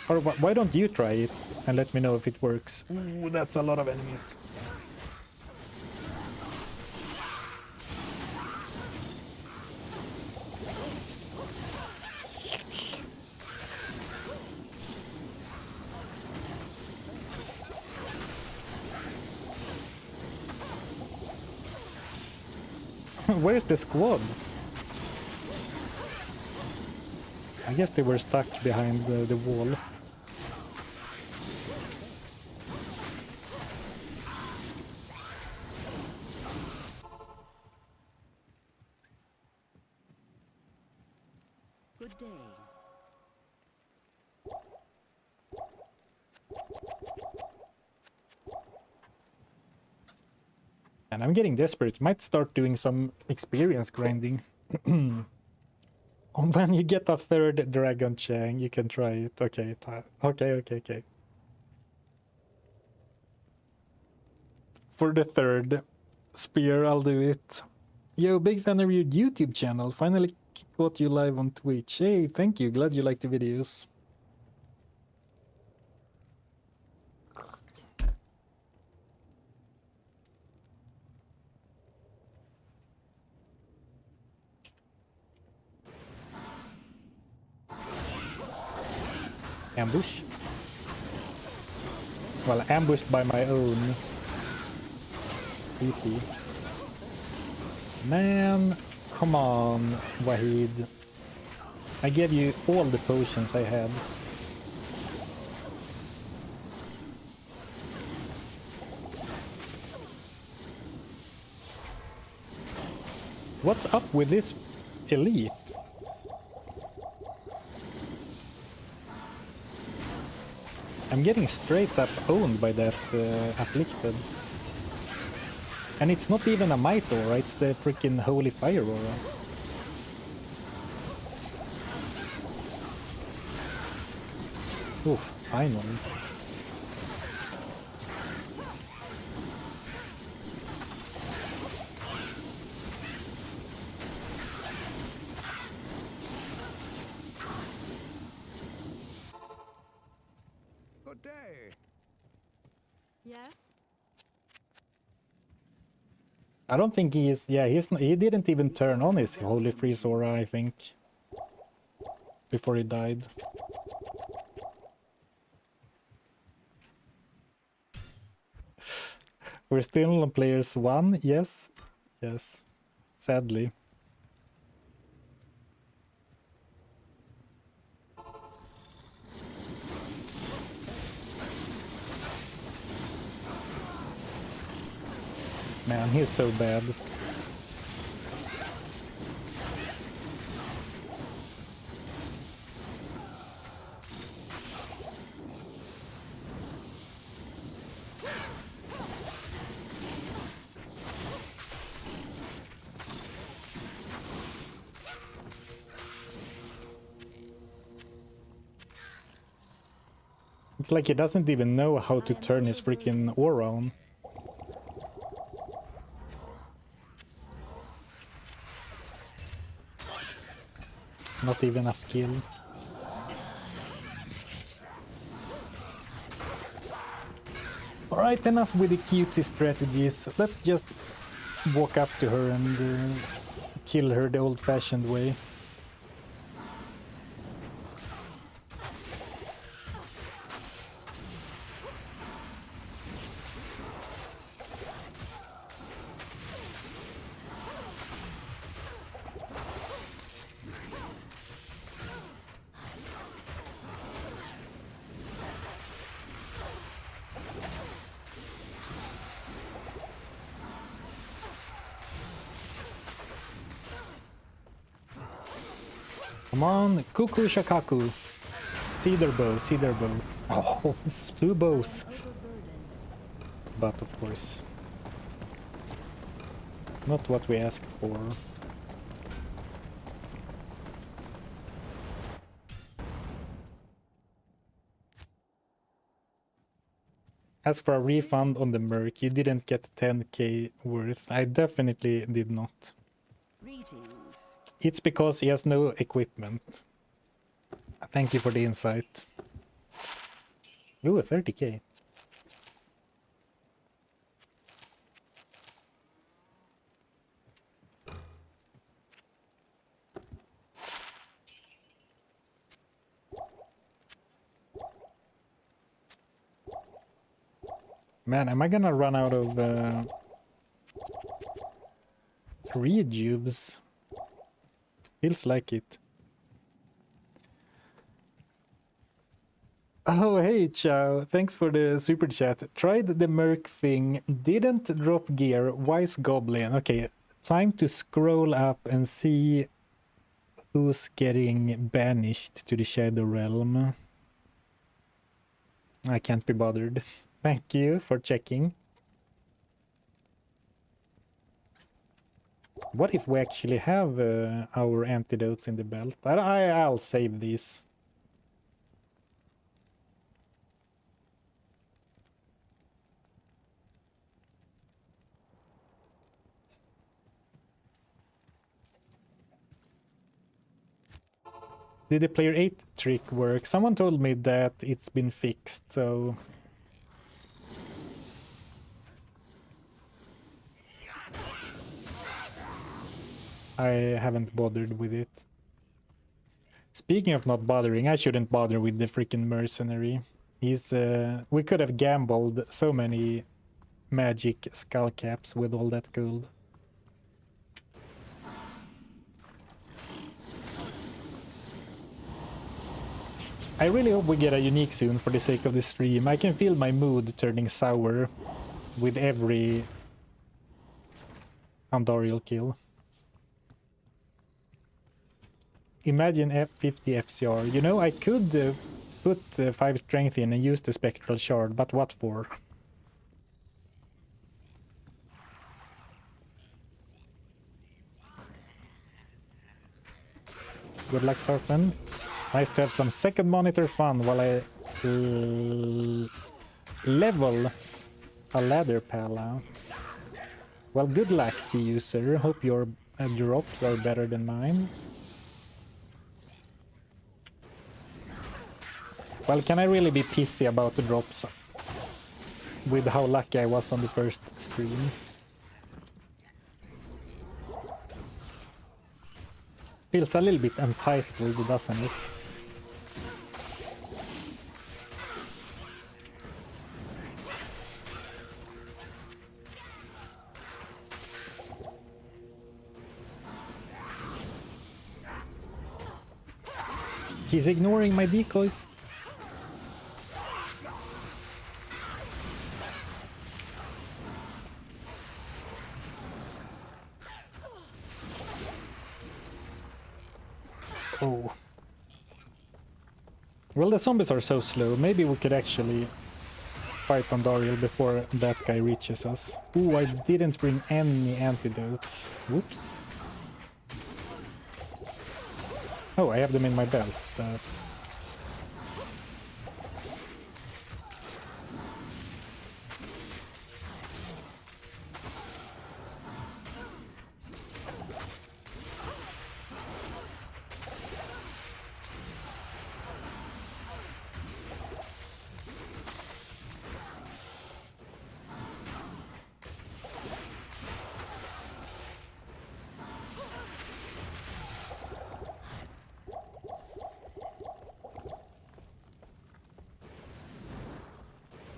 Or why don't you try it and let me know if it works? Ooh, that's a lot of enemies. Where's the squad? I guess they were stuck behind the wall. Good day. And I'm getting desperate. Might start doing some experience grinding. When you get a third Dragon Chang, you can try it. Okay, okay. For the third spear, I'll do it. Yo, big fan of your YouTube channel. Finally caught you live on Twitch. Hey, thank you. Glad you like the videos. Ambush? Well, ambushed by my own PP. Man, come on, Wahid. I gave you all the potions I had. What's up with this elite? I'm getting straight up owned by that afflicted. And it's not even a might aura, it's the freaking holy fire aura. Oof, finally. Good day. Yes? I don't think he is. Yeah, he didn't even turn on his holy freeze aura, I think, before he died. We're still on players 1, yes, yes, sadly. Man, he's so bad. It's like he doesn't even know how to turn his freaking aura on. Not even a skill. Alright, enough with the cutesy strategies. Let's just walk up to her and kill her the old-fashioned way. Come on, Kuku Shakaku. Cedar bow, cedar bow. Oh, 2 bows. But of course, not what we asked for. As for a refund on the Merc, you didn't get 10k worth. I definitely did not. Greetings. It's because he has no equipment. Thank you for the insight. Ooh, 30k. Man, am I gonna run out of Rejuves. Feels like it. Oh, hey, Chow. Thanks for the super chat. Tried the Merc thing. Didn't drop gear. Wise Goblin. Okay, time to scroll up and see who's getting banished to the Shadow Realm. I can't be bothered. Thank you for checking. What if we actually have our antidotes in the belt? I'll save these. Did the player 8 trick work? Someone told me that it's been fixed, so... I haven't bothered with it. Speaking of not bothering, I shouldn't bother with the freaking mercenary. He's we could have gambled so many magic skull caps with all that gold. I really hope we get a unique soon for the sake of the stream. I can feel my mood turning sour with every Andorial kill. Imagine F50 FCR. You know, I could put 5 strength in and use the spectral shard, but what for? Good luck, Zarfen. Nice to have some second monitor fun while I level a ladder pala. Well, good luck to you, sir. Hope your drops are better than mine. Well, can I really be pissy about the drops with how lucky I was on the first stream? Feels a little bit entitled, doesn't it? He's ignoring my decoys. Oh. Well, the zombies are so slow. Maybe we could actually fight Andorial before that guy reaches us. Ooh, I didn't bring any antidotes. Whoops. Oh, I have them in my belt.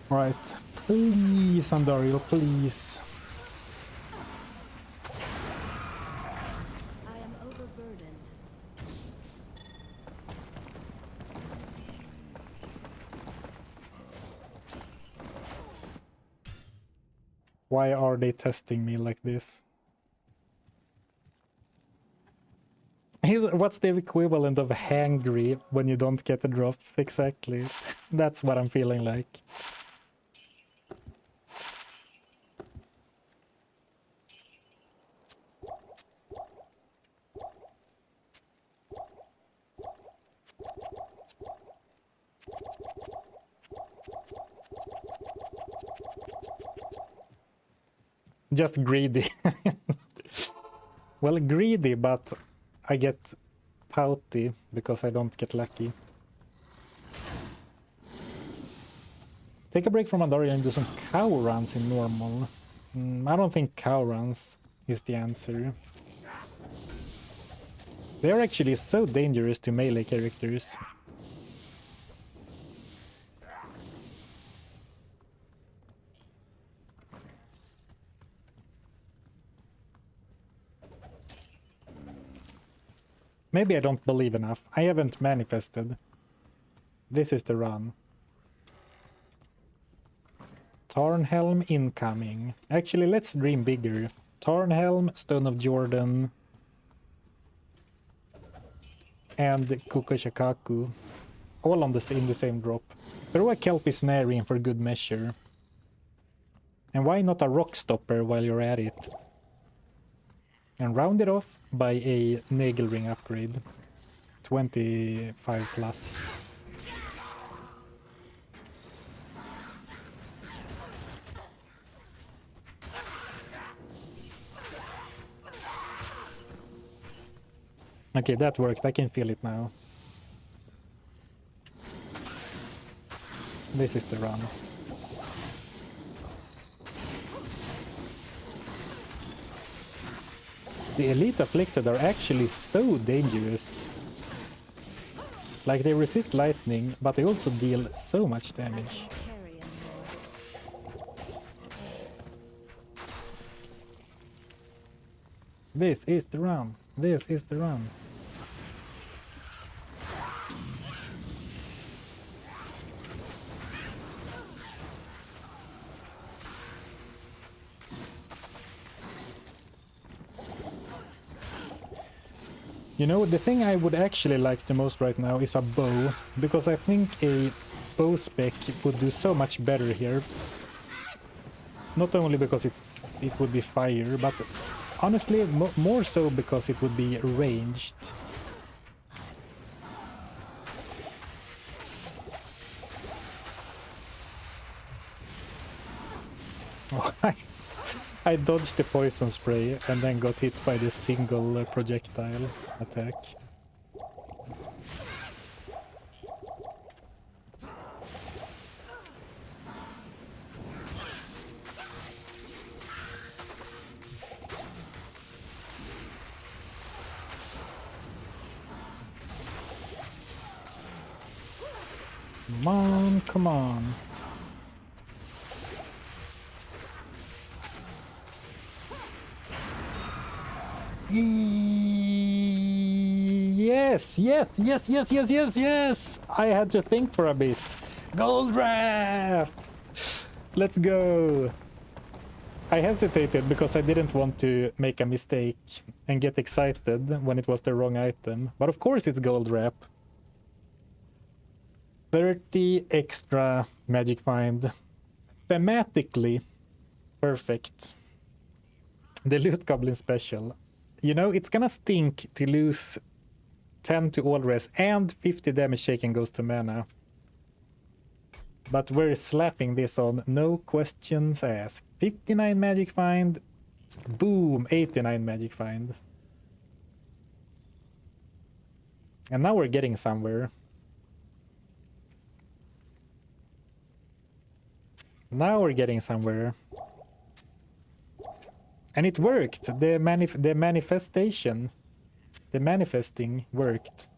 Right. Please, Andorial, please. I am overburdened. Why are they testing me like this? What's the equivalent of hangry when you don't get the drops? Exactly. That's what I'm feeling like. Just greedy. Well, greedy, but I get pouty because I don't get lucky. Take a break from Andorial and do some cow runs in normal. I don't think cow runs is the answer. They're actually so dangerous to melee characters. Maybe I don't believe enough. I haven't manifested. This is the run. Tarnhelm incoming. Actually, let's dream bigger. Tarnhelm, Stone of Jordan, and Kukoshikaku. All on in the same drop. Throw a Kelpie Snare in for good measure. And why not a Rock Stopper while you're at it? And round it off by a Nagel Ring upgrade. 25 plus. Okay, that worked. I can feel it now. This is the run. The Elite Afflicted are actually so dangerous. Like, they resist lightning, but they also deal so much damage. This is the run. This is the run. You know, the thing I would actually like the most right now is a bow, because I think a bow spec would do so much better here. Not only because it would be fire, but honestly more so because it would be ranged. Oh, I dodged the poison spray and then got hit by the single projectile attack. Come on, come on. Yes, yes, yes, yes, yes, yes, yes! I had to think for a bit. Gold wrap! Let's go! I hesitated because I didn't want to make a mistake and get excited when it was the wrong item. But of course it's gold wrap. 30 extra magic find. Thematically perfect. The Loot Goblin special. You know, it's gonna stink to lose 10 to all res and 50 damage taken goes to mana. But we're slapping this on, no questions asked. 59 magic find. Boom, 89 magic find. And now we're getting somewhere. Now we're getting somewhere. And it worked. The manifestation. The manifesting worked.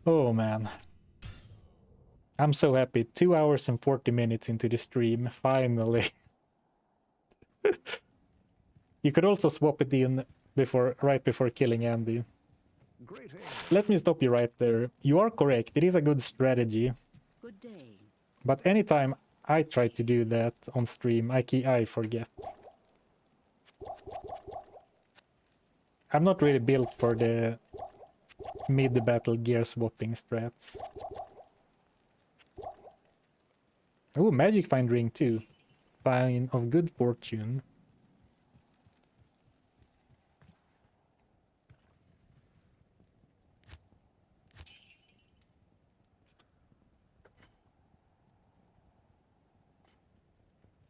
Oh man. I'm so happy. 2 hours and 40 minutes into the stream. Finally. You could also swap it in right before killing Andy. Let me stop you right there. You are correct. It is a good strategy. Good day. But anytime I try to do that on stream, I forget. I'm not really built for the mid-battle gear swapping strats. Oh, magic find ring too. Sign of good fortune.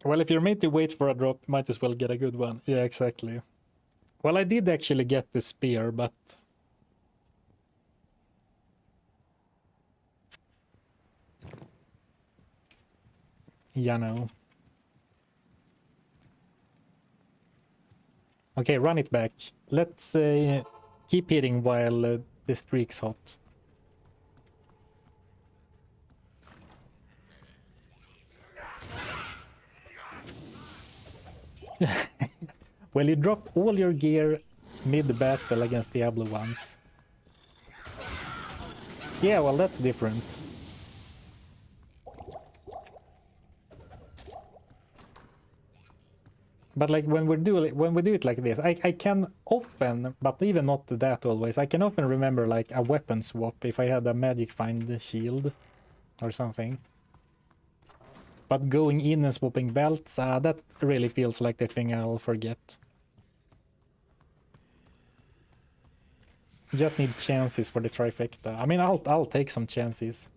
Well, if you're made to wait for a drop, might as well get a good one. Yeah, exactly. Well, I did actually get the spear, but... yeah, no. Okay, run it back. Let's keep hitting while the streak's hot. Well, you dropped all your gear mid-battle against Diablo once. Yeah, well, that's different. But like when we do it like this, I can often, but even not that always, I can often remember like a weapon swap if I had a magic find shield or something. But going in and swapping belts, that really feels like the thing I'll forget. Just need chances for the trifecta. I mean, I'll take some chances.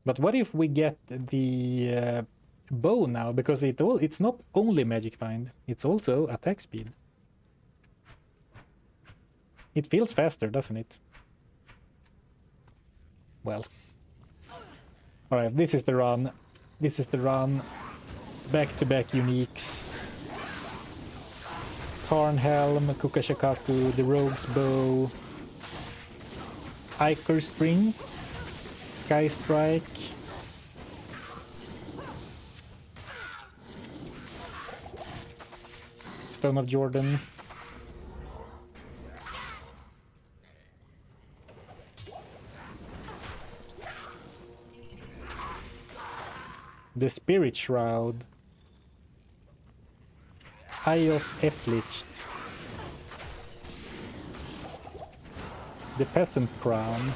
But what if we get the bow now? Because it's not only magic find, it's also attack speed. It feels faster, doesn't it? Well. Alright, this is the run. This is the run. Back-to-back uniques. Tarnhelm, Kukashikaku, the Rogue's Bow, Ichor String, Sky Strike, Stone of Jordan. The Spirit Shroud. Eye of Epliched. The Peasant Crown.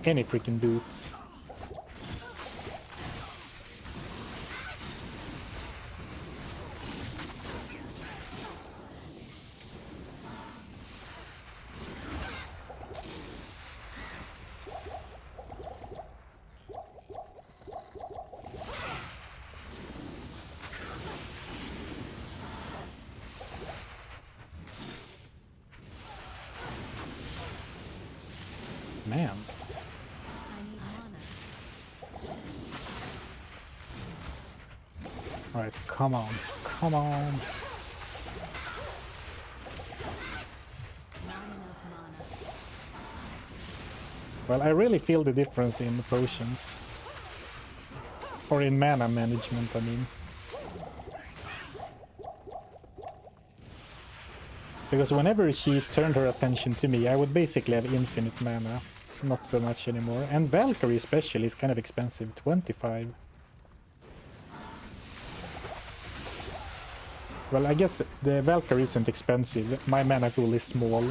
Any freaking boots. Man. I need mana. Alright, come on. Come on. Not enough mana. Well, I really feel the difference in potions. Or in mana management, I mean. Because whenever she turned her attention to me, I would basically have infinite mana. Not so much anymore. And Valkyrie especially is kind of expensive. 25. Well, I guess the Valkyrie isn't expensive. My mana pool is small.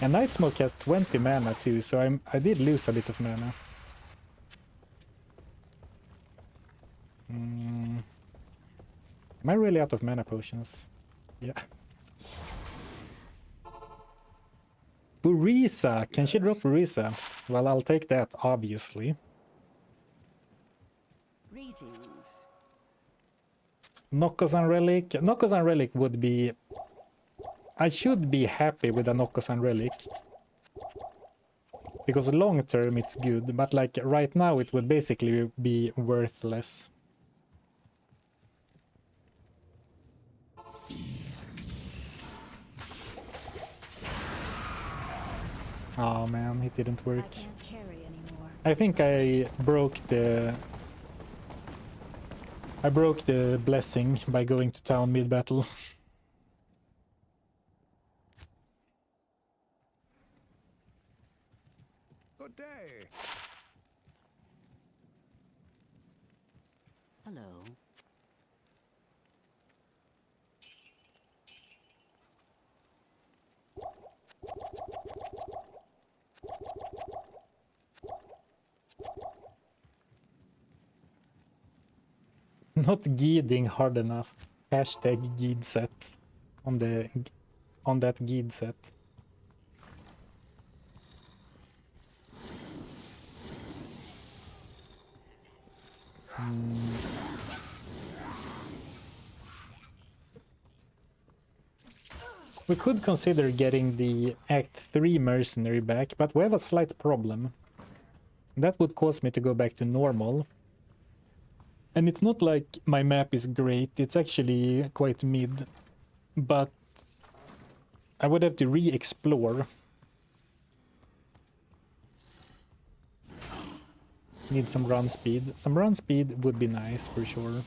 And Night Smoke has 20 mana too, so I did lose a bit of mana. Am I really out of mana potions? Yeah. Burisa! Can she drop Burisa? Well, I'll take that, obviously. Greetings. Nokosan Relic. Nokosan Relic would be... I should be happy with a Nokosan Relic. Because long term it's good, but like right now it would basically be worthless. Oh man, it didn't I work. can't carry anymore. I think I broke the blessing by going to town mid-battle. Good day. Hello. Not guiding hard enough. Hashtag guide set on that guide set. We could consider getting the Act 3 mercenary back, but we have a slight problem. That would cause me to go back to normal. And it's not like my map is great, it's actually quite mid. But I would have to re-explore. Need some run speed. Some run speed would be nice for sure.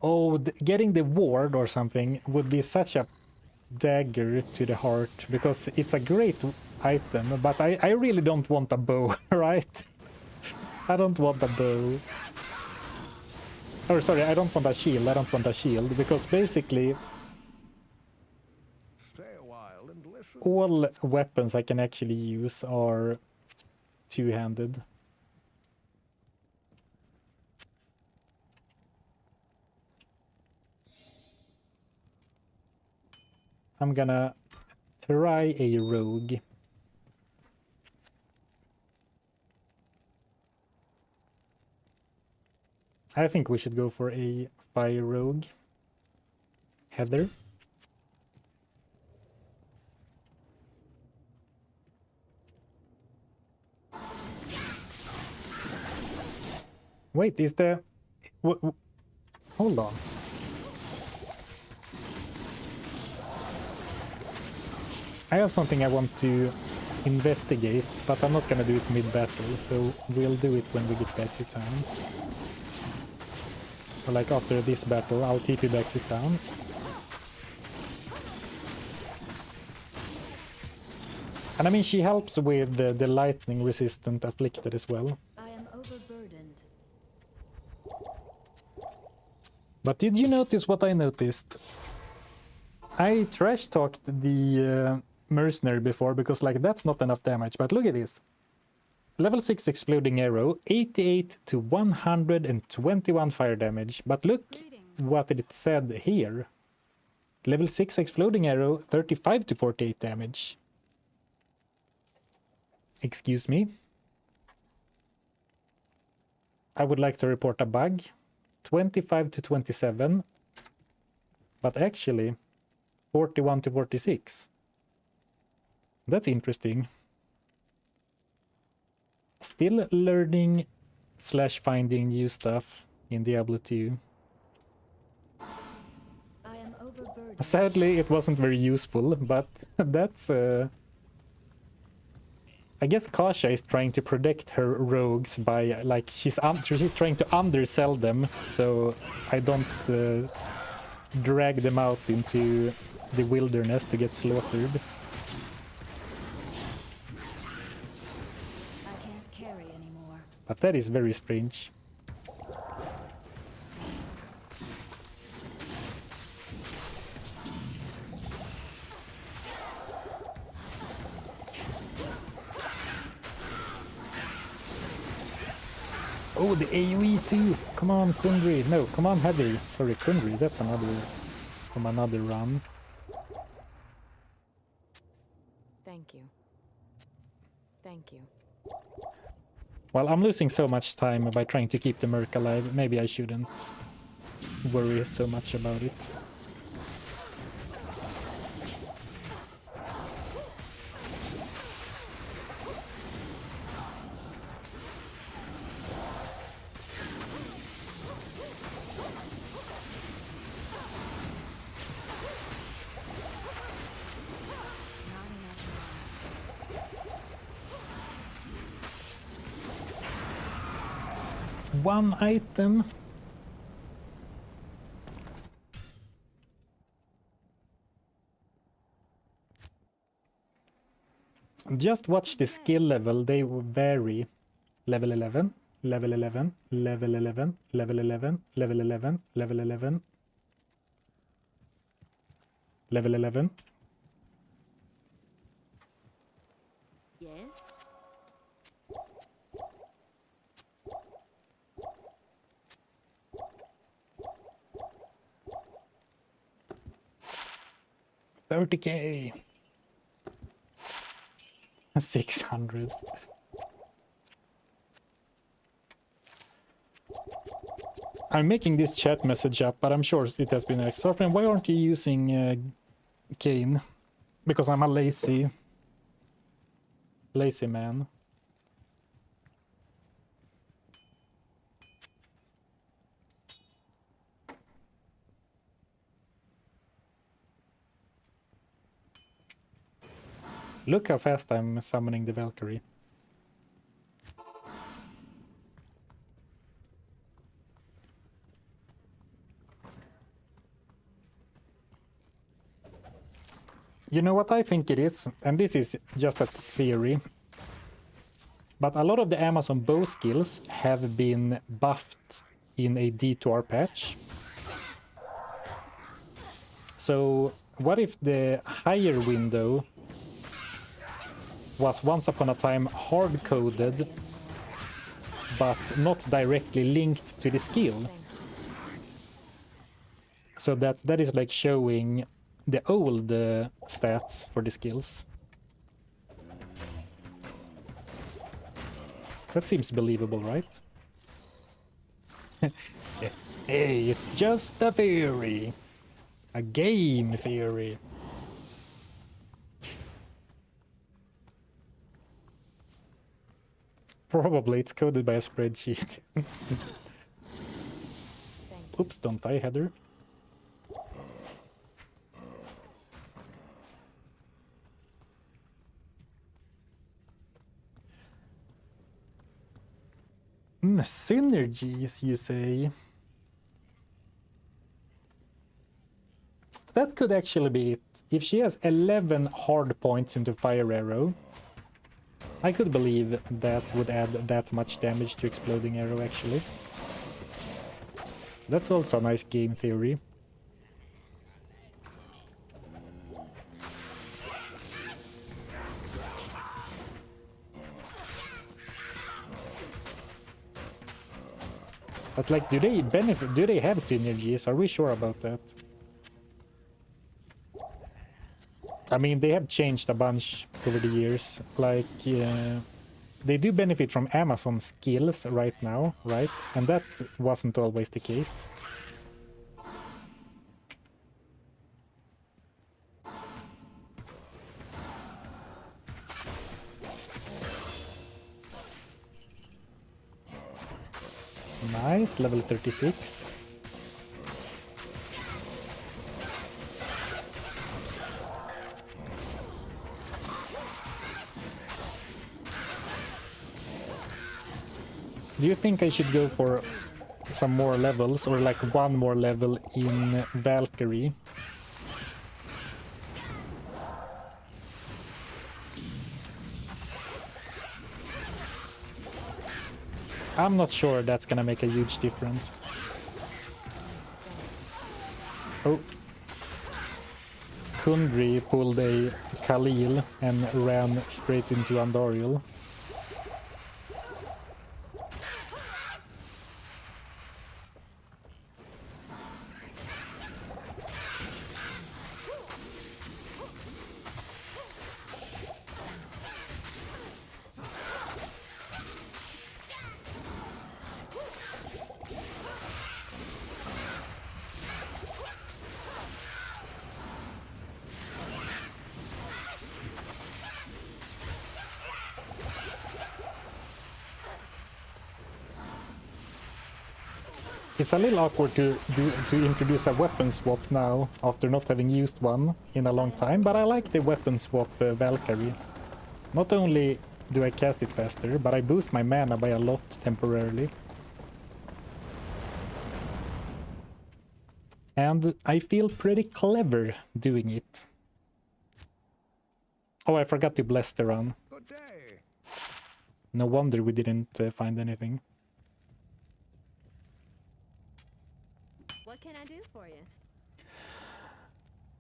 Oh, getting the ward or something would be such a dagger to the heart, because it's a great item, but I really don't want a bow, right? I don't want a bow. Or sorry, I don't want a shield, because basically Stay a while and listen. all weapons I can actually use are two-handed. I'm gonna try a rogue. I think we should go for a fire rogue. Heather. Wait, is the... Hold on. I have something I want to investigate, but I'm not gonna do it mid-battle, so we'll do it when we get back to town. Or like after this battle, I'll TP back to town. And I mean, she helps with the lightning resistant afflicted as well. I am overburdened. But did you notice what I noticed? I trash talked the mercenary before because like that's not enough damage, but look at this. Level 6 exploding arrow, 88 to 121 fire damage, but look what it said here. Level 6 exploding arrow, 35 to 48 damage. Excuse me. I would like to report a bug. 25 to 27, but actually 41 to 46. That's interesting. Still learning / finding new stuff in Diablo 2. I am overburdened. Sadly, it wasn't very useful, but that's... I guess Kasha is trying to protect her rogues by, like, she's trying to undersell them, so I don't drag them out into the wilderness to get slaughtered. I can't carry anymore. But that is very strange. Oh, the AoE too! Come on, Kundry! No, come on, Heavy! Sorry, Kundry, that's another... from another run. Thank you. Thank you. Well, I'm losing so much time by trying to keep the Merc alive. Maybe I shouldn't worry so much about it. One item. Just watch the skill level, they vary. Level 11, level 11, level 11, level 11, level 11, level 11, level 11. Yes? $30K. 600. I'm making this chat message up, but I'm sure it has been asked. Zarfen, why aren't you using Kane? Because I'm a lazy. Lazy man. Look how fast I'm summoning the Valkyrie. You know what I think it is? And this is just a theory. But a lot of the Amazon bow skills have been buffed in a D2R patch. So what if the higher window was once upon a time hard-coded but not directly linked to the skill? So that is like showing the old stats for the skills. That seems believable, right? Hey, it's just a theory. A game theory. Probably it's coded by a spreadsheet. Oops, don't die, Heather. Synergies, you say? That could actually be it. If she has 11 hard points into Fire Arrow, I could believe that would add that much damage to Exploding Arrow, actually. That's also a nice game theory. But like, do they benefit? Do they have synergies? Are we sure about that? I mean, they have changed a bunch over the years. Like, they do benefit from Amazon skills right now, right? And that wasn't always the case. Nice, level 36. Do you think I should go for some more levels, or like one more level in Valkyrie? I'm not sure that's gonna make a huge difference. Oh. Kundry pulled a Khalil and ran straight into Andariel. It's a little awkward to introduce a weapon swap now, after not having used one in a long time, but I like the weapon swap Valkyrie. Not only do I cast it faster, but I boost my mana by a lot temporarily. And I feel pretty clever doing it. Oh, I forgot to bless the run. Good day. No wonder we didn't find anything. What can I do for you?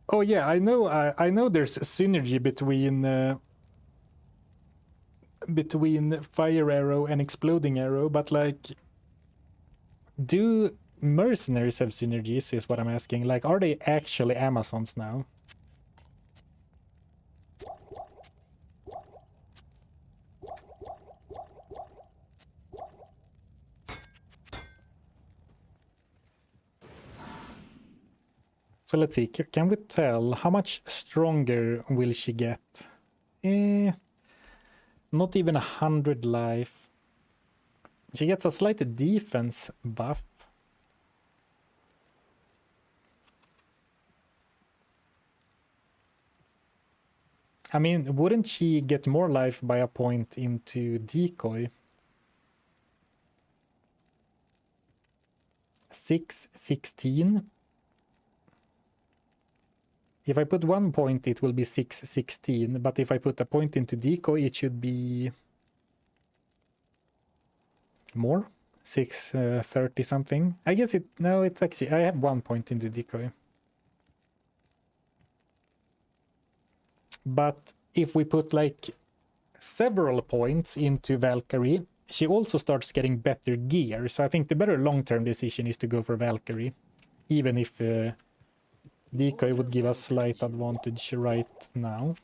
Oh yeah, I know there's a synergy between Fire Arrow and Exploding Arrow, but like, do mercenaries have synergies is what I'm asking. Like, are they actually Amazons now? So let's see, can we tell how much stronger will she get? Not even 100 life. She gets a slight defense buff. I mean, wouldn't she get more life by a point into decoy? 616. If I put 1 point, it will be 616. But if I put a point into decoy, it should be more. 630 something. I guess it. No, it's actually. I have 1 point into decoy. But if we put like several points into Valkyrie, she also starts getting better gear. So I think the better long-term decision is to go for Valkyrie, even if decoy would give us slight advantage right now.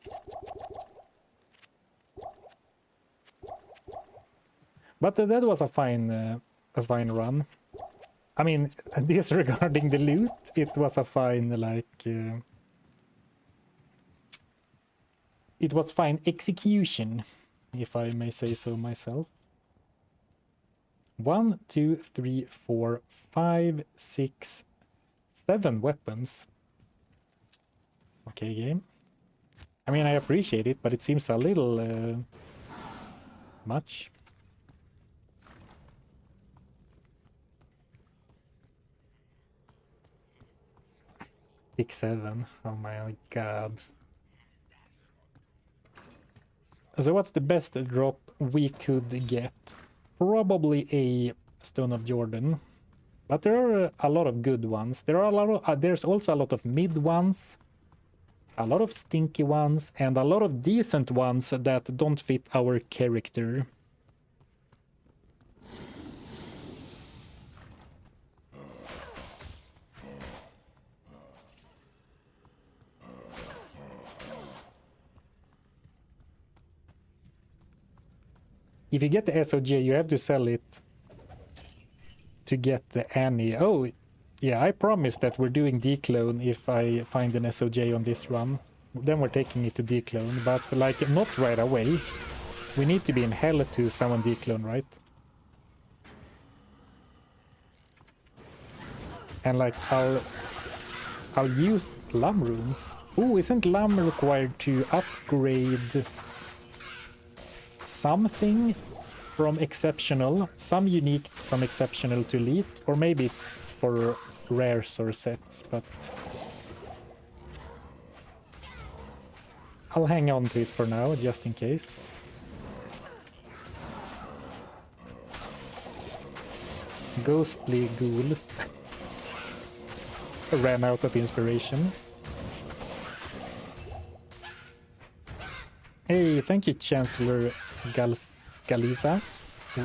But that was a fine run. I mean, disregarding the loot, it was a fine like. It was fine execution, if I may say so myself. 1, 2, 3, 4, 5, 6, 7 weapons. Okay, game. I mean, I appreciate it, but it seems a little much. Six, 7. Oh my god. So what's the best drop we could get? Probably a Stone of Jordan. But there are a lot of good ones. There are a lot of, there's also a lot of mid ones, a lot of stinky ones, and a lot of decent ones that don't fit our character. If you get the SOJ, you have to sell it to get the Annie. Oh, yeah, I promise that we're doing declone if I find an SOJ on this run. Then we're taking it to declone, but like not right away. We need to be in hell to summon declone, right? And like I'll use Lam Room. Ooh, isn't Lam required to upgrade something from exceptional, some unique from exceptional to elite, or maybe it's for rares or sets, but I'll hang on to it for now, just in case. Ghostly Ghoul ran out of inspiration. Hey, thank you, Chancellor Galisa.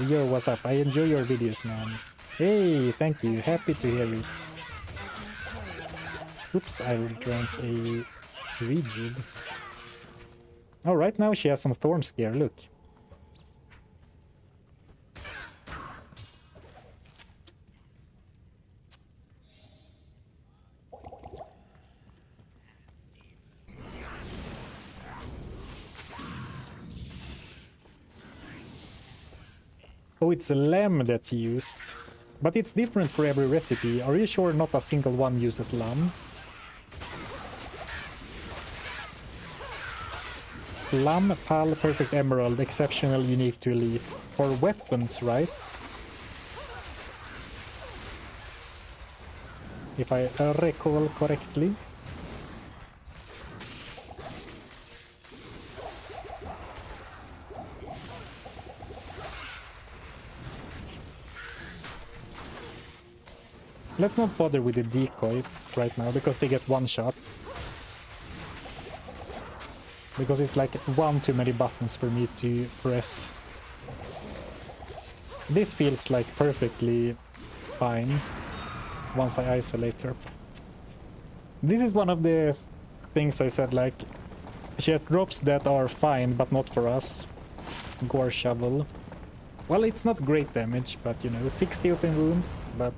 Yo, what's up? I enjoy your videos, man. Hey, thank you. Happy to hear it. Oops, I drank a Rigid. Oh, right now she has some Thorn Scare, look. Oh, it's a lamb that's used. But it's different for every recipe. Are you sure not a single one uses lamb? Lamb, Pal, Perfect Emerald, Exceptional, Unique to Elite. For weapons, right? If I recall correctly. Let's not bother with the decoy right now, because they get one shot. Because it's like one too many buttons for me to press. This feels like perfectly fine once I isolate her. This is one of the things I said, like, she has drops that are fine, but not for us. Gore Shovel. Well, it's not great damage, but you know, 60 open wounds, but...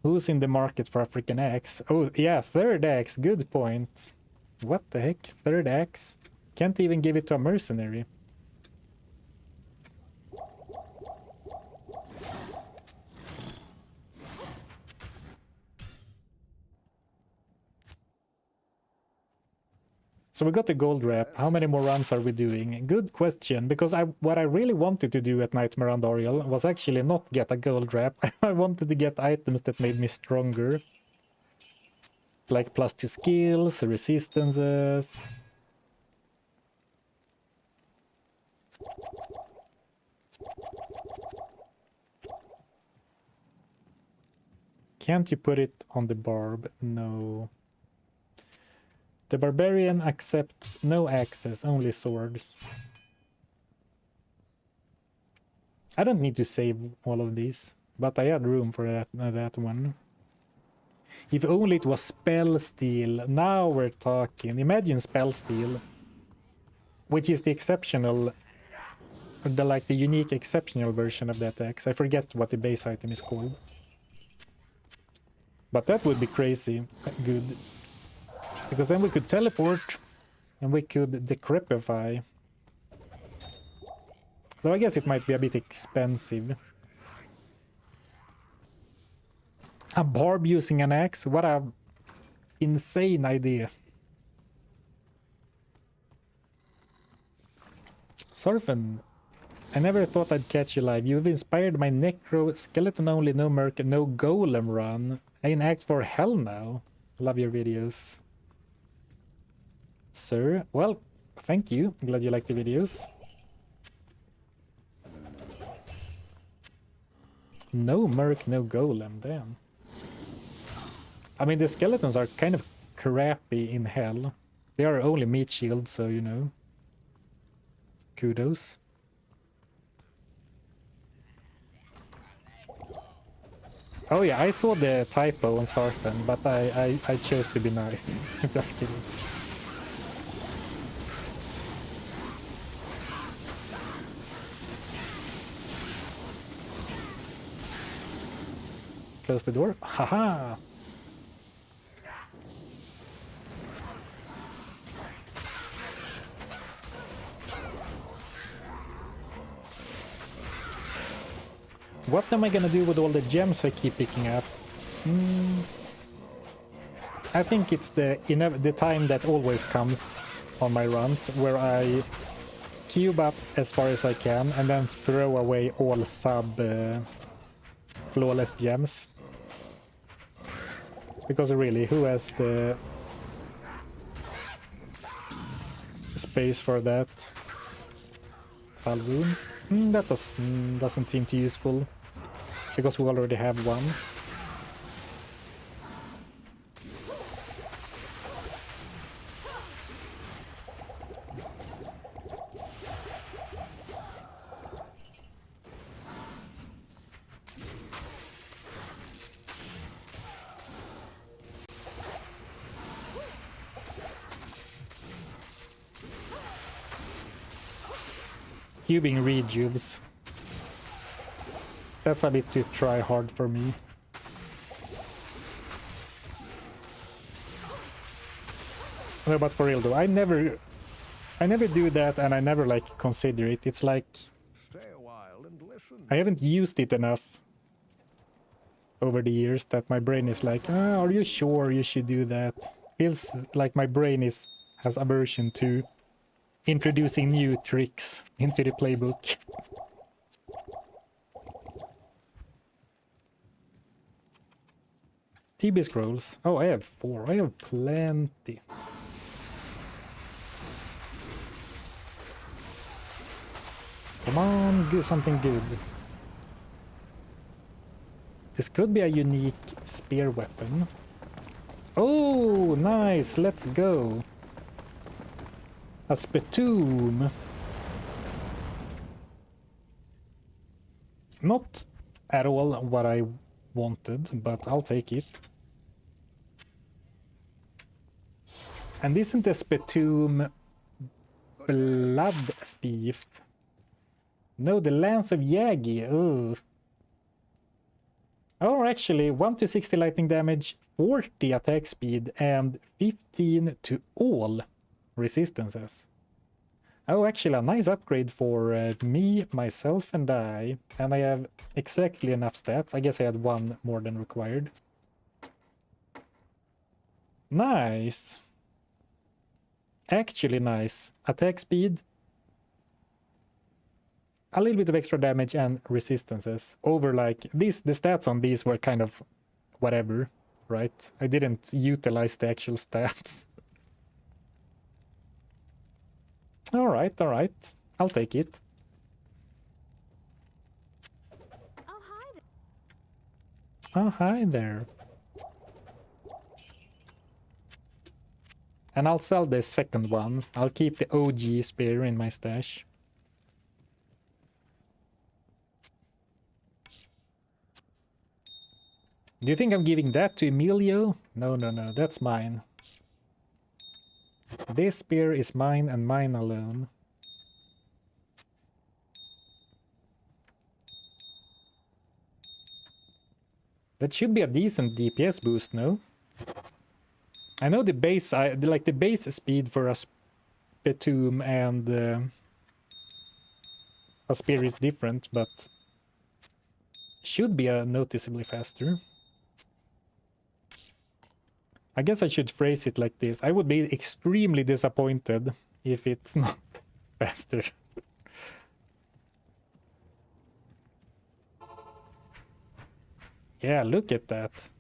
Who's in the market for a freaking axe? Oh, yeah, third axe, good point. What the heck? Third axe? Can't even give it to a mercenary. So we got the gold wrap. How many more runs are we doing? Good question, because what I really wanted to do at Nightmare on Doriel was actually not get a gold wrap. I wanted to get items that made me stronger. Like +2 skills, resistances. Can't you put it on the barb? No. The barbarian accepts no access, only swords. I don't need to save all of these, but I had room for that one. If only it was spell steal. Now we're talking. Imagine spell steal, which is the exceptional, the unique exceptional version of that axe. I forget what the base item is called. But that would be crazy good. Because then we could teleport and we could decrepify. Though I guess it might be a bit expensive. A barb using an axe? What a insane idea. Zarfen, I never thought I'd catch you live. You've inspired my necro skeleton only, no merc, no golem run. I in act for hell now. Love your videos. Sir, well, thank you. Glad you like the videos. No merc, no golem, damn. I mean, the skeletons are kind of crappy in hell. They are only meat shields, so you know. Kudos. Oh yeah, I saw the typo on Zarfen, but I chose to be nice. Just kidding. Close the door. Haha! What am I gonna do with all the gems I keep picking up? I think it's the time that always comes on my runs, where I cube up as far as I can and then throw away all flawless gems. Because really, who has the space for that? Balloon? That doesn't seem too useful, because we already have one. Cubing rejuves. That's a bit too try hard for me. No, but for real though, I never do that, and I never like consider it. It's like Stay a while and listen. I haven't used it enough over the years that my brain is like, are you sure you should do that? Feels like my brain has aversion to introducing new tricks into the playbook. TB scrolls. Oh, I have 4. I have plenty. Come on, do something good. This could be a unique spear weapon. Oh, nice. Let's go. A spittoon. Not at all what I wanted, but I'll take it. And isn't the spittoon blood thief? No, the Lance of Yagi. Oh. Oh, actually, 1 to 60 lightning damage, 40 attack speed, and 15 to all resistances. Oh, actually, a nice upgrade for me, myself, and I. And I have exactly enough stats. I guess I had one more than required. Nice. Actually nice. Attack speed. A little bit of extra damage and resistances. Over like, the stats on these were kind of whatever, right? I didn't utilize the actual stats. Alright, alright. I'll take it. Oh, hi there. Oh, hi there. And I'll sell the second one. I'll keep the OG spear in my stash. Do you think I'm giving that to Emilio? No, no, no, that's mine. This spear is mine and mine alone. That should be a decent DPS boost, no? I know the base, like the base speed for a Spittoon and a spear is different, but should be noticeably faster. I guess I should phrase it like this. I would be extremely disappointed if it's not faster. Yeah, look at that.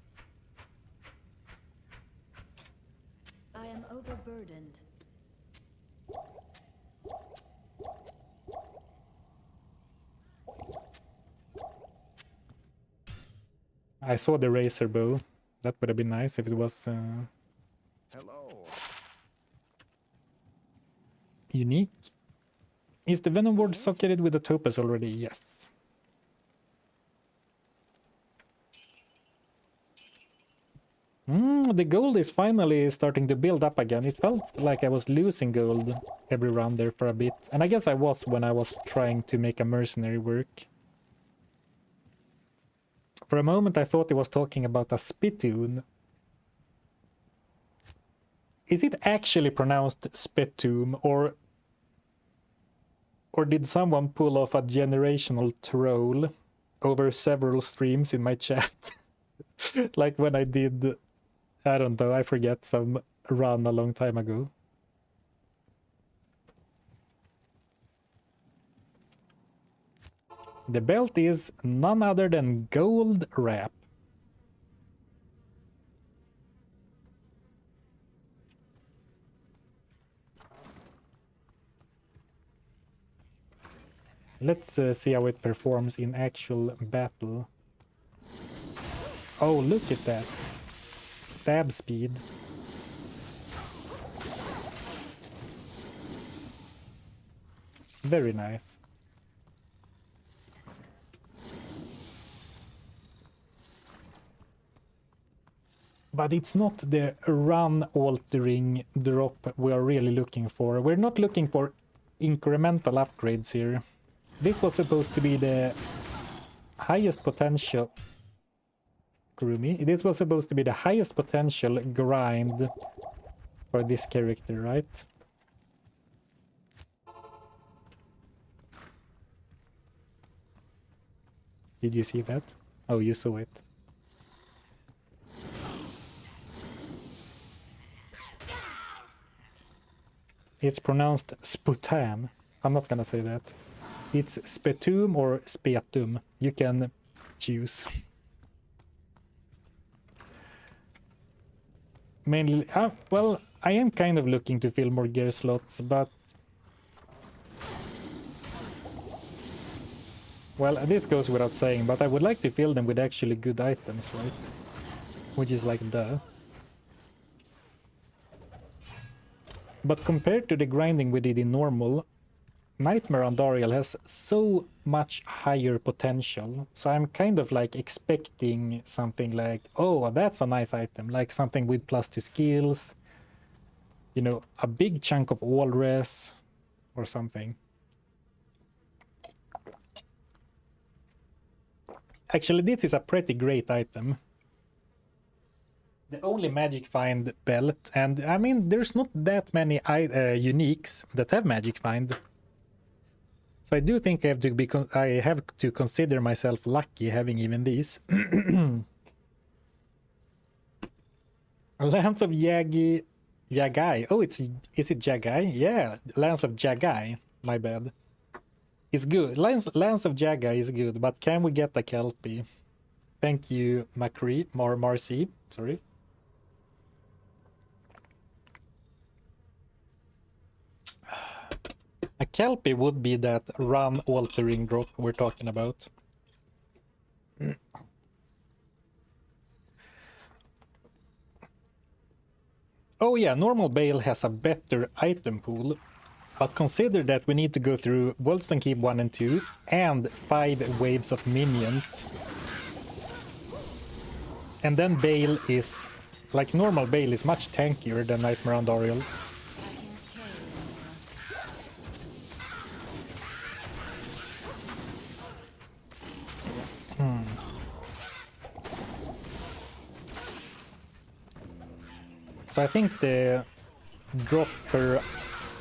I am overburdened. I saw the razor bow. That would have been nice if it was Hello. unique. Is the Venom Ward socketed with the Topaz already? Yes. The gold is finally starting to build up again. It felt like I was losing gold every round there for a bit. And I guess I was when I was trying to make a mercenary work. For a moment I thought he was talking about a Spittoon. Is it actually pronounced Spittoon, or did someone pull off a generational troll over several streams in my chat? Like when I did, I don't know, I forget, some run a long time ago. The belt is none other than gold wrap. Let's see how it performs in actual battle. Oh, look at that. Stab speed. Very nice. But it's not the run-altering drop we are really looking for. We're not looking for incremental upgrades here. This was supposed to be the highest potential... Screw me. This was supposed to be the highest potential grind for this character, right? Did you see that? Oh, you saw it. It's pronounced Sputam. I'm not gonna say that. It's Spetum or Spetum. You can choose. Mainly, well, I am kind of looking to fill more gear slots, but... Well, this goes without saying, but I would like to fill them with actually good items, right? Which is like duh. But compared to the grinding we did in normal, Nightmare Andariel has so much higher potential. So I'm kind of like expecting something like, oh, that's a nice item, like something with +2 skills, you know, a big chunk of all res or something. Actually, this is a pretty great item. The only magic find belt, and I mean, there's not that many uniques that have magic find. So I do think I have to be I have to consider myself lucky having even these. Lance of Yagai. Oh, is it Jagai? Yeah, Lance of Jagai. My bad. It's good. Lance of Jagai is good, but can we get a Kelpie? Thank you, Marcy. Sorry. A Kelpie would be that run altering drop we're talking about. Oh yeah, normal Bale has a better item pool, but consider that we need to go through Worldstone Keep 1 and 2 and 5 waves of minions. And then Bale is, like normal Bale is much tankier than Nightmare on Doriel. So I think the drop per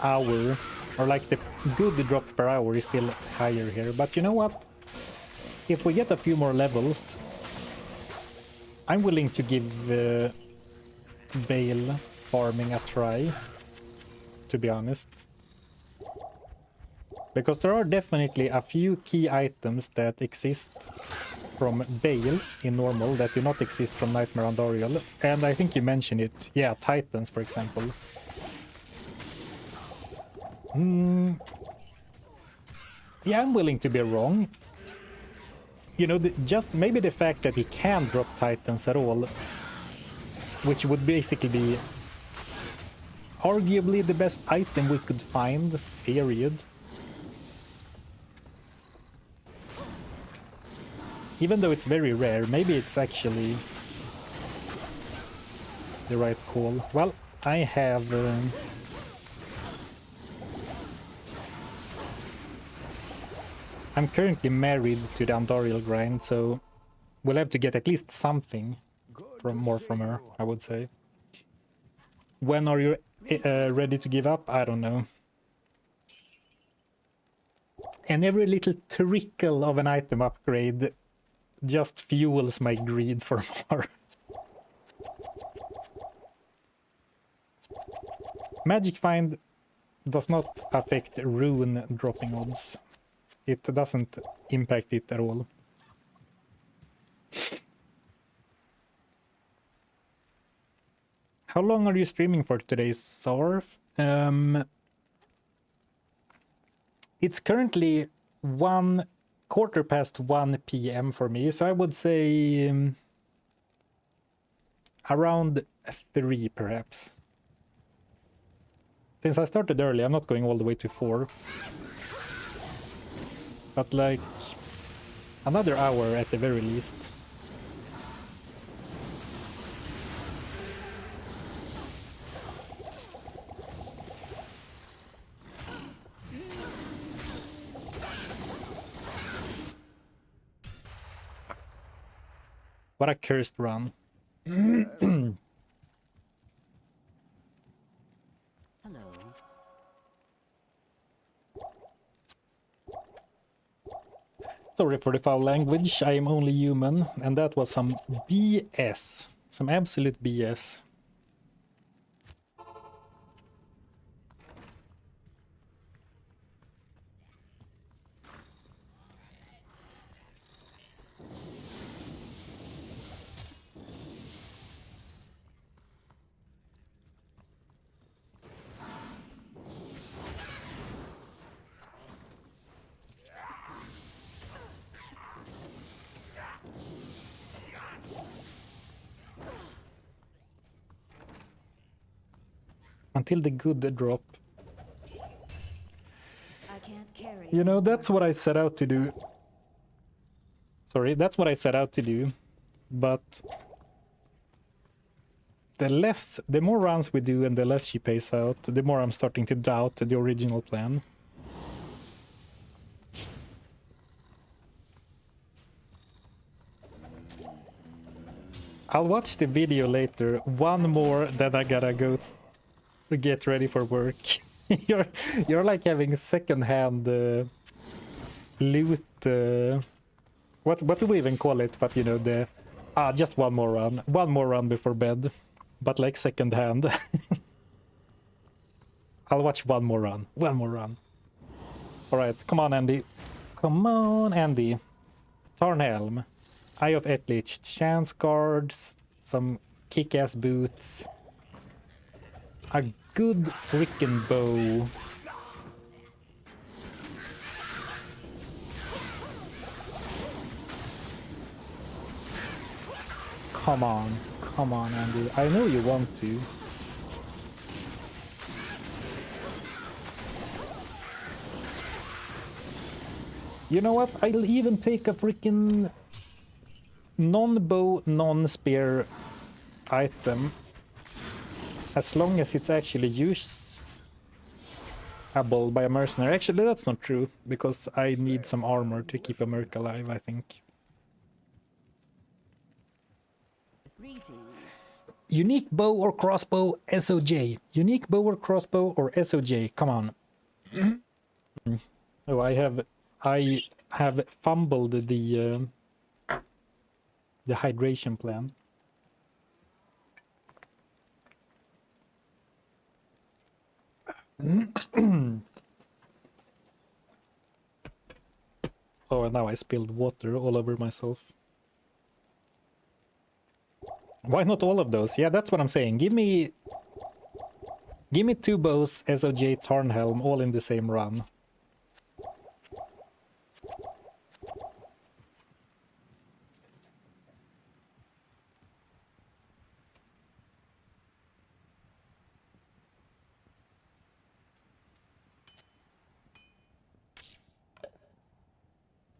hour, or like the good drop per hour is still higher here. But you know what? If we get a few more levels, I'm willing to give Bale farming a try, to be honest. Because there are definitely a few key items that exist from Bale in normal that do not exist from Nightmare on Doriel. And I think you mentioned it. Yeah, Titans, for example. Yeah, I'm willing to be wrong. You know, just maybe the fact that he can drop Titans at all, which would basically be arguably the best item we could find, period. Even though it's very rare, maybe it's actually the right call. Well, I have... I'm currently married to the Andoriel grind, so we'll have to get at least something from her, I would say. When are you ready to give up? I don't know. And every little trickle of an item upgrade just fuels my greed for more. Magic Find does not affect rune dropping odds. It doesn't impact it at all. How long are you streaming for today, Zarf? It's currently 1:15 p.m. for me, so I would say around 3 perhaps. Since I started early, I'm not going all the way to 4. But like another hour at the very least. What a cursed run. Hello. Sorry for the foul language, I am only human, and that was some BS. Some absolute BS. Until the good drop. I can't carry You know, anymore. that's what I set out to do. Sorry, that's what I set out to do. But the more runs we do and the less she pays out, the more I'm starting to doubt the original plan. I'll watch the video later. One more, then I gotta go to get ready for work. You're like having secondhand loot. What do we even call it? But you know, the just one more run before bed, but like secondhand. I'll watch one more run. All right, come on, Andy. Come on, Andy. Tarnhelm, Eye of Etlich, chance cards, some kick-ass boots, a good freaking bow. Come on, Andy. I know you want to. You know what? I'll even take a freaking non-bow, non-spear item. As long as it's actually usable by a mercenary. Actually, that's not true, because I need some armor to keep a merc alive, I think. Unique bow or crossbow, SOJ. Unique bow or crossbow or SOJ. Come on. Oh, I have fumbled the hydration plan. Oh, and now I spilled water all over myself. Why not all of those? Yeah, that's what I'm saying. Give me 2 bows, SOJ, Tarnhelm, all in the same run.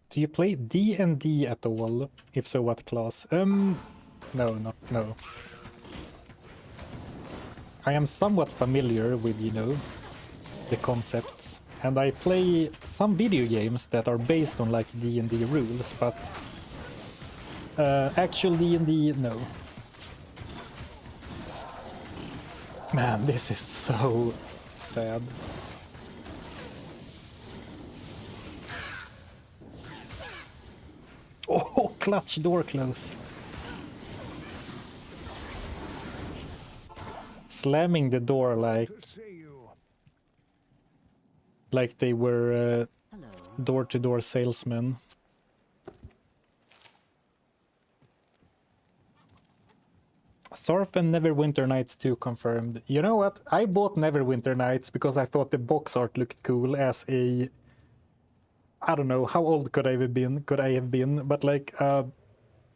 Do you play D&D at all? If so, what class? No. I am somewhat familiar with, you know, the concepts. And I play some video games that are based on, like, D&D rules, but... actual D&D, no. Man, this is so sad. Oh, clutch door close. Slamming the door like they were door-to-door salesmen. Zarfen Neverwinter Nights 2 confirmed. You know what? I bought Neverwinter Nights because I thought the box art looked cool as a... I don't know, how old could I have been? But like a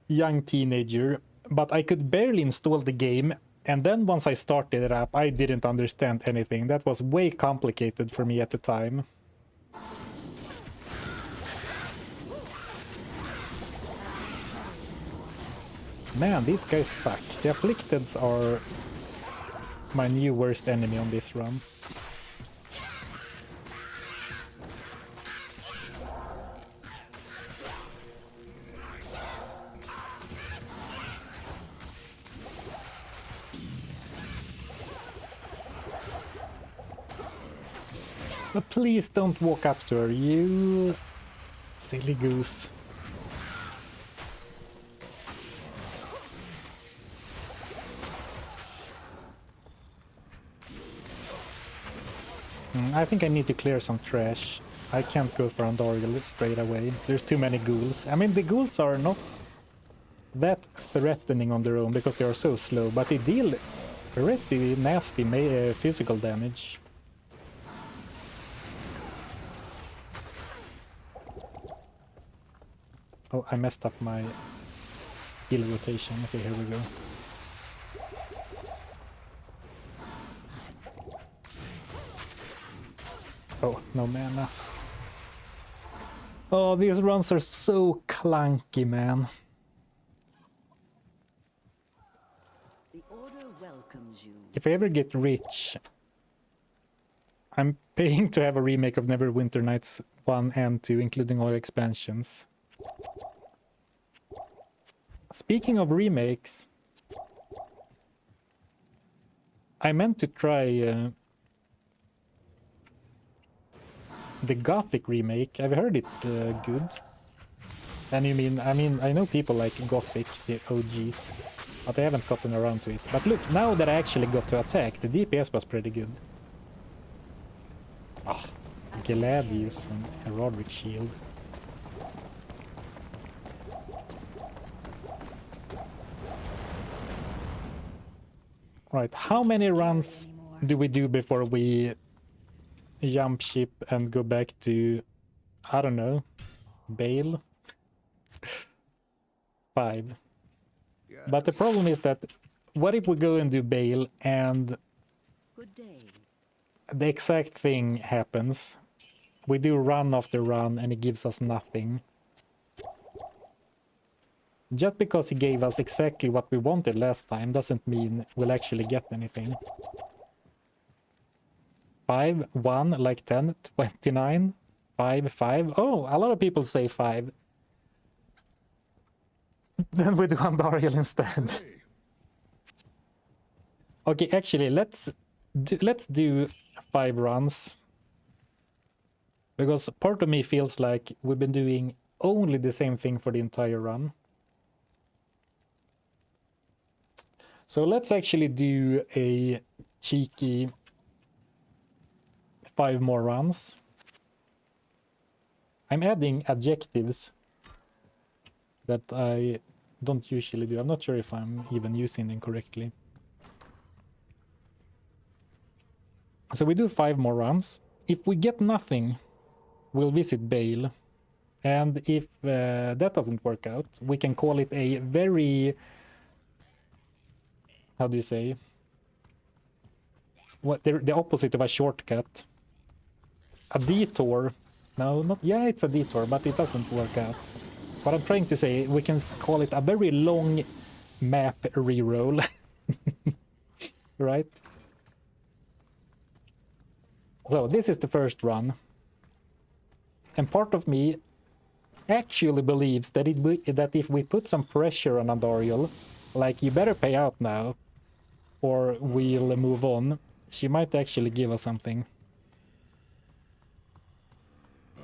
young teenager. But I could barely install the game. And then once I started it up, I didn't understand anything. That was way complicated for me at the time. Man, these guys suck. The Afflicteds are my new worst enemy on this run. But please don't walk up to her, you silly goose. I think I need to clear some trash. I can't go for Andoriel straight away. There's too many ghouls. I mean, the ghouls are not that threatening on their own because they are so slow, but they deal pretty nasty physical damage. Oh, I messed up my skill rotation. Okay, here we go. Oh, no mana. Oh, these runs are so clunky, man. The Order welcomes you. If I ever get rich, I'm paying to have a remake of Neverwinter Nights 1 and 2, including all expansions. Speaking of remakes, I meant to try the Gothic remake. I've heard it's good. And I know people like Gothic, the OGs, but I haven't gotten around to it. But look, now that I actually got to attack, the DPS was pretty good. Ah, Gladius and Roderick Shield. Right, how many runs do we do before we jump ship and go back to, I don't know, Bale? 5. But the problem is that, what if we go and do Bale and Good day. the exact thing happens? We do run after run and it gives us nothing. Just because he gave us exactly what we wanted last time doesn't mean we'll actually get anything. 5, 1, like 10, 29, 5, 5. Oh, a lot of people say 5. Then we do Andariel instead. Okay, actually, let's do 5 runs. Because part of me feels like we've been doing only the same thing for the entire run. So let's actually do a cheeky 5 more runs. I'm adding adjectives that I don't usually do. I'm not sure if I'm even using them correctly. So we do 5 more runs. If we get nothing, we'll visit Bale. And if that doesn't work out, we can call it a very... How do you say? What the opposite of a shortcut. A detour. No, not... Yeah, it's a detour, but it doesn't work out. What I'm trying to say, we can call it a very long map reroll. Right? So, this is the first run. And part of me actually believes that that if we put some pressure on Andariel, like, you better pay out now, or we'll move on, she might actually give us something.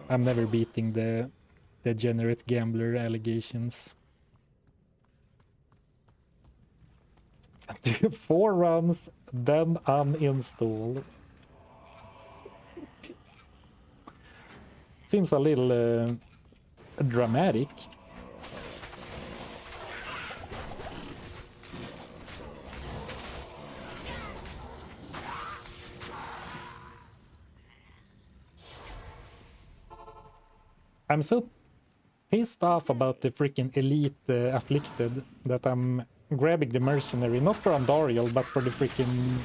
I'm never beating the degenerate gambler allegations. Do 4 runs, then uninstall. Seems a little dramatic. I'm so pissed off about the freaking elite afflicted that I'm grabbing the mercenary, not for Andariel, but for the freaking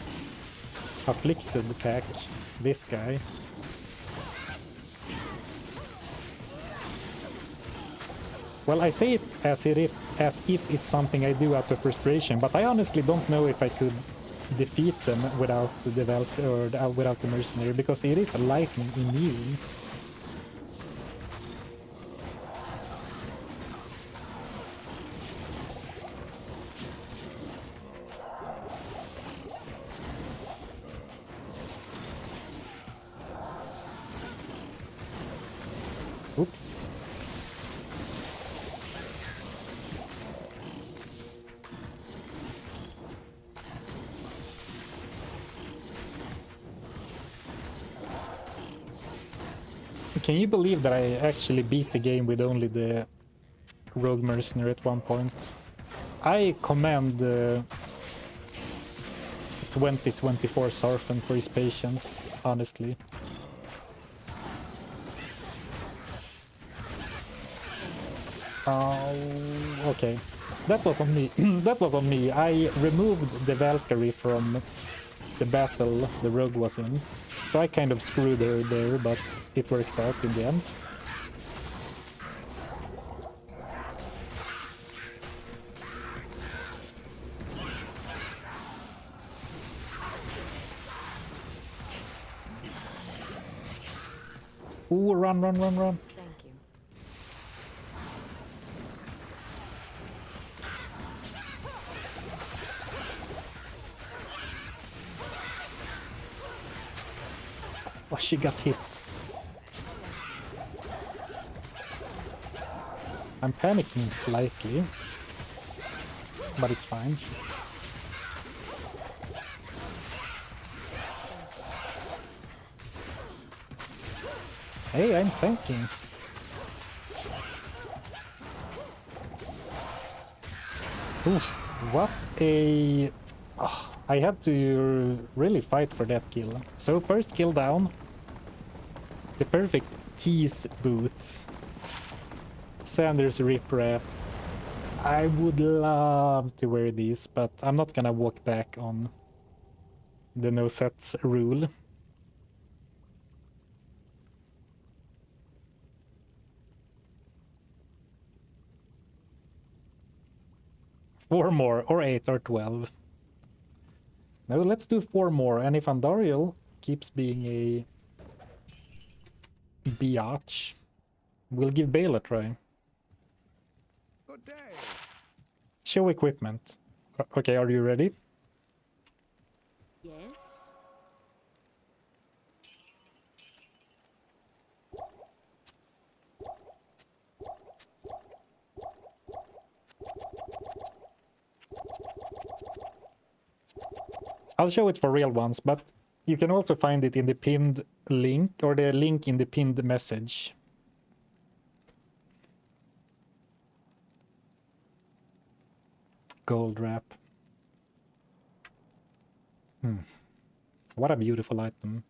afflicted pack. This guy. Well, I say it as if it's something I do out of frustration, but I honestly don't know if I could defeat them without the without the mercenary, because it is a lightning immune. Oops. Can you believe that I actually beat the game with only the rogue mercenary at one point? I commend 2024 Zarfen for his patience, honestly. Okay. That was on me. That was on me. I removed the Valkyrie from the battle the rogue was in. So I kind of screwed her there, but it worked out in the end. Ooh, run, run, run, run. Thank you. she got hit. I'm panicking slightly, but it's fine. Hey, I'm tanking. Oof, what a... Oh, I had to really fight for that kill. So first kill down. The perfect tease boots. Sanders rip wrap. I would love to wear these, but I'm not gonna walk back on the no sets rule. Four more, or 8 or 12. No, let's do 4 more, and if Andariel keeps being a biatch, we'll give Bale a try. Good day. Show equipment. Okay, are you ready? Yes? I'll show it for real ones, but you can also find it in the pinned link, or the link in the pinned message. Gold wrap. What a beautiful item.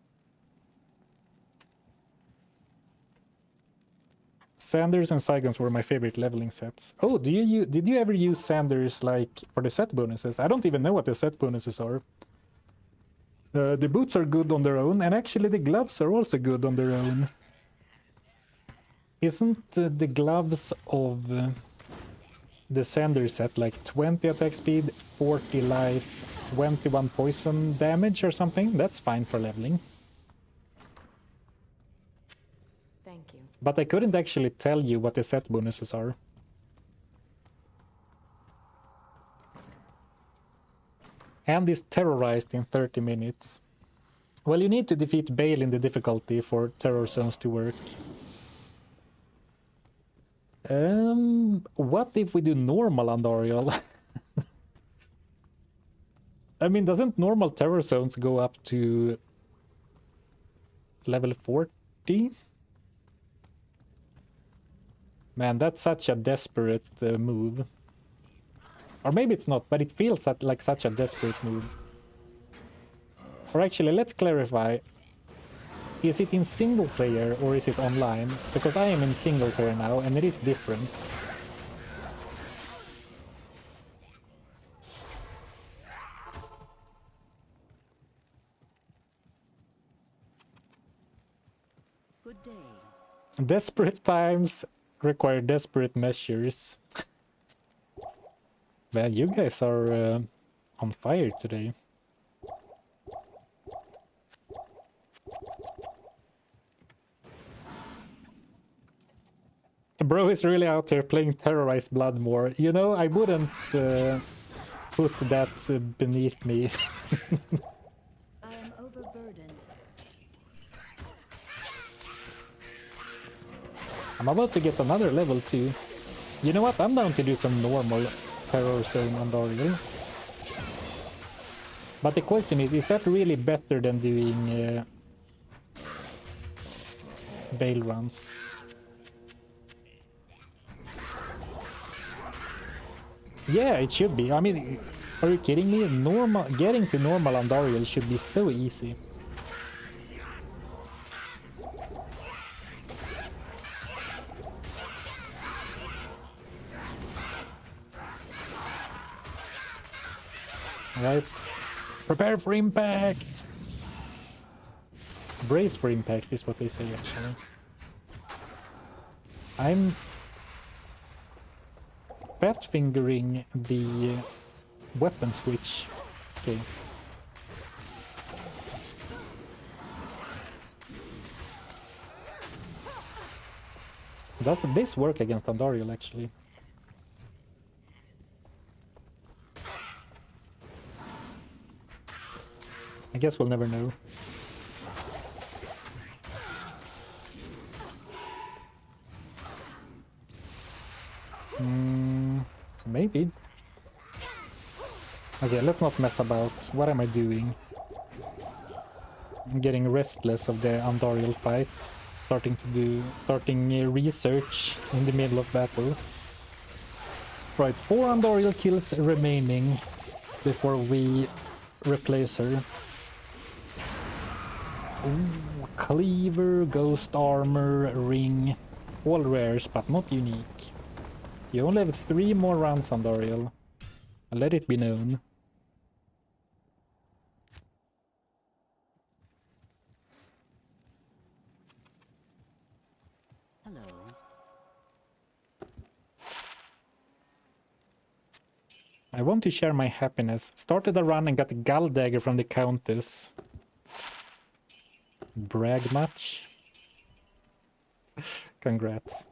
Sanders and Saigons were my favorite leveling sets. Oh, did you ever use Sanders like for the set bonuses? I don't even know what the set bonuses are. The boots are good on their own, and actually the gloves are also good on their own. Isn't the gloves of the Sanders set like 20 attack speed, 40 life, 21 poison damage or something? That's fine for leveling. Thank you. But I couldn't actually tell you what the set bonuses are. And is terrorized in 30 minutes. Well, you need to defeat Bale in the difficulty for terror zones to work. What if we do normal Andariel? I mean, doesn't normal terror zones go up to level 40? Man, that's such a desperate move. Or maybe it's not, but it feels like such a desperate move. Or actually, let's clarify. Is it in single player or is it online? Because I am in single player now, and it is different. Good day. Desperate times require desperate measures. Well, you guys are on fire today. Bro is really out here playing Terrorize Bloodmore. You know, I wouldn't put that beneath me. I am overburdened. I'm about to get another level too. You know what? I'm down to do some normal Terror Zone Andariel. But the question is that really better than doing Bale runs? Yeah, it should be. I mean, are you kidding me? Getting to normal Andariel should be so easy. Right. Prepare for impact! Brace for impact is what they say, actually. I'm fat fingering the weapon switch. Okay. Does this work against Andariel, actually? I guess we'll never know. Maybe. Okay, let's not mess about. What am I doing? I'm getting restless of the Andariel fight. Starting research in the middle of battle. Right, 4 Andariel kills remaining before we replace her. Ooh, Cleaver, Ghost Armor, Ring. All rares, but not unique. You only have 3 more rounds, Andariel. Let it be known. Hello. I want to share my happiness. Started a run and got a Gull Dagger from the Countess. Brag much? Congrats.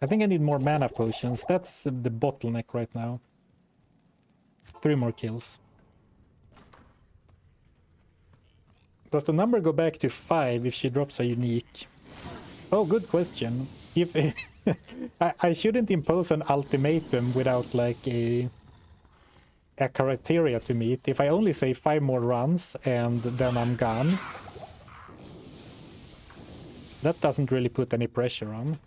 I think I need more mana potions. That's the bottleneck right now. 3 more kills. Does the number go back to 5 if she drops a unique? Oh, good question. If I shouldn't impose an ultimatum without like a criteria to meet. If I only say 5 more runs and then I'm gone, that doesn't really put any pressure on.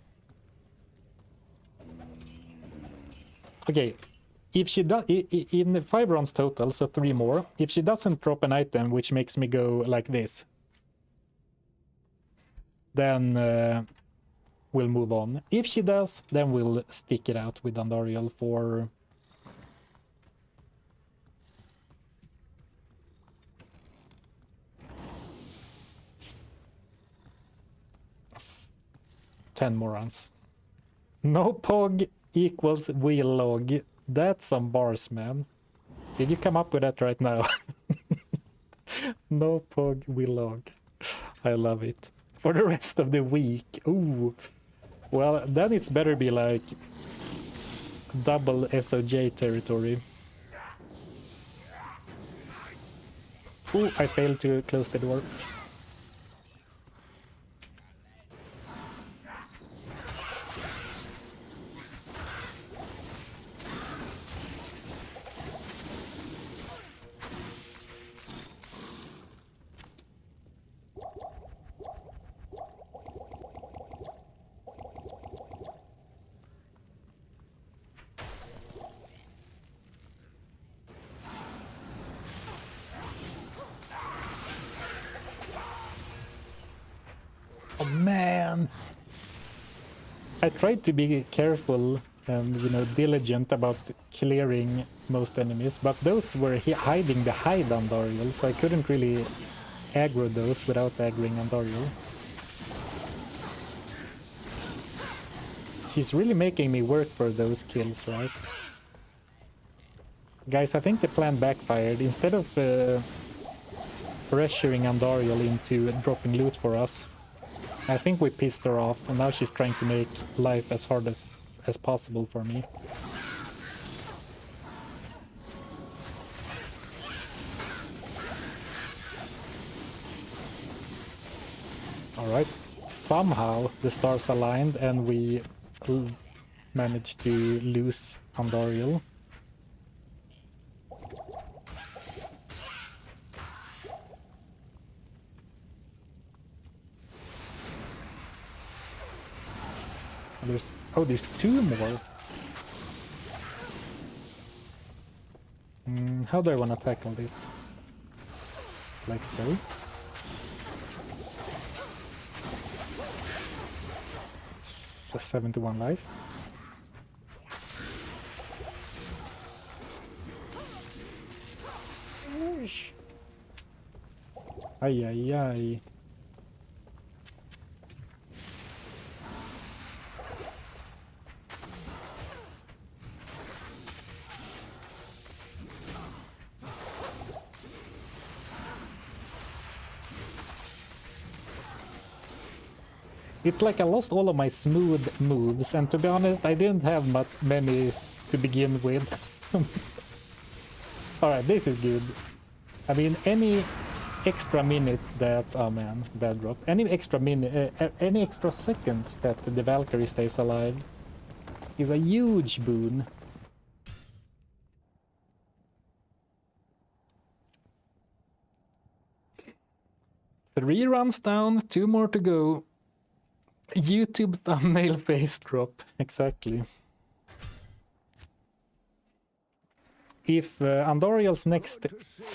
Okay, if she does in 5 runs total, so 3 more. If she doesn't drop an item which makes me go like this, then we'll move on. If she does, then we'll stick it out with Andariel for ten more runs. No pog equals wheel log. That's some bars, man. Did you come up with that right now? No pog wheel log. I love it. For the rest of the week. Ooh. Well, then it's better be like double SOJ territory. Ooh, I failed to close the door. Oh man, I tried to be careful and, you know, diligent about clearing most enemies, but those were hiding behind Andariel, so I couldn't really aggro those without aggroing Andariel. She's really making me work for those kills, right? Guys, I think the plan backfired. Instead of pressuring Andariel into dropping loot for us, I think we pissed her off, and now she's trying to make life as hard as possible for me. Alright, somehow the stars aligned and we managed to lose Andariel. There's 2 more. How do I want to tackle this? Like so? Just 71 life. Ay ay ay. It's like I lost all of my smooth moves, and to be honest, I didn't have many to begin with. Alright, this is good. I mean, any extra minutes that... Oh man, bad drop. Any extra any extra seconds that the Valkyrie stays alive is a huge boon. Three runs down, 2 more to go. YouTube thumbnail face drop, exactly. If Andoriel's next... To see you.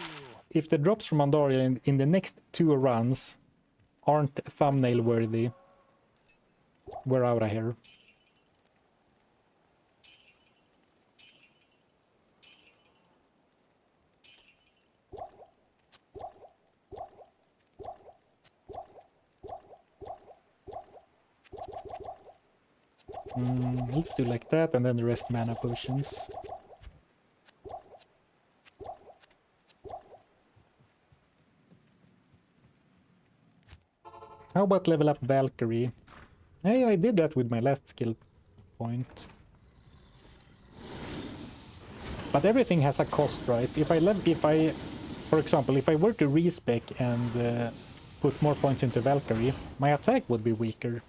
If the drops from Andoriel in the next 2 runs aren't thumbnail worthy, we're out of here. Let's do like that, and then the rest mana potions. How about level up Valkyrie? Hey, I did that with my last skill point. But everything has a cost, right? For example, if I were to respec and put more points into Valkyrie, my attack would be weaker.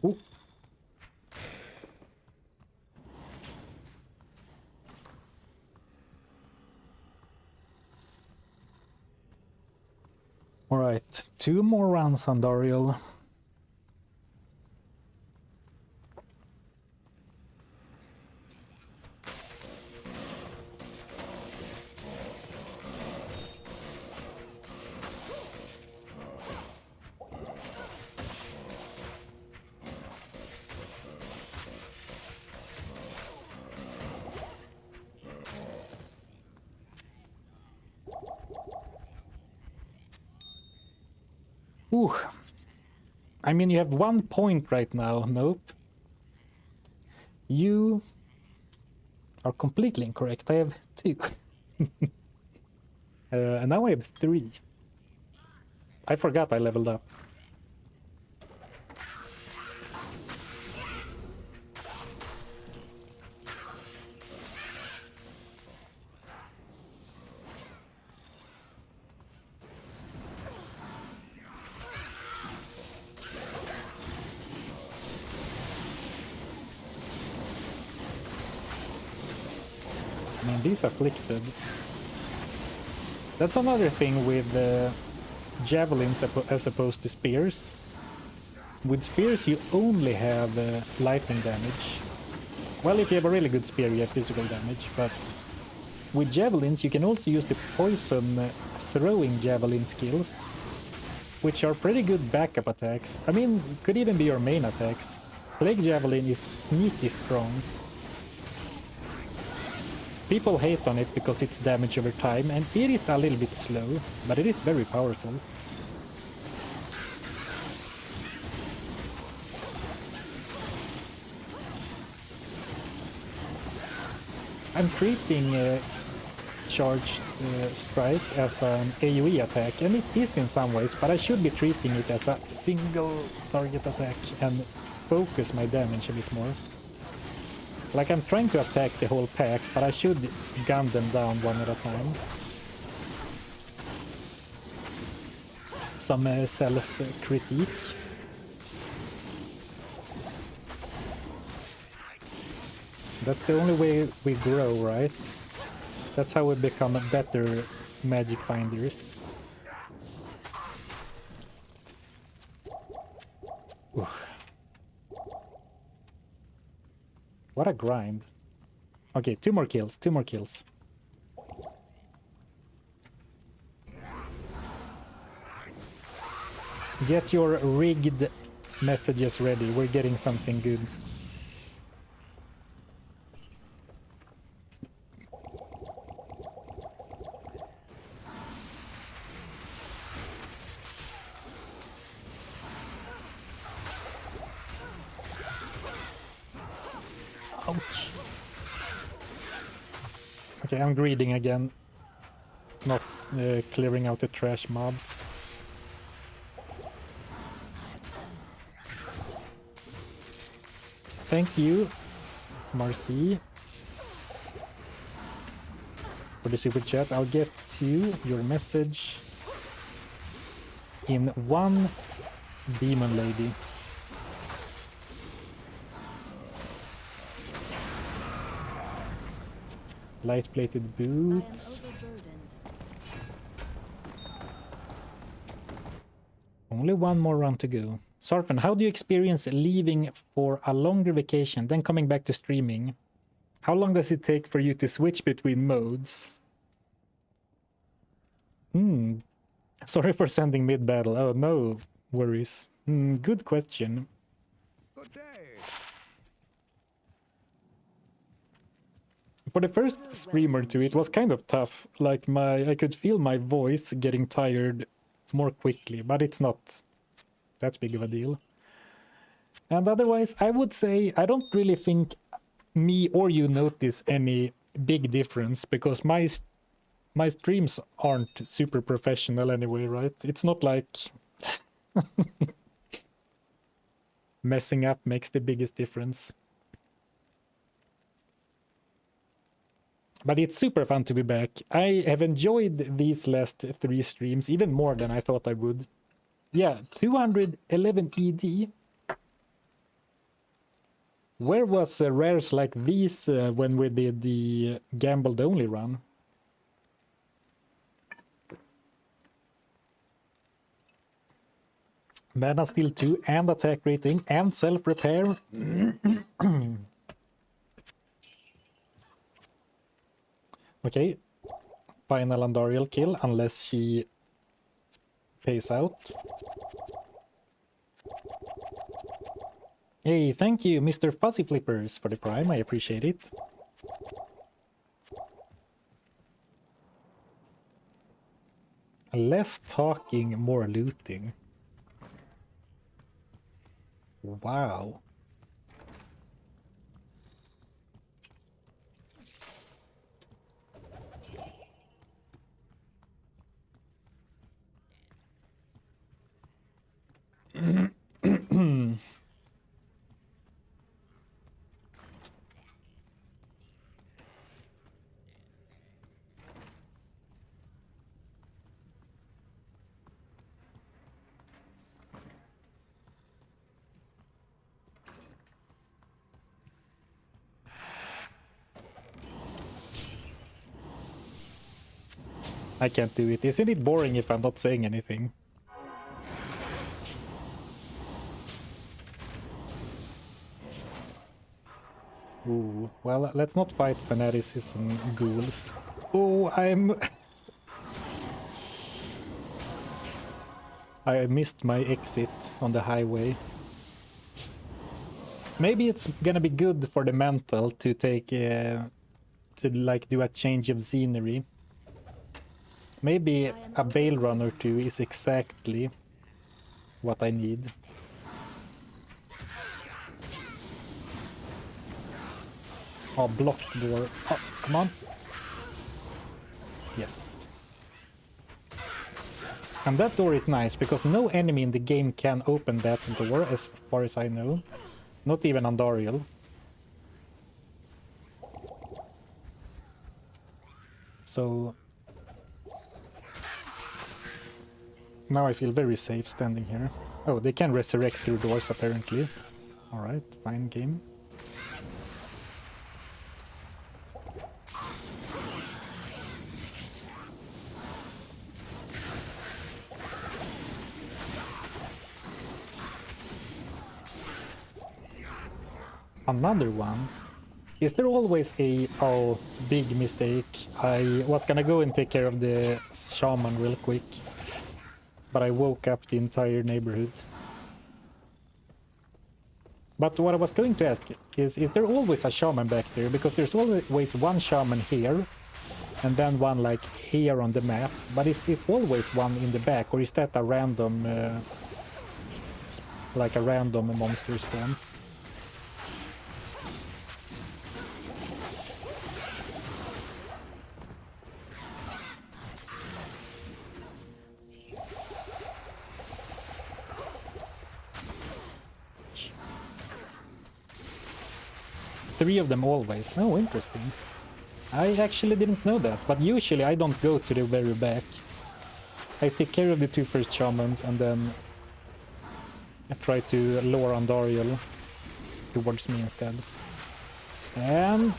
Ooh. All right, 2 more rounds, Andoriel. Ooh. I mean, you have 1 point right now, Nope. You are completely incorrect. I have 2. And now I have 3. I forgot I leveled up. Man, these afflicted. That's another thing with javelins as opposed to spears. With spears you only have lightning damage. Well, if you have a really good spear you have physical damage, but with javelins you can also use the poison throwing javelin skills, which are pretty good backup attacks. I mean, could even be your main attacks. Plague Javelin is sneaky strong. People hate on it because it's damage over time, and it is a little bit slow, but it is very powerful. I'm treating Charged Strike as an AoE attack, and it is in some ways, but I should be treating it as a single target attack and focus my damage a bit more. Like, I'm trying to attack the whole pack, but I should gun them down one at a time. Some self-critique. That's the only way we grow, right? That's how we become better magic finders. Oof. What a grind. Okay, 2 more kills, 2 more kills. Get your rigged messages ready, we're getting something good. Ouch. Okay, I'm greeding again. Not clearing out the trash mobs. Thank you, Marcy, for the super chat. I'll get to your message in one demon lady. Light-plated boots. Only one more run to go. Zarfen, how do you experience leaving for a longer vacation, then coming back to streaming? How long does it take for you to switch between modes? Sorry for sending mid-battle. Oh, no worries. Good question. Good day. For the first stream or two, it was kind of tough. Like I could feel my voice getting tired more quickly, but it's not that big of a deal. And otherwise, I would say I don't really think me or you notice any big difference, because my streams aren't super professional anyway, right? It's not like messing up makes the biggest difference. But it's super fun to be back. I have enjoyed these last 3 streams even more than I thought I would. Yeah, 211 ED. Where was rares like these when we did the gambled only run? Mana steal 2 and attack rating and self-repair. Okay, final Andariel kill unless she pays out. Hey, thank you, Mr. Fuzzy Flippers, for the prime. I appreciate it. Less talking, more looting. Wow. I can't do it. Isn't it boring if I'm not saying anything? Ooh, well, let's not fight fanaticism ghouls. Oh, I missed my exit on the highway. Maybe it's gonna be good for the mental to take to like do a change of scenery. Maybe a bail run or 2 is exactly what I need. Oh, blocked door. Oh, come on. Yes. And that door is nice, because no enemy in the game can open that door, as far as I know. Not even Andariel. So now I feel very safe standing here. Oh, they can resurrect through doors apparently. Alright, fine game. Another one. Is there always a big mistake? I was gonna go and take care of the shaman real quick, but I woke up the entire neighborhood. But what I was going to ask is there always a shaman back there? Because there's always one shaman here, and then one like here on the map, but is it always one in the back, or is that a random, like a random monster spawn? 3 of them always. Oh, interesting. I actually didn't know that, but usually I don't go to the very back. I take care of the 2 first shamans and then I try to lure Andariel towards me instead. And...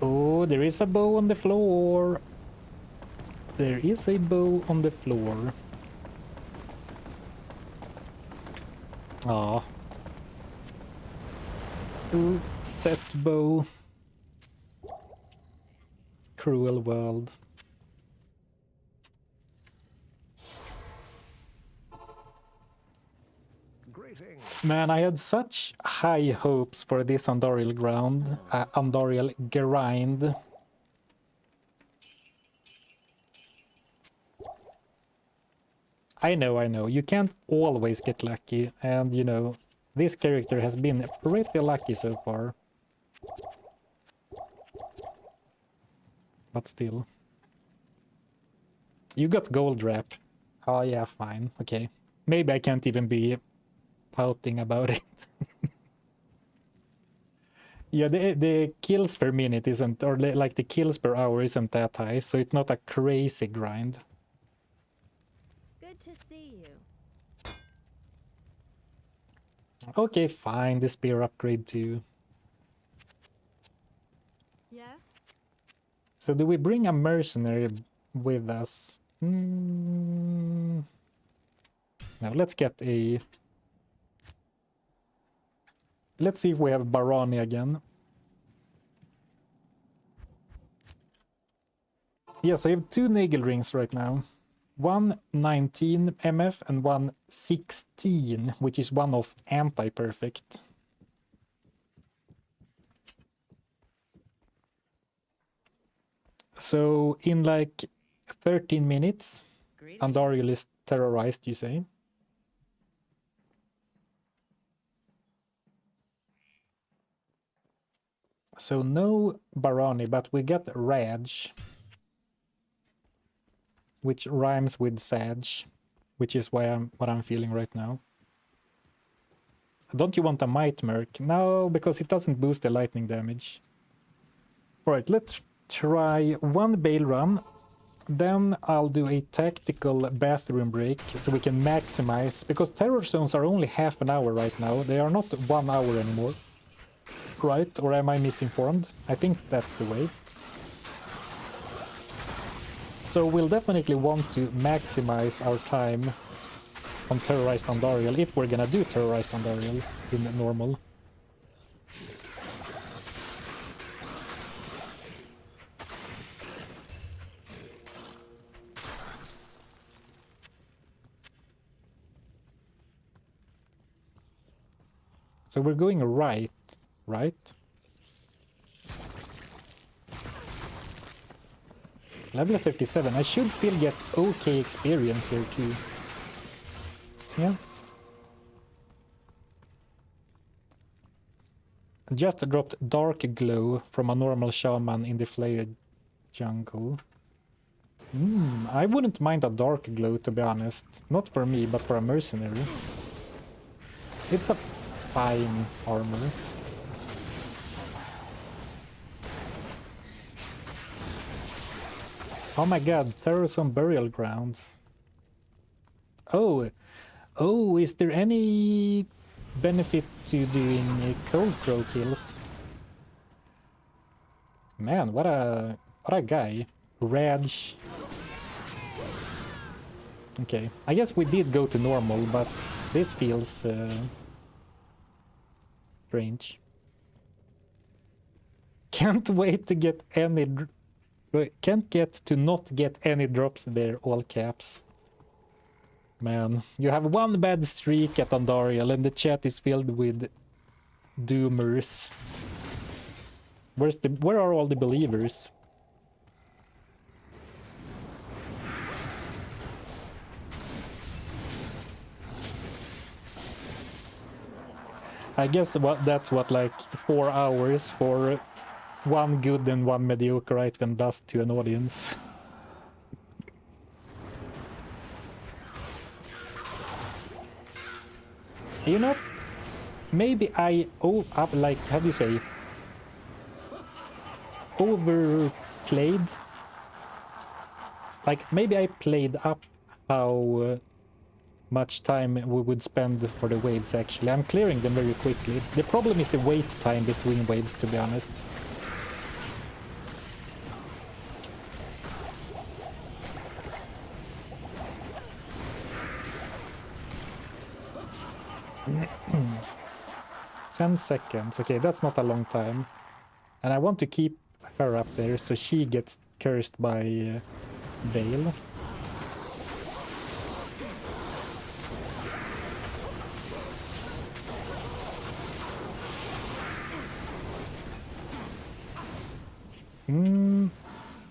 oh, there is a bow on the floor. There is a bow on the floor. Ah. Set bow. Cruel world. Greetings. Man, I had such high hopes for this Andariel Andariel grind. I know. You can't always get lucky, and you know, this character has been pretty lucky so far. But still. You got gold wrap. Oh yeah, fine. Okay. Maybe I can't even be pouting about it. Yeah, the kills per minute isn't, or like the kills per hour isn't that high, so it's not a crazy grind. Good to see you. Okay, fine, the spear upgrade too. Yes? So do we bring a mercenary with us? No, let's get a... let's see if we have Barani again. Yes, I have 2 Nagel rings right now. One 19 MF and one 16, which is one of anti-perfect. So in like 13 minutes, Andariel is terrorized, you say? So no Barani, but we get Raj, which rhymes with Sage, which is what I'm feeling right now. Don't you want a Might Merc? No, because it doesn't boost the lightning damage. Alright, let's try one Bale Run. Then I'll do a tactical bathroom break so we can maximize, because terror zones are only half an hour right now. They are not 1 hour anymore. Right? Or am I misinformed? I think that's the way. So we'll definitely want to maximize our time on Terrorized Andariel if we're gonna do Terrorized Andariel in normal. So we're going right? Level 37. I should still get okay experience here too. Yeah. Just dropped Dark Glow from a normal shaman in the Flared jungle. I wouldn't mind a Dark Glow, to be honest. Not for me, but for a mercenary. It's a fine armor. Oh my god, Terrorism Burial Grounds. Oh, is there any benefit to doing Cold Crow kills? Man, what a guy. Raj. Okay, I guess we did go to normal, but this feels strange. Can't wait to get any... can't get to not get any drops there, all caps. Man, you have one bad streak at Andariel and the chat is filled with doomers. Where are all the believers? I guess that's what like 4 hours for one good and one mediocre item does to an audience. You know, maybe I up like how do you say overplayed. Like maybe I played up how much time we would spend for the waves. Actually, I'm clearing them very quickly. The problem is the wait time between waves, to be honest. Ten seconds. Okay, that's not a long time. And I want to keep her up there so she gets cursed by Bale.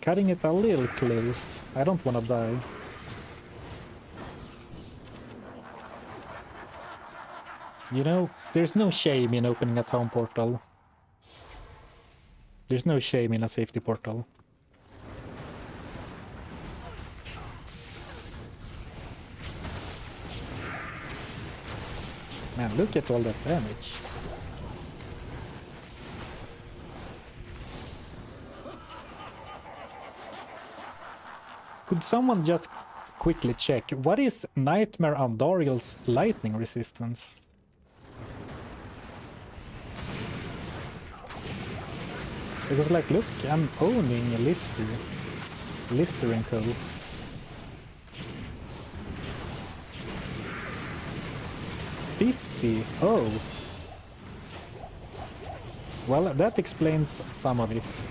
Cutting it a little close. I don't want to die. You know, there's no shame in opening a town portal. There's no shame in a safety portal. Man, look at all that damage. Could someone just quickly check what is Nightmare Andariel's lightning resistance? Because like look, I'm owning Lister and Co. $50. Oh. Well, that explains some of it.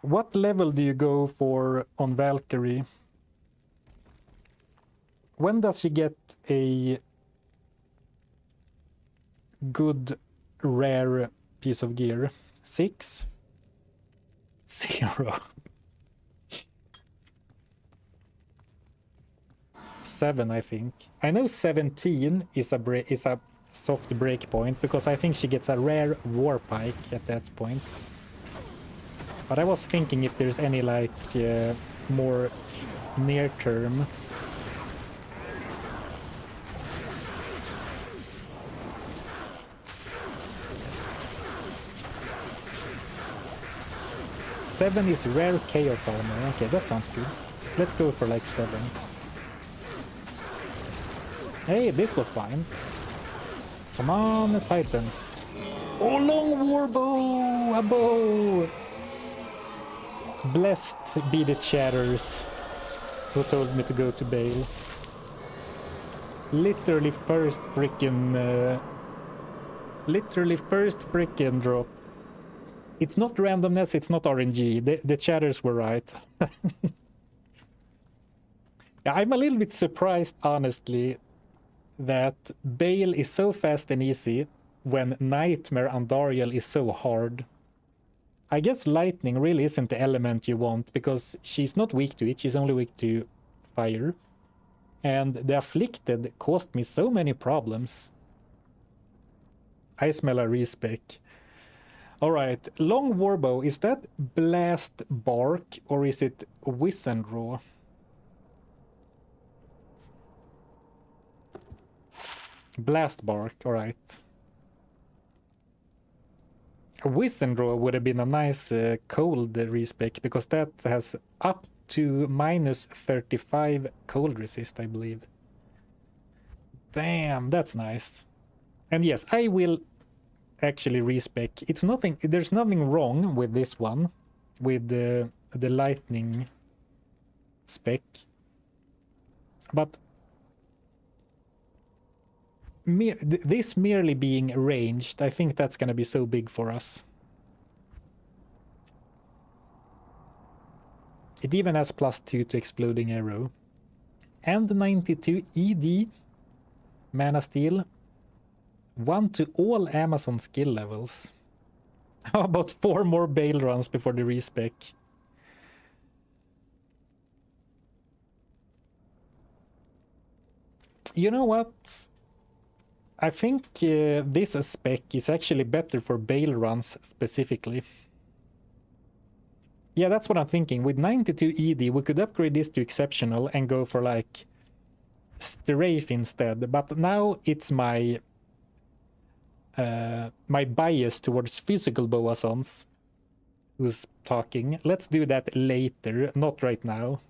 What level do you go for on Valkyrie? When does she get a good rare piece of gear? 6? 0. 7, I think. I know 17 is a soft break point because I think she gets a rare war pike at that point. But I was thinking if there's any like more near term. Seven is rare chaos armor. Okay, that sounds good. Let's go for like 7. Hey, this was fine. Come on, Titans. Oh, long war bow! A bow! Blessed be the chatters who told me to go to Bale. Literally first frickin' drop. It's not randomness, it's not RNG. The chatters were right. Yeah, I'm a little bit surprised, honestly, that Bale is so fast and easy when Nightmare Andariel is so hard. I guess lightning really isn't the element you want because she's not weak to it, she's only weak to fire. And the Afflicted caused me so many problems. I smell a respec. Alright, long warbow, is that blast bark or is it Wissendraw? Blast bark, alright. Wissendraw would have been a nice cold respec because that has up to minus 35 cold resist, I believe. Damn, that's nice. And yes, I will actually respec. It's nothing, there's nothing wrong with this one, with the lightning spec. But this merely being ranged, I think that's gonna be so big for us. It even has +2 to exploding arrow. And 92 ED, mana steal. 1 to all Amazon skill levels. How about 4 more Bale runs before the respec? You know what? I think this spec is actually better for Bale runs specifically. Yeah, that's what I'm thinking. With 92 ED, we could upgrade this to exceptional and go for like strafe instead. But now it's my my bias towards physical boazons who's talking. Let's do that later, not right now.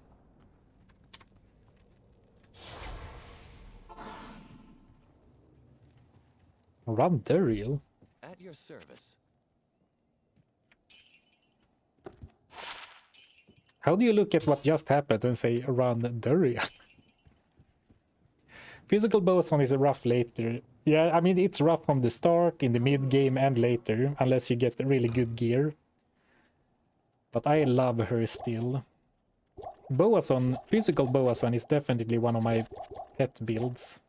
Run Duriel? At your service. How do you look at what just happened and say run Duriel? Physical boson is rough later. Yeah, I mean, it's rough from the start, in the mid game, and later, unless you get really good gear. But I love her still. Boazon, physical Boazon is definitely one of my pet builds.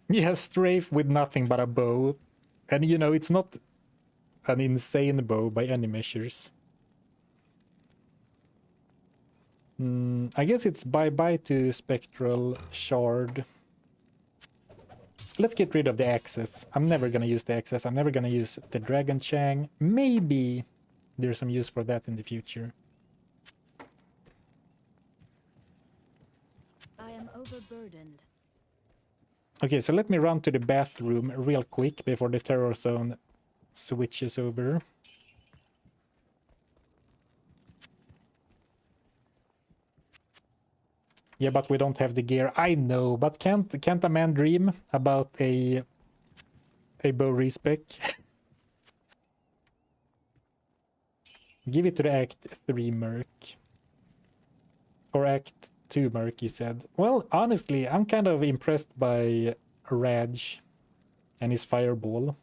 Yeah, strafe with nothing but a bow. And you know, it's not an insane bow by any measures. I guess it's bye-bye to Spectral Shard. Let's get rid of the axes. I'm never gonna use the axes. I'm never gonna use the Dragon Chang. Maybe there's some use for that in the future. I am overburdened. Okay, so let me run to the bathroom real quick before the terror zone switches over. Yeah, but we don't have the gear. I know, but can't a man dream about a bow respec? Give it to the Act 3 Merc. Or Act 2 Merc, you said. Well, honestly, I'm kind of impressed by Raj and his fireball.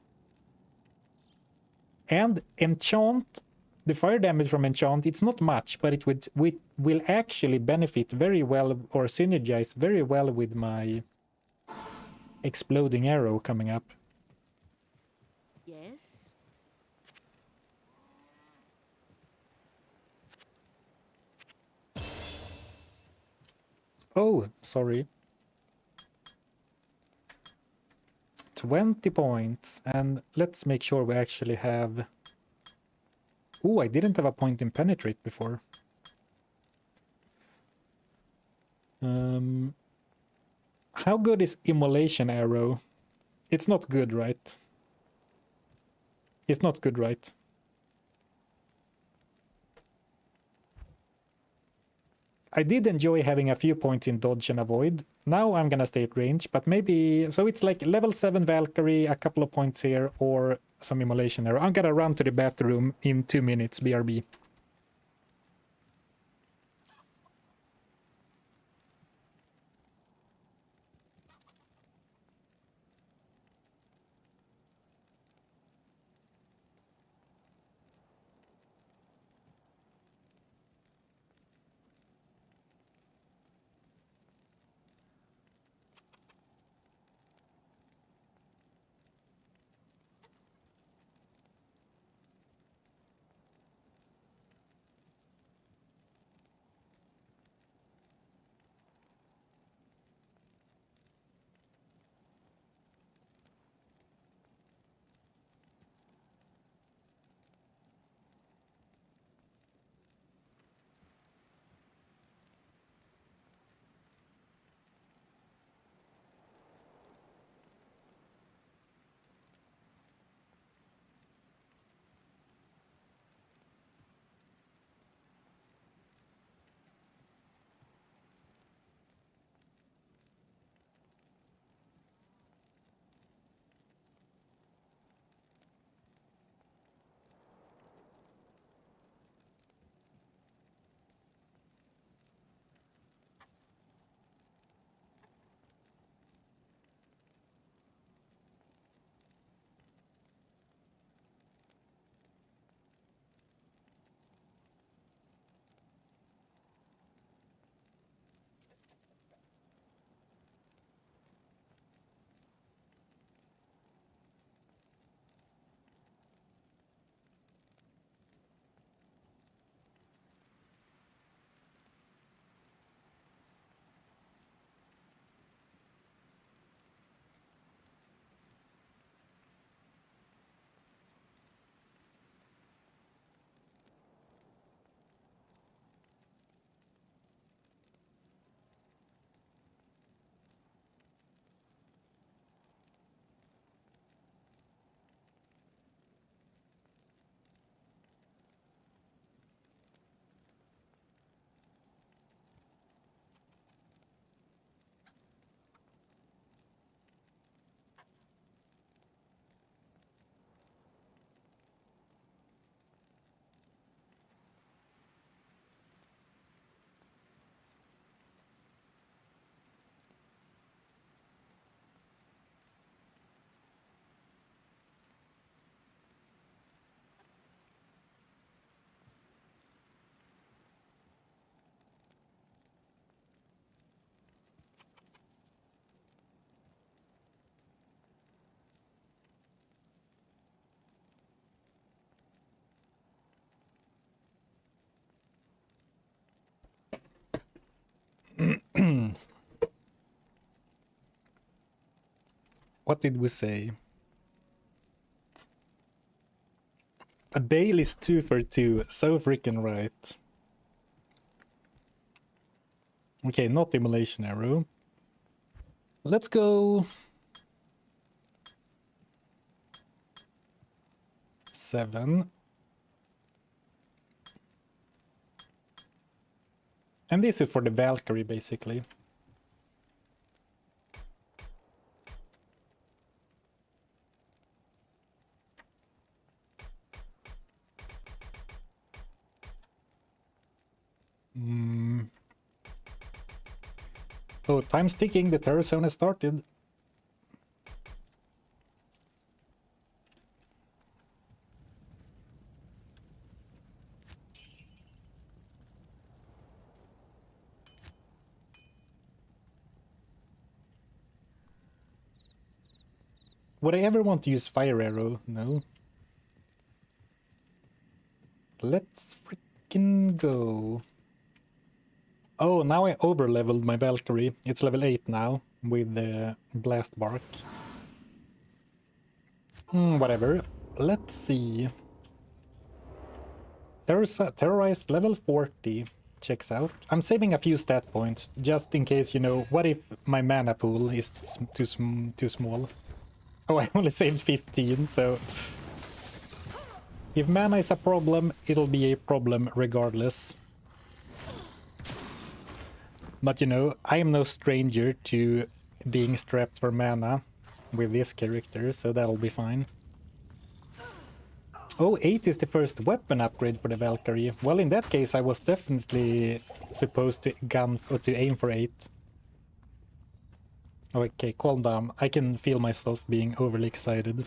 And Enchant, the fire damage from Enchant, it's not much, but it will actually benefit very well or synergize very well with my exploding arrow coming up. Yes? Oh, sorry. 20 points, and let's make sure we actually have... Oh, I didn't have a point in Penetrate before. How good is Immolation Arrow? It's not good, right? It's not good, right? I did enjoy having a few points in Dodge and Avoid. Now I'm gonna stay at range, but maybe... So it's like level 7 Valkyrie, a couple of points here, or some Immolation Arrow. I'm gonna run to the bathroom in 2 minutes, BRB. What did we say? A Bale is 2 for 2. So freaking right. Okay, not Immolation Arrow. Let's go 7. And this is for the Valkyrie, basically. Oh, time's ticking. The terror zone has started. Would I ever want to use Fire Arrow? No. Let's freaking go. Oh, now I over-leveled my Valkyrie. It's level 8 now, with the Blast Bark. Whatever. Let's see. Terrorized level 40. Checks out. I'm saving a few stat points, just in case, you know, what if my mana pool is too small? Oh, I only saved 15, so... If mana is a problem, it'll be a problem regardless. But you know, I am no stranger to being strapped for mana with this character, so that'll be fine. Oh, 8 is the first weapon upgrade for the Valkyrie. Well, in that case, I was definitely supposed to aim for 8. Okay, calm down. I can feel myself being overly excited.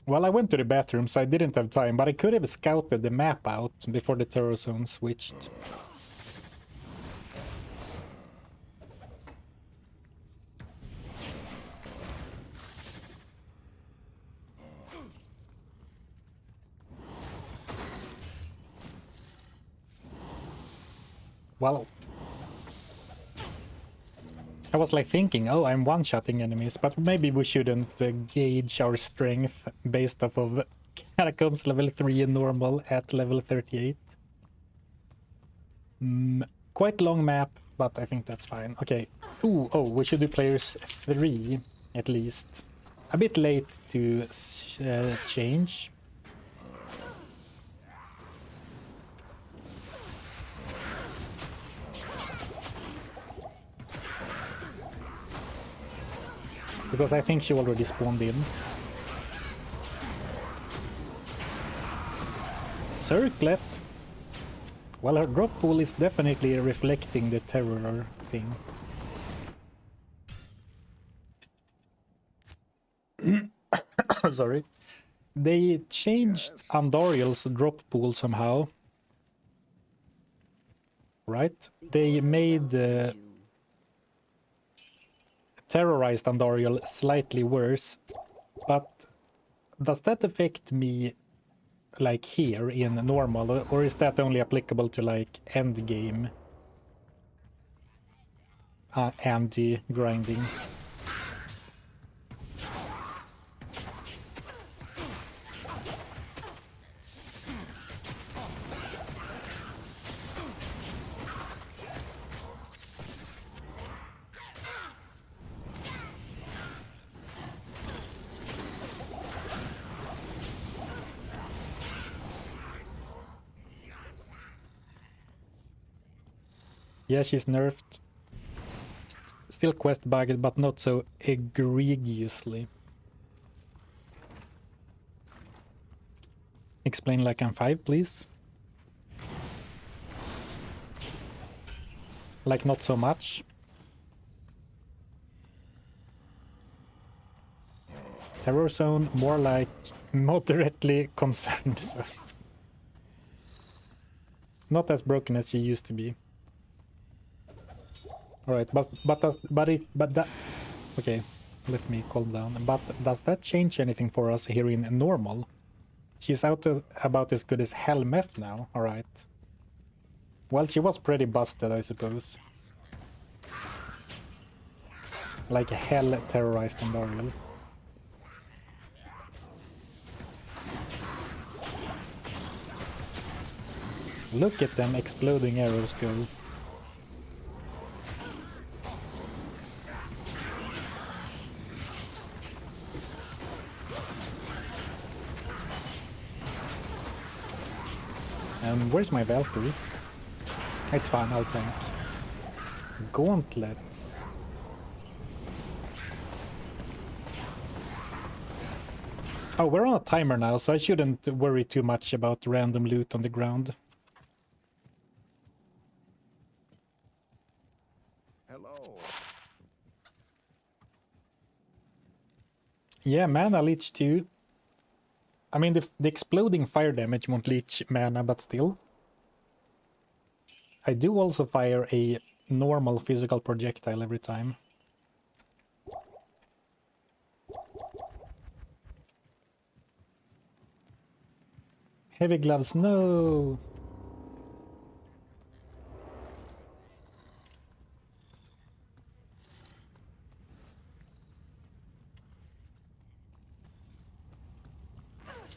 Well, I went to the bathroom, so I didn't have time, but I could have scouted the map out before the terror zone switched. Well, I was like thinking, oh, I'm one-shotting enemies, but maybe we shouldn't gauge our strength based off of Catacombs level 3 and normal at level 38. Quite long map, but I think that's fine. Okay. Ooh, oh, we should do players 3 at least. A bit late to change. Because I think she already spawned in. Circlet! Well, her drop pool is definitely reflecting the terror thing. Sorry. They changed Andoriel's drop pool somehow. Right? They made terrorized Andoriel slightly worse, but does that affect me like here in normal, or is that only applicable to like end game anti-grinding? Yeah, she's nerfed. Still quest bugged, but not so egregiously. Explain like I'm 5, please. Like not so much. Terror zone, more like moderately concerned. So. Not as broken as she used to be. All right, but that okay. Let me calm down. But does that change anything for us here in normal? She's about as good as hell meth now, alright. Well, she was pretty busted, I suppose. Like hell terrorized Andariel. Look at them exploding arrows go. Where's my Valkyrie? It's fine, I'll tank. Gauntlets. Oh, we're on a timer now, so I shouldn't worry too much about random loot on the ground. Hello. Yeah, mana leech too. I mean, the exploding fire damage won't leech mana, but still. I do also fire a normal physical projectile every time. Heavy gloves, no!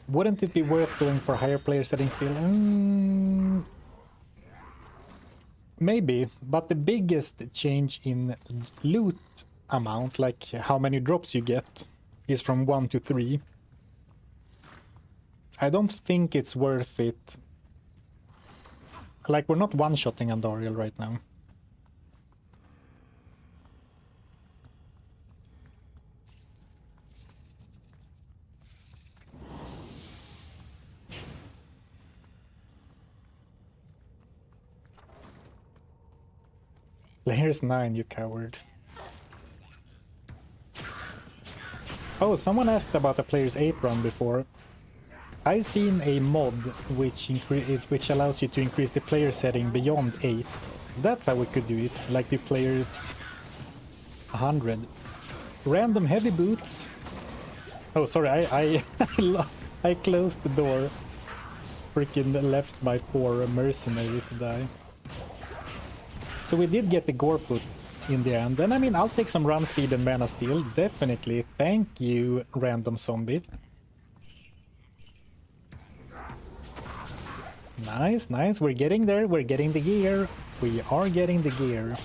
Wouldn't it be worth going for higher player settings still? Maybe, but the biggest change in loot amount, like how many drops you get, is from 1 to 3. I don't think it's worth it. Like, we're not one-shotting Andariel right now. Here's 9, you coward. Oh, someone asked about the player's apron before. I've seen a mod which allows you to increase the player setting beyond 8. That's how we could do it, like the player's 100. Random heavy boots. Oh, sorry, I closed the door. Freaking left my poor mercenary to die. So we did get the Gorefoot in the end, and I mean, I'll take some run speed and mana steal, definitely. Thank you, random zombie. Nice, nice, we're getting there, we're getting the gear. We are getting the gear.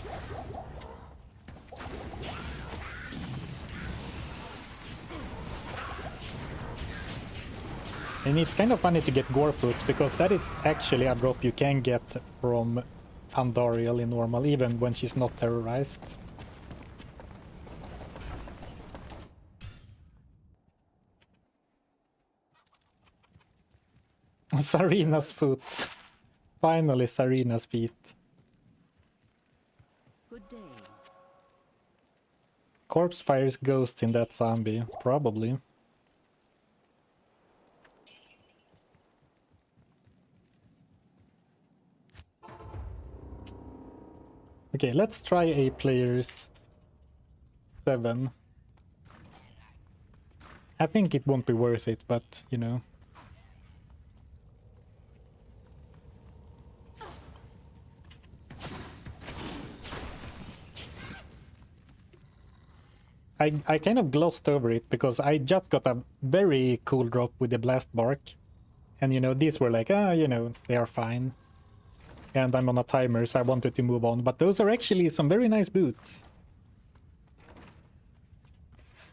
And it's kind of funny to get Gorefoot, because that is actually a drop you can get from Andariel in normal, even when she's not terrorized. Sarina's foot. Finally, Sarina's feet. Good day. Corpse fires ghosts in that zombie, probably. Okay, let's try a player's 7. I think it won't be worth it, but, you know. I kind of glossed over it because I just got a very cool drop with the blast bark. And, you know, these were like, you know, they are fine. And I'm on a timer, so I wanted to move on. But those are actually some very nice boots.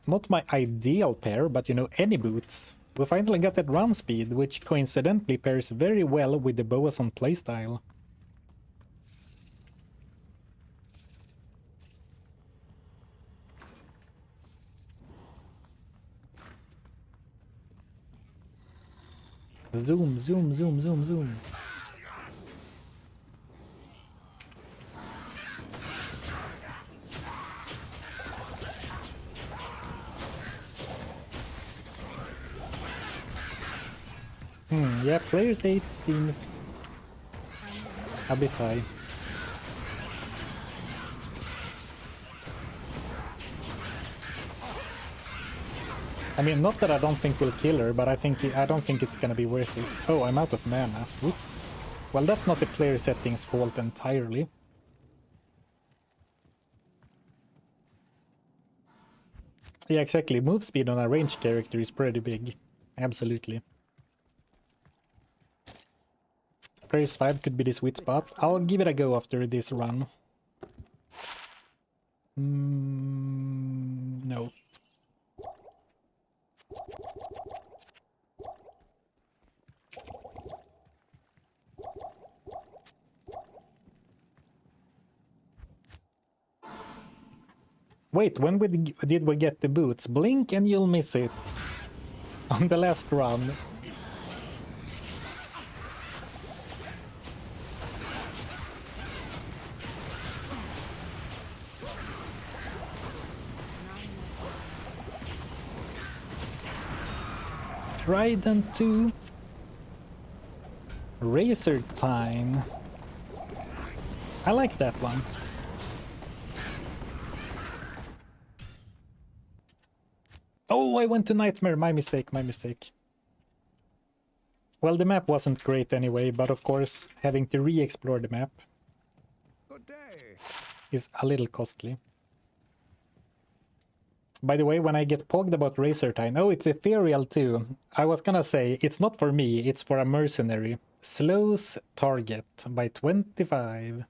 Not my ideal pair, but, you know, any boots. We finally got that run speed, which coincidentally pairs very well with the Boazon playstyle. Zoom, zoom, zoom, zoom, zoom. Yeah, players 8 seems a bit high. I mean, not that I don't think we'll kill her, but I don't think it's gonna be worth it. Oh, I'm out of mana. Whoops. Well, that's not the player settings fault entirely. Yeah, exactly. Move speed on a ranged character is pretty big. Absolutely. Prayers 5 could be the sweet spot. I'll give it a go after this run. No. Wait, when did we get the boots? Blink and you'll miss it. On the last run. Trident 2. Resurrected. I like that one. Oh, I went to Nightmare. My mistake, my mistake. Well, the map wasn't great anyway, but of course, having to re-explore the map Good day. is a little costly. By the way, when I get pogged about Resurrected, oh, it's ethereal too. I was gonna say, it's not for me, it's for a mercenary. Slows target by 25.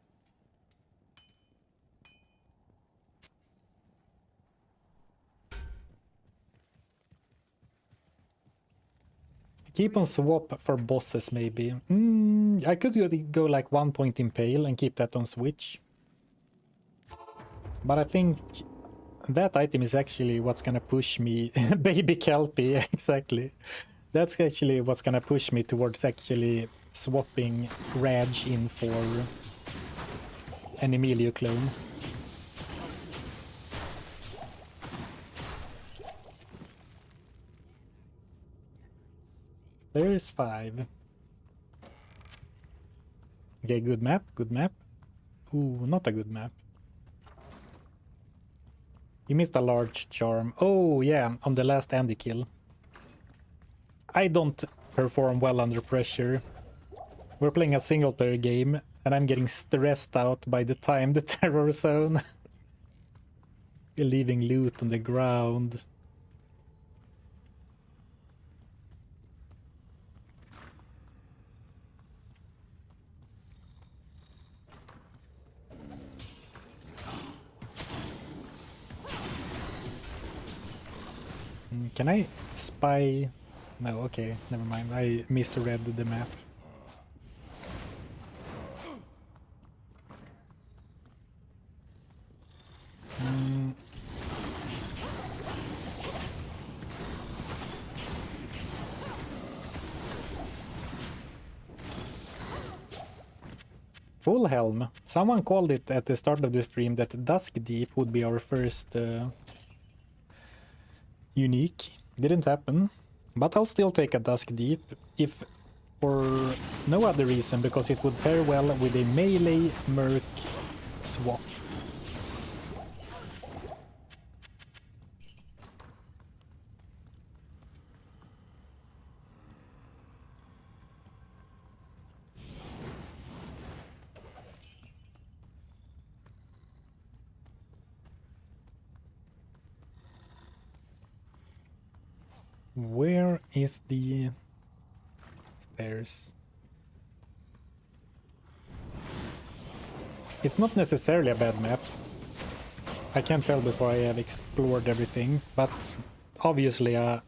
Keep on swap for bosses, maybe. I could go like 1 point impale and keep that on switch. But I think that item is actually what's gonna push me. Baby Kelpie, exactly. That's actually what's gonna push me towards actually swapping Raj in for an Emilio clone. There's 5. Okay, good map, good map. Ooh, not a good map. You missed a large charm. Oh, yeah, on the last Andy kill. I don't perform well under pressure. We're playing a single player game, and I'm getting stressed out by the time the terror zone. Leaving loot on the ground. Can I spy? No, okay, never mind. I misread the map. Full Helm. Someone called it at the start of the stream that Dusk Deep would be our first unique. Didn't happen. But I'll still take a Dusk Deep, if for no other reason, because it would pair well with a melee merc swap. Where is the stairs? It's not necessarily a bad map. I can't tell before I have explored everything, but obviously a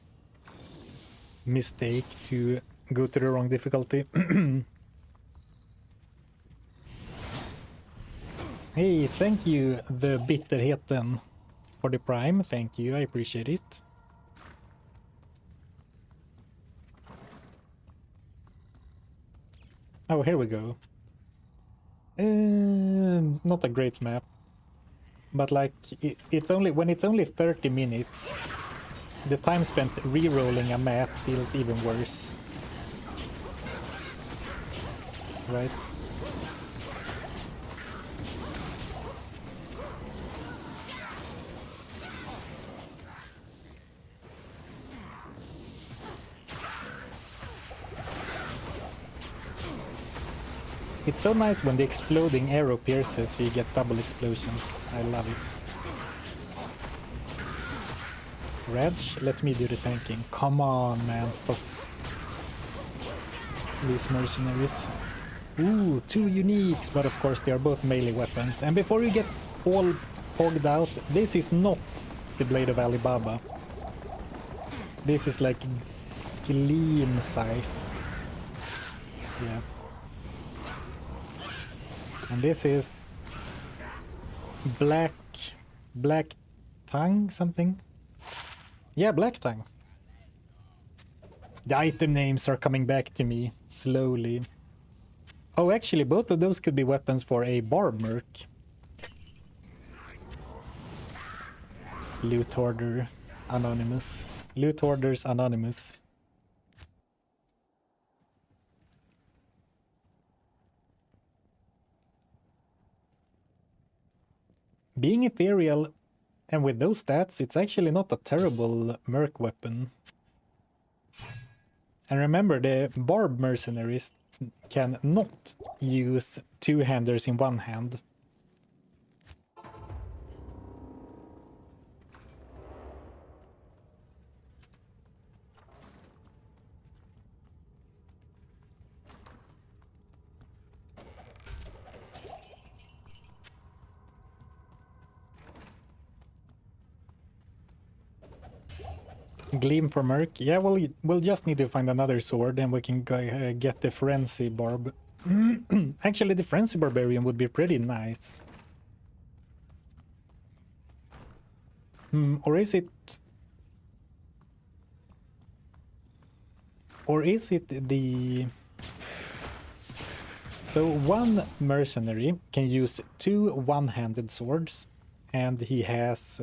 mistake to go to the wrong difficulty. Hey, thank you, the Bitterheten, for the Prime. Thank you, I appreciate it. Oh, here we go. Not a great map, but like it's only when it's only 30 minutes, the time spent re-rolling a map feels even worse, right? It's so nice when the exploding arrow pierces, so you get double explosions. I love it. Reg, let me do the tanking. Come on, man, stop these mercenaries. Ooh, 2 uniques, but of course they are both melee weapons. And before you get all hogged out, this is not the Blade of Alibaba. This is like clean scythe. Yeah. And this is black tongue something. Yeah, black tongue. The item names are coming back to me slowly. Oh, actually, both of those could be weapons for a barb merc. Loot Hoarder Anonymous. Loot Hoarders Anonymous. Being ethereal and with those stats, it's actually not a terrible merc weapon. And remember, the barb mercenaries can not use two-handers in one hand. Gleam for Merc. Yeah, well, we'll just need to find another sword and we can go, get the Frenzy Barb. Actually, the Frenzy Barbarian would be pretty nice. Or is it... Or is it the... So one mercenary can use 2 one-handed swords and he has...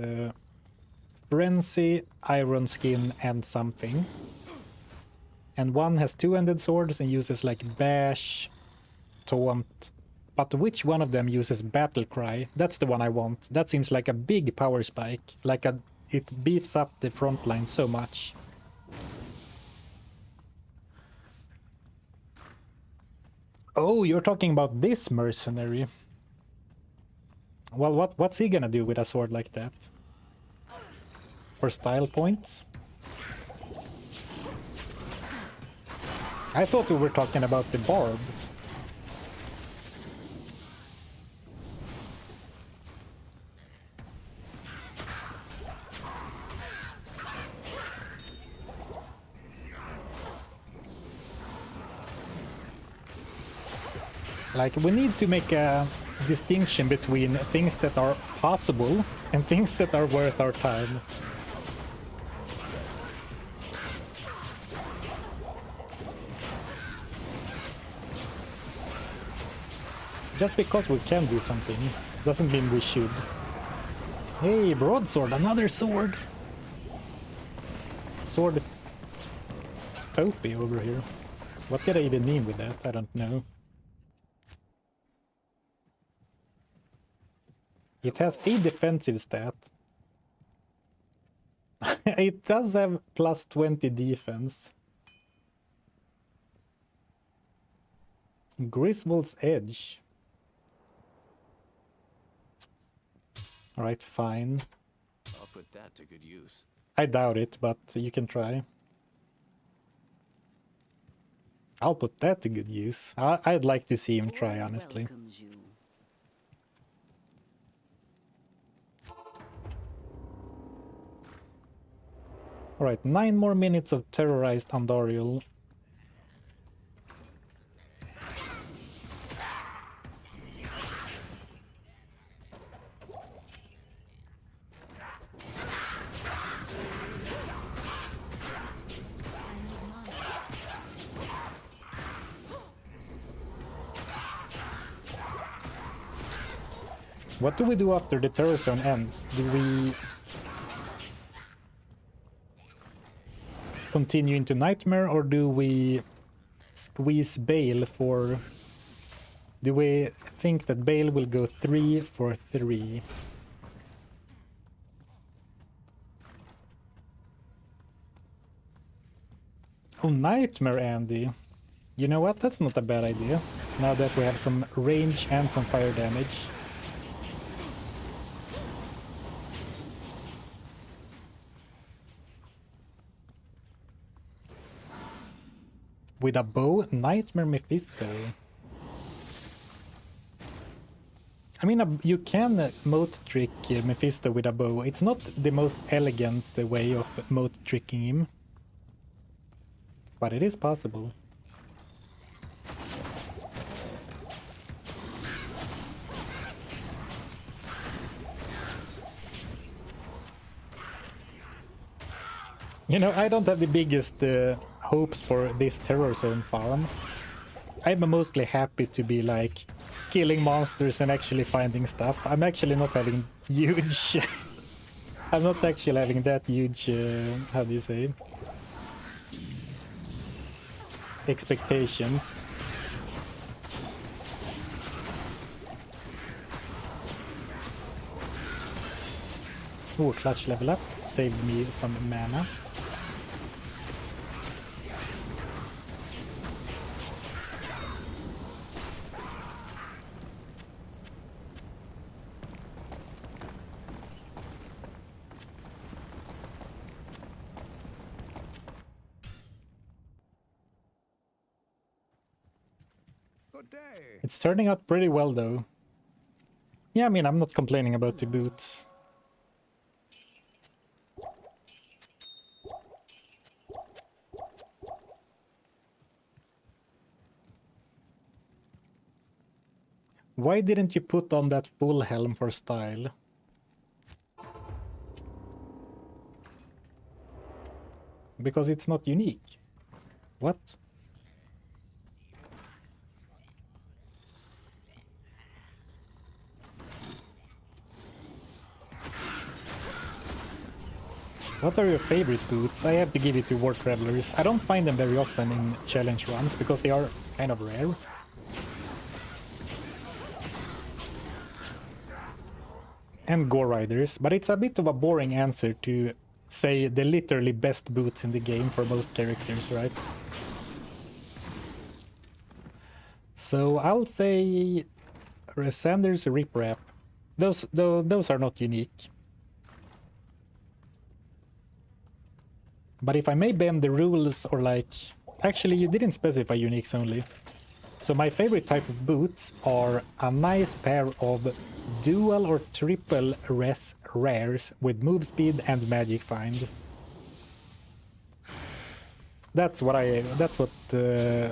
Frenzy, Iron Skin, and something. And one has 2-handed swords and uses like Bash, Taunt. But which one of them uses Battle Cry? That's the one I want. That seems like a big power spike. It beefs up the front line so much. Oh, you're talking about this mercenary. Well, what's he gonna do with a sword like that? For style points? I thought we were talking about the barb. Like, we need to make a distinction between things that are possible and things that are worth our time. Just because we can do something doesn't mean we should. Hey, broadsword, another sword! Sword Topi over here. What did I even mean with that? I don't know. It has a defensive stat. It does have plus 20 defense. Griswold's Edge. Alright, fine. I'll put that to good use. I doubt it, but you can try. I'll put that to good use. I'd like to see him try, honestly. Alright, 9 more minutes of terrorized Andariel. What do we do after the terror zone ends? Do we continue into Nightmare or do we squeeze Bale for... Do we think that Bale will go 3 for 3? Oh, Nightmare, Andy. You know what? That's not a bad idea. now that we have some range and some fire damage. With a bow, Nightmare Mephisto. I mean, you can mote trick Mephisto with a bow. It's not the most elegant way of mote tricking him, but it is possible. You know, I don't have the biggest hopes for this Terror Zone farm. I'm mostly happy to be like killing monsters and actually finding stuff. I'm actually not having huge... I'm not actually having that huge, how do you say? Expectations. Oh, clutch level up. Saved me some mana. Good day. It's turning out pretty well though. Yeah, I mean, I'm not complaining about the boots. Why didn't you put on that full helm for style? Because it's not unique. What? What are your favorite boots? I have to give it to War Travelers. I don't find them very often in challenge runs because they are kind of rare. And Gore Riders, but it's a bit of a boring answer to say the literally best boots in the game for most characters, right? So I'll say Sanders Rip Wrap. Those are not unique. But if I may bend the rules, or like... Actually, you didn't specify uniques only. So my favorite type of boots are a nice pair of dual or triple res rares with move speed and magic find. That's what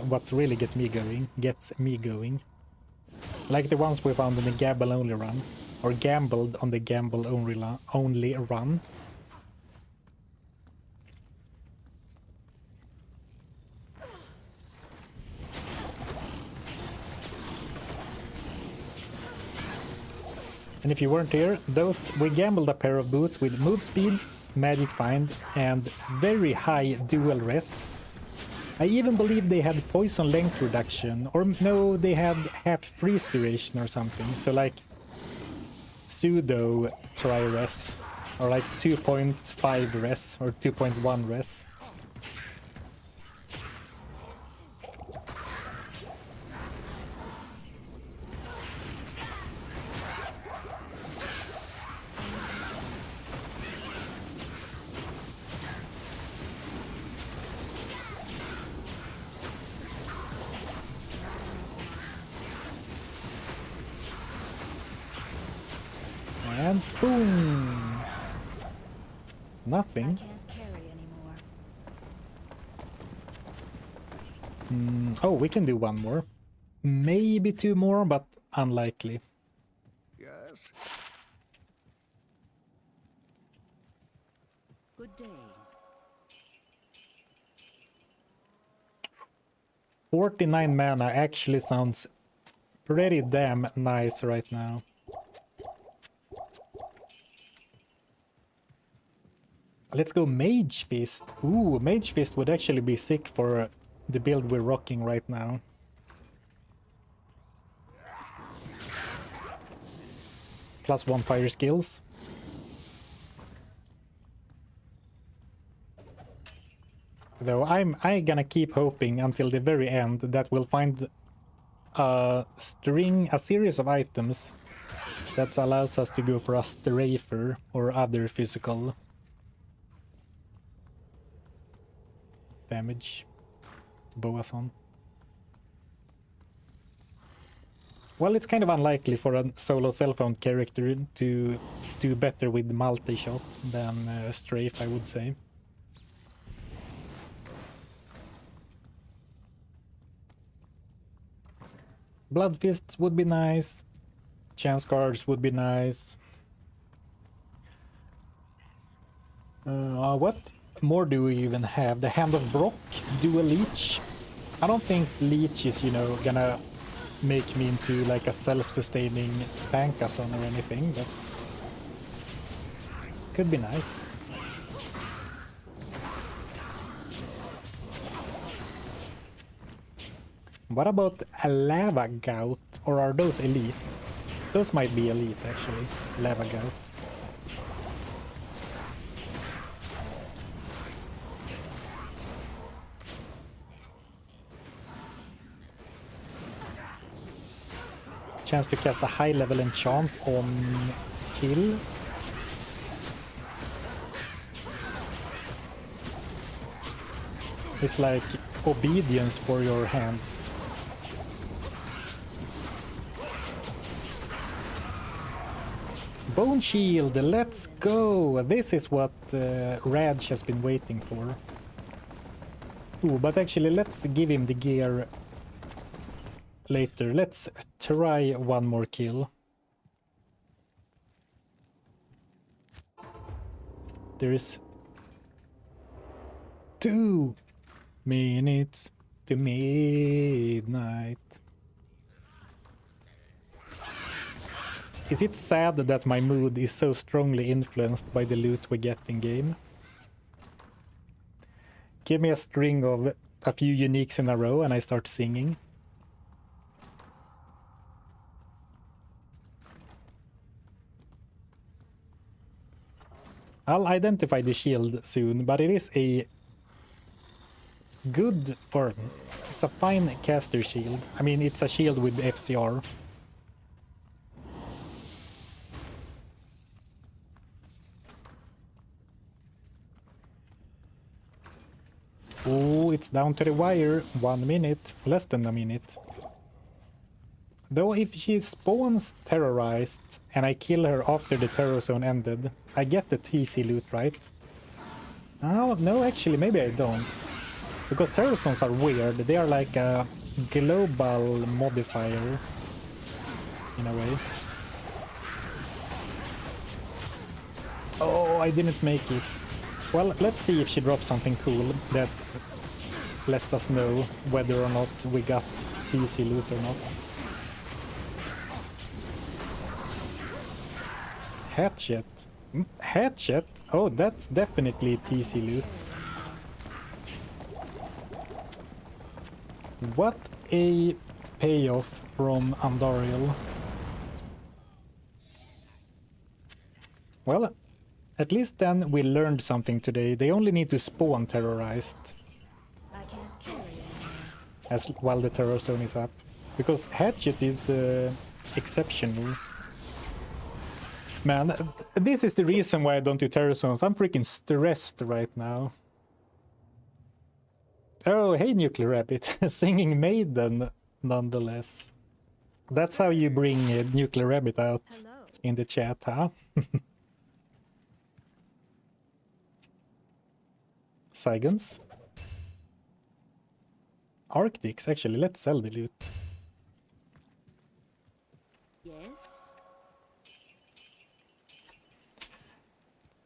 what's really gets me going. Like the ones we found in the Gamble only run, or gambled on the Gamble only run. And if you weren't here, we gambled a pair of boots with move speed, magic find, and very high dual res. I even believe they had poison length reduction, or no, they had half freeze duration or something. So like pseudo tri res, or like 2.5 res or 2.1 res. And boom! Nothing. I can't carry anymore. Oh, we can do one more. Maybe two more, but unlikely. Yes. Good day. 49 mana actually sounds pretty damn nice right now. Let's go Mage Fist. Ooh, Mage Fist would actually be sick for the build we're rocking right now. +1 fire skills. Though I'm gonna keep hoping until the very end that we'll find a series of items that allows us to go for a strafer or other physical damage. Boason. Well, it's kind of unlikely for a solo self-owned character to do better with multi-shot than strafe, I would say. Blood Fists would be nice. Chance cards would be nice. What more do we even have? The Hand of Brock, do a Leech. I don't think Leech is, you know, gonna make me into like a self-sustaining tankathon or anything, but could be nice. What about a Lava Gout, or are those elite? Those might be elite actually, Lava Gout. Chance to cast a high level enchant on kill. It's like obedience for your hands. Bone Shield, let's go! This is what Raj has been waiting for. Ooh, but actually let's give him the gear later. Let's try one more kill. There's 2 minutes to midnight. Is it sad that my mood is so strongly influenced by the loot we get in game? Give me a string of a few uniques in a row and I start singing. I'll identify the shield soon, but it is a good, or it's a fine caster shield. I mean, it's a shield with FCR. Oh, it's down to the wire. 1 minute, less than a minute. Though if she spawns terrorized and I kill her after the terror zone ended, I get the TC loot, right? Oh, no, actually, maybe I don't. Because terror zones are weird. They are like a global modifier, in a way. Oh, I didn't make it. Well, let's see if she drops something cool that lets us know whether or not we got TC loot or not. Hatchet. Hatchet? Oh, that's definitely TC loot. What a payoff from Andariel. Well, at least then we learned something today. They only need to spawn terrorized I can't kill you. as while the terror zone is up. Because Hatchet is exceptional. Man, this is the reason why I don't do terror zones. I'm freaking stressed right now. Oh, hey Nuclear Rabbit, singing Maiden nonetheless. That's how you bring Nuclear Rabbit out. Hello. In the chat, huh? Saigons. Arctics, actually, let's sell the loot. Yes.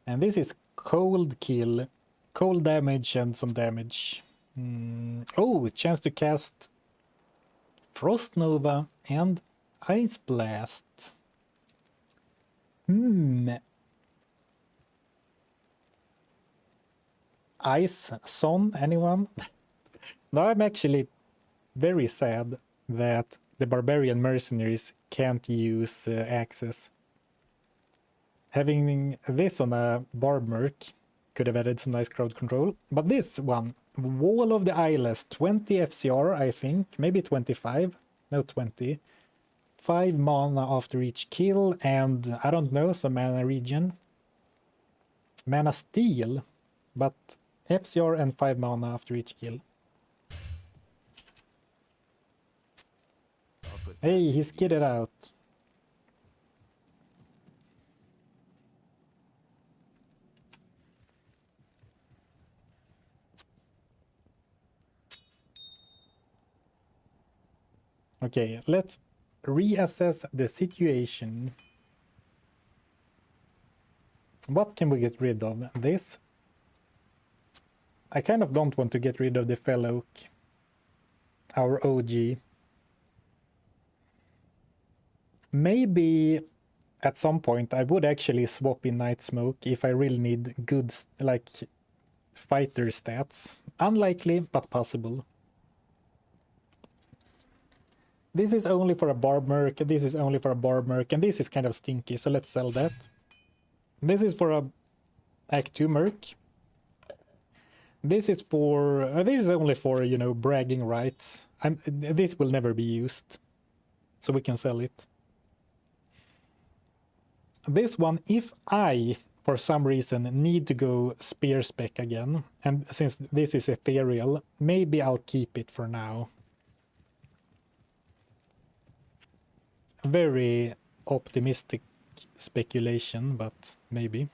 And this is cold kill, cold damage and some damage. Oh, chance to cast Frost Nova and Ice Blast. Ice Son, anyone? Now I'm actually very sad that the Barbarian Mercenaries can't use Axes. Having this on a Barb Merc could have added some nice crowd control. But this one, Wall of the Eyeless, 20 FCR, I think, maybe 25. No, 20. 5 mana after each kill, and I don't know, some mana regen. Mana steal, but FCR and 5 mana after each kill. I'll put that Hey, to he good skidded use. out. Okay, let's reassess the situation. What can we get rid of? This? I kind of don't want to get rid of the Fell Oak, our OG. Maybe at some point I would actually swap in Night Smoke if I really need good, like, fighter stats. Unlikely, but possible. This is only for a Barb Merc, this is only for a Barb Merc, and this is kind of stinky, so let's sell that. This is for a Act 2 Merc. This is for... this is only for, you know, bragging rights. This will never be used, so we can sell it. This one, if I, for some reason, need to go Spear Spec again, and since this is ethereal, maybe I'll keep it for now. Very optimistic speculation, but maybe.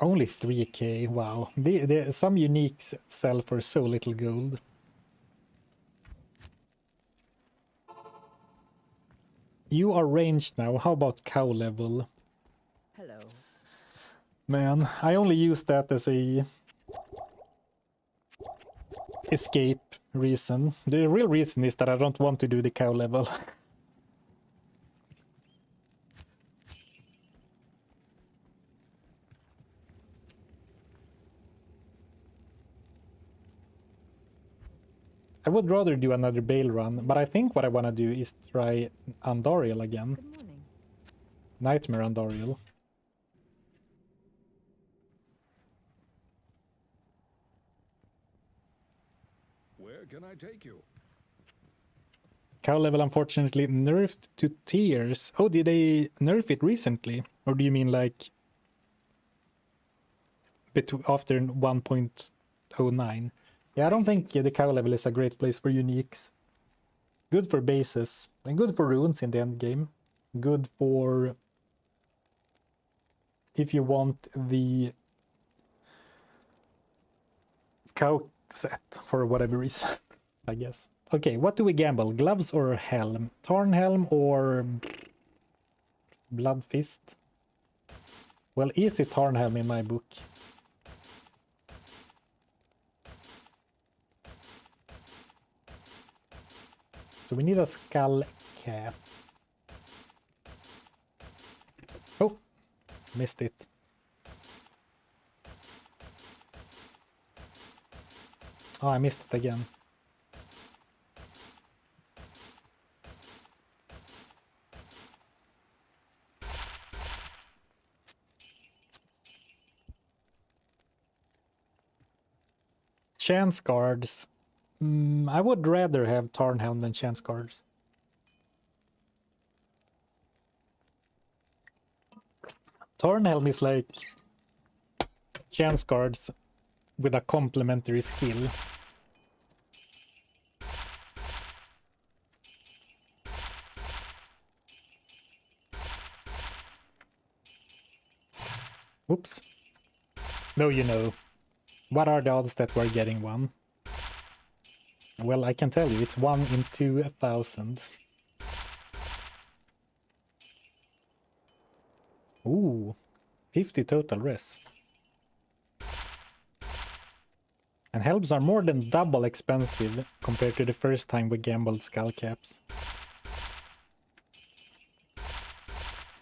Only 3k, wow. Some uniques sell for so little gold. You are ranged now, how about cow level? Hello. Man, I only use that as a escape reason. The real reason is that I don't want to do the cow level. I would rather do another Bale run, but I think what I want to do is try Andariel again. Good morning. Nightmare Andariel. Where can I take you? Cow level unfortunately nerfed to tears. Oh, did they nerf it recently? Or do you mean like after 1.09? Yeah, I don't think the cow level is a great place for uniques. Good for bases, and good for runes in the end game. Good for if you want the cow set for whatever reason, I guess. Okay, what do we gamble? Gloves or helm? Tarn helm or blood fist? Well, easy Tarn helm in my book. So we need a skull cap. Oh, missed it. Oh, I missed it again. Chance cards. I would rather have Tarnhelm than chance cards. Tarnhelm is like chance cards with a complementary skill. Oops. No, you know. What are the odds that we're getting one? Well, I can tell you, it's 1 in 2,000. Ooh, 50 total res. And helms are more than double expensive compared to the first time we gambled skull caps.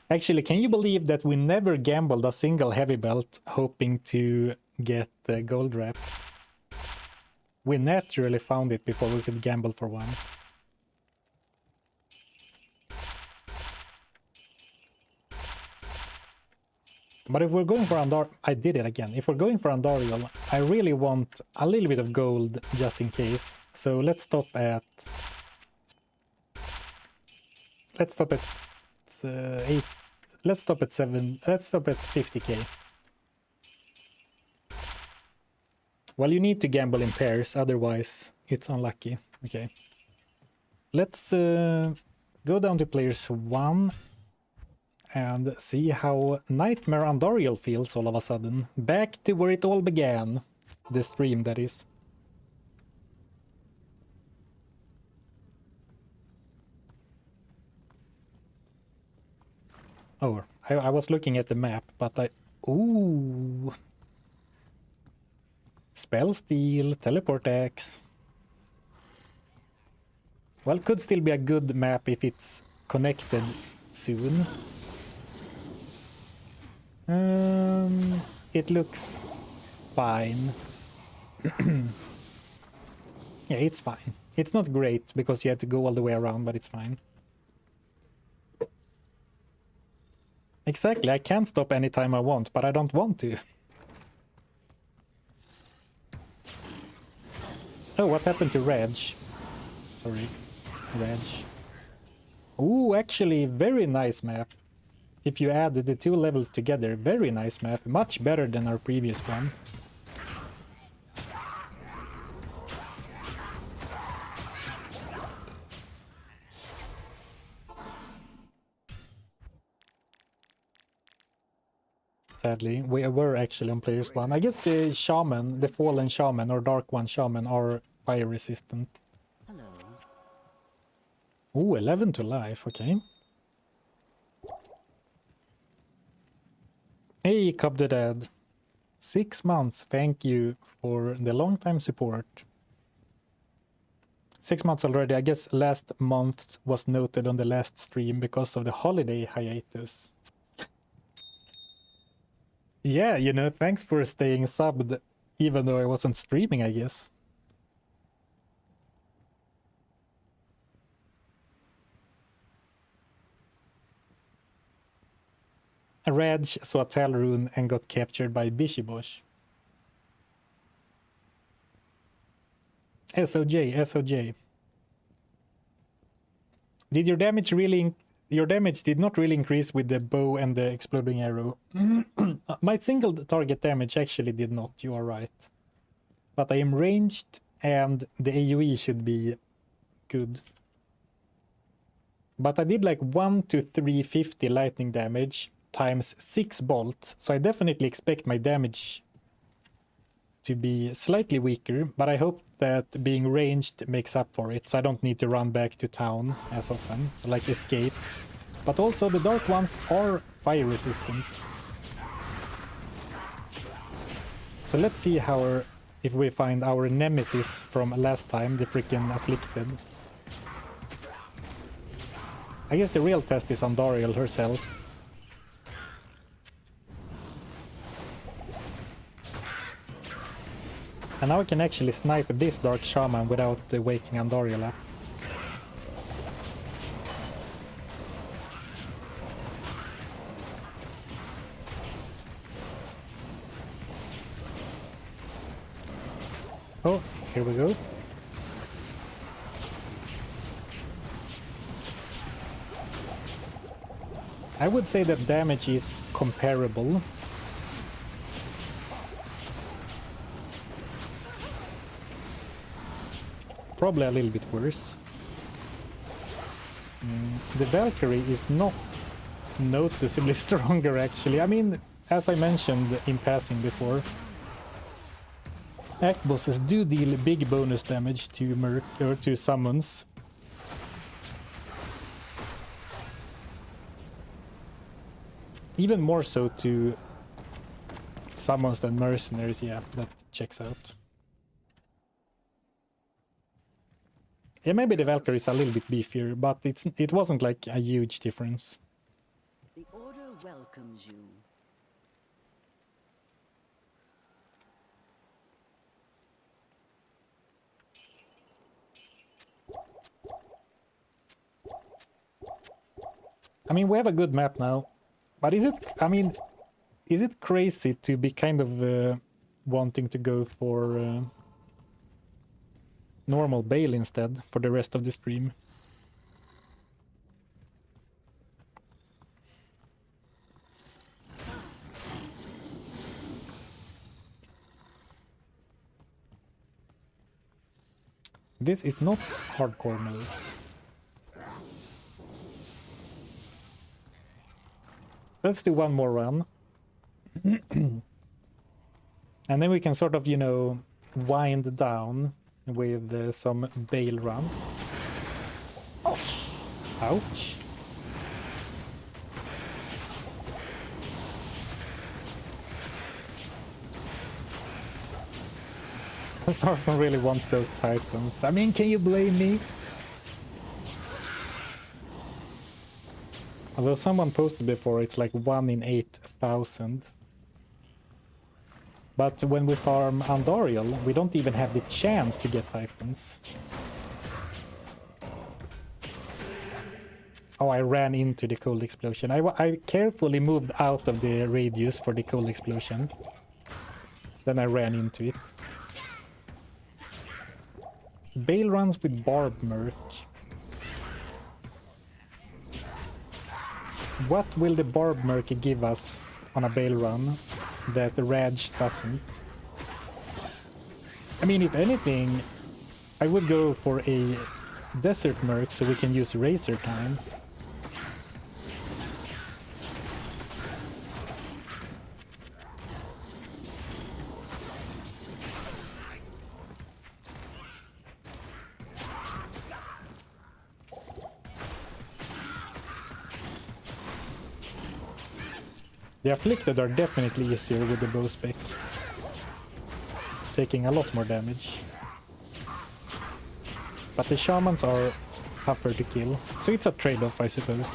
Actually, can you believe that we never gambled a single heavy belt hoping to get gold wrap? We naturally found it before we could gamble for one. But if we're going for I did it again. If we're going for Andariel, I really want a little bit of gold just in case. So let's stop at 8. Let's stop at 7. Let's stop at 50k. Well, you need to gamble in pairs, otherwise it's unlucky. Okay. Let's go down to players 1 and see how Nightmare Andariel feels all of a sudden. Back to where it all began. The stream, that is. Oh, I was looking at the map, but Ooh. Spell Steal, Teleport Axe. Well, could still be a good map if it's connected soon. It looks fine. Yeah, it's fine. It's not great because you have to go all the way around, but it's fine. Exactly, I can stop anytime I want, but I don't want to. Oh, what happened to Reg? Sorry, Reg. Ooh, actually, very nice map. If you add the 2 levels together, very nice map. Much better than our previous one. Sadly, we were actually on players 1. I guess the shaman, the fallen shaman or dark one shaman are fire resistant. Hello. Ooh, 11 to life, okay. Hey, Cub the Dead. 6 months, thank you for the long time support. 6 months already. I guess last month was noted on the last stream because of the holiday hiatus. Yeah, you know, thanks for staying subbed, even though I wasn't streaming, I guess. Reg saw Talrune and got captured by Bishibosh. SOJ, SOJ. Did your damage really... Your damage did not really increase with the bow and the exploding arrow. My single target damage actually did not, you are right. But I am ranged and the AoE should be good. But I did like 1 to 350 lightning damage times 6 bolts, so I definitely expect my damage to be slightly weaker, but I hope that being ranged makes up for it, so I don't need to run back to town as often, like escape. But also the dark ones are fire resistant. So let's see if we find our nemesis from last time, the freaking Afflicted. I guess the real test is Andariel herself. And now I can actually snipe this Dark Shaman without waking Andariel up. Oh, here we go. I would say that damage is comparable. Probably a little bit worse. The Valkyrie is not noticeably stronger actually. I mean, as I mentioned in passing before, Act bosses do deal big bonus damage to Merc or to summons. Even more so to summons than mercenaries, yeah, that checks out. Yeah, maybe the Valkyrie is a little bit beefier, but it wasn't like a huge difference. The Order welcomes you. I mean, we have a good map now, but is it? I mean, is it crazy to be kind of wanting to go for normal Bale instead for the rest of the stream? This is not hardcore mode. Let's do one more run. And then we can sort of, you know, wind down with some Bale runs. Oh, ouch. Zarfen really wants those titans. I mean, can you blame me? Although someone posted before, it's like 1 in 8,000. But when we farm Andariel, we don't even have the chance to get titans. Oh, I ran into the cold explosion. I carefully moved out of the radius for the cold explosion. Then I ran into it. Bale runs with Barb Merc. What will the Barb Merc give us on a Bale run that the Raj doesn't? I mean, if anything, I would go for a Desert Merc so we can use Razor Time. The Afflicted are definitely easier with the bow spec, taking a lot more damage. But the Shamans are tougher to kill, so it's a trade-off, I suppose.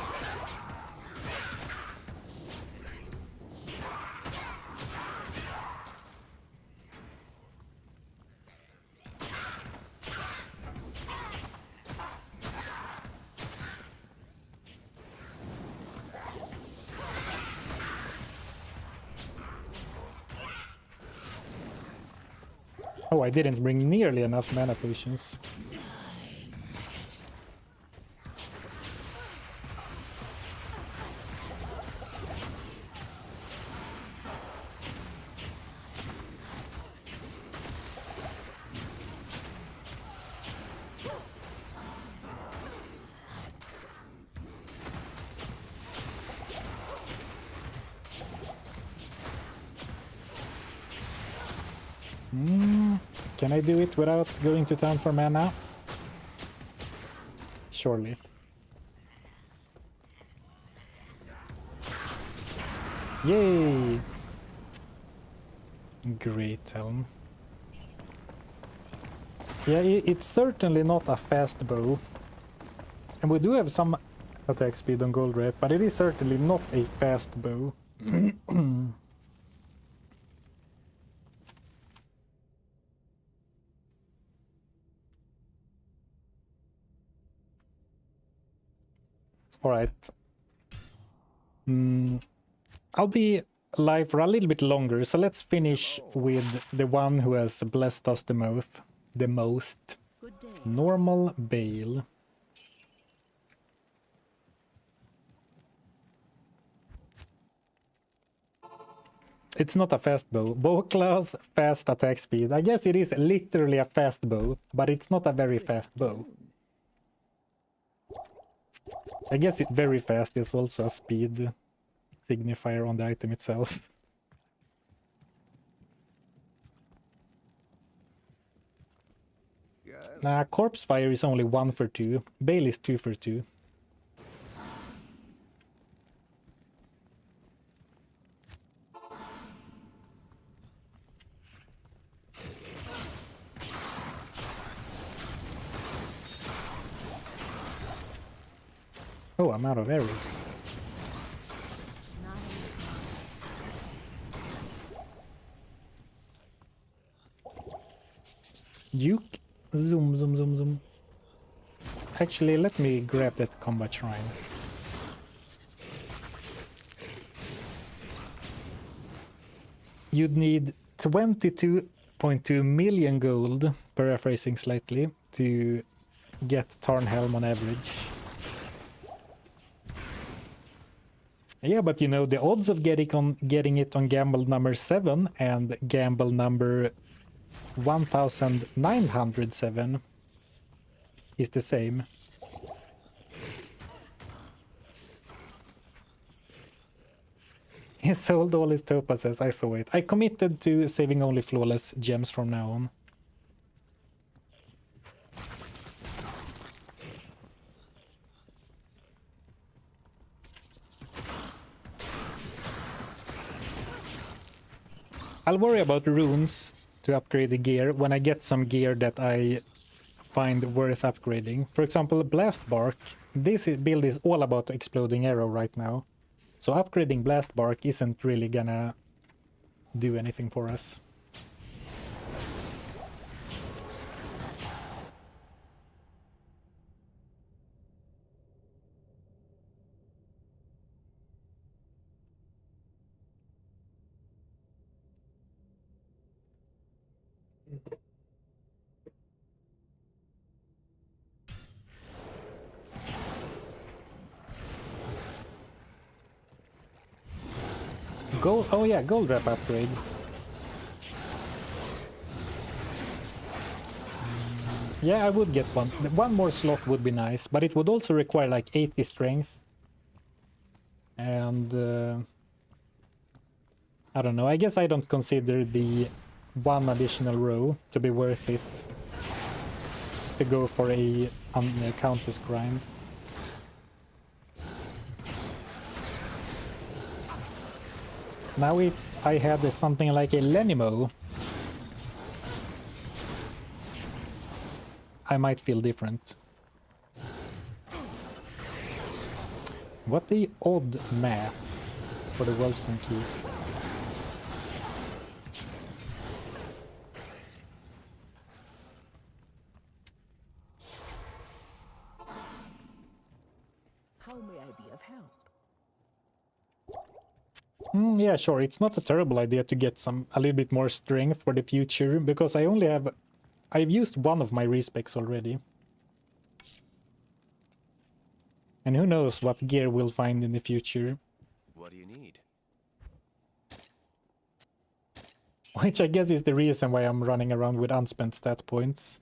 Oh, I didn't bring nearly enough mana potions. Can I do it without going to town for mana? Surely. Yay! Great helm. Yeah, it's certainly not a fast bow. And we do have some attack speed on gold rep, but it is certainly not a fast bow. Alright. I'll be live for a little bit longer, so let's finish with the one who has blessed us the most. Good day. Normal Bale. It's not a fast bow. Bow class, fast attack speed. I guess it is literally a fast bow, but it's not a very fast bow. I guess it very fast is also a speed signifier on the item itself. Yes. Nah, Corpse Fire is only 1 for 2. Bale is 2 for 2. Oh, I'm out of arrows. Not Duke. Zoom, zoom, zoom, zoom. Actually, let me grab that combat shrine. you'd need 22.2 million gold, paraphrasing slightly, to get Tarnhelm on average. Yeah, but you know, the odds of getting it on gamble number 7 and gamble number 1907 is the same. He sold all his topazes, I saw it. I committed to saving only flawless gems from now on. I'll worry about runes to upgrade the gear when I get some gear that I find worth upgrading. For example, Blast Bark. This build is all about exploding arrow right now. So upgrading Blast Bark isn't really gonna do anything for us. Gold, oh yeah, gold wrap upgrade. Yeah, I would get one. One more slot would be nice, but it would also require like 80 strength. And I don't know, I guess I don't consider the one additional row to be worth it to go for a countess grind. Now if I had something like a Lenimo, I might feel different. What the odd map for the Wellstone Key. How may I be of help? Yeah, sure. It's not a terrible idea to get a little bit more strength for the future, because I've used one of my respecs already. And who knows what gear we'll find in the future. What do you need? Which I guess is the reason why I'm running around with unspent stat points.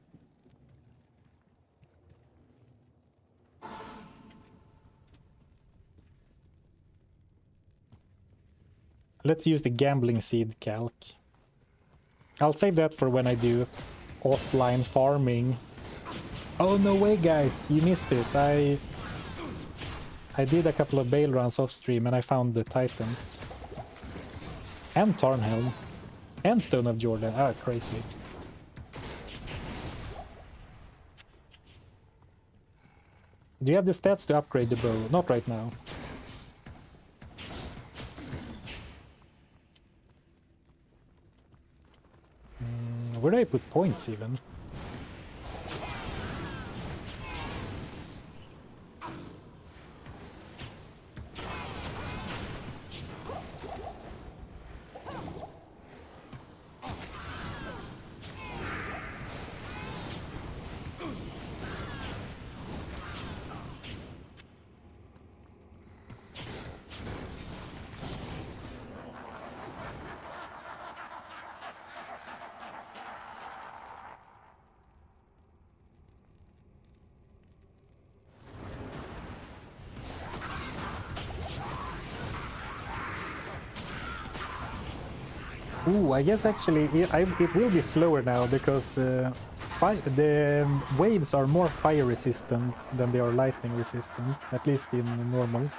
Let's use the gambling seed calc. I'll save that for when I do offline farming. Oh no way guys, you missed it. I did a couple of bail runs off stream and I found the Titans. And Tarnhelm. And Stone of Jordan. Ah, crazy. Do you have the stats to upgrade the bow? Not right now. Where do I put points even? Ooh, I guess actually it will be slower now because the waves are more fire resistant than they are lightning resistant, at least in normal.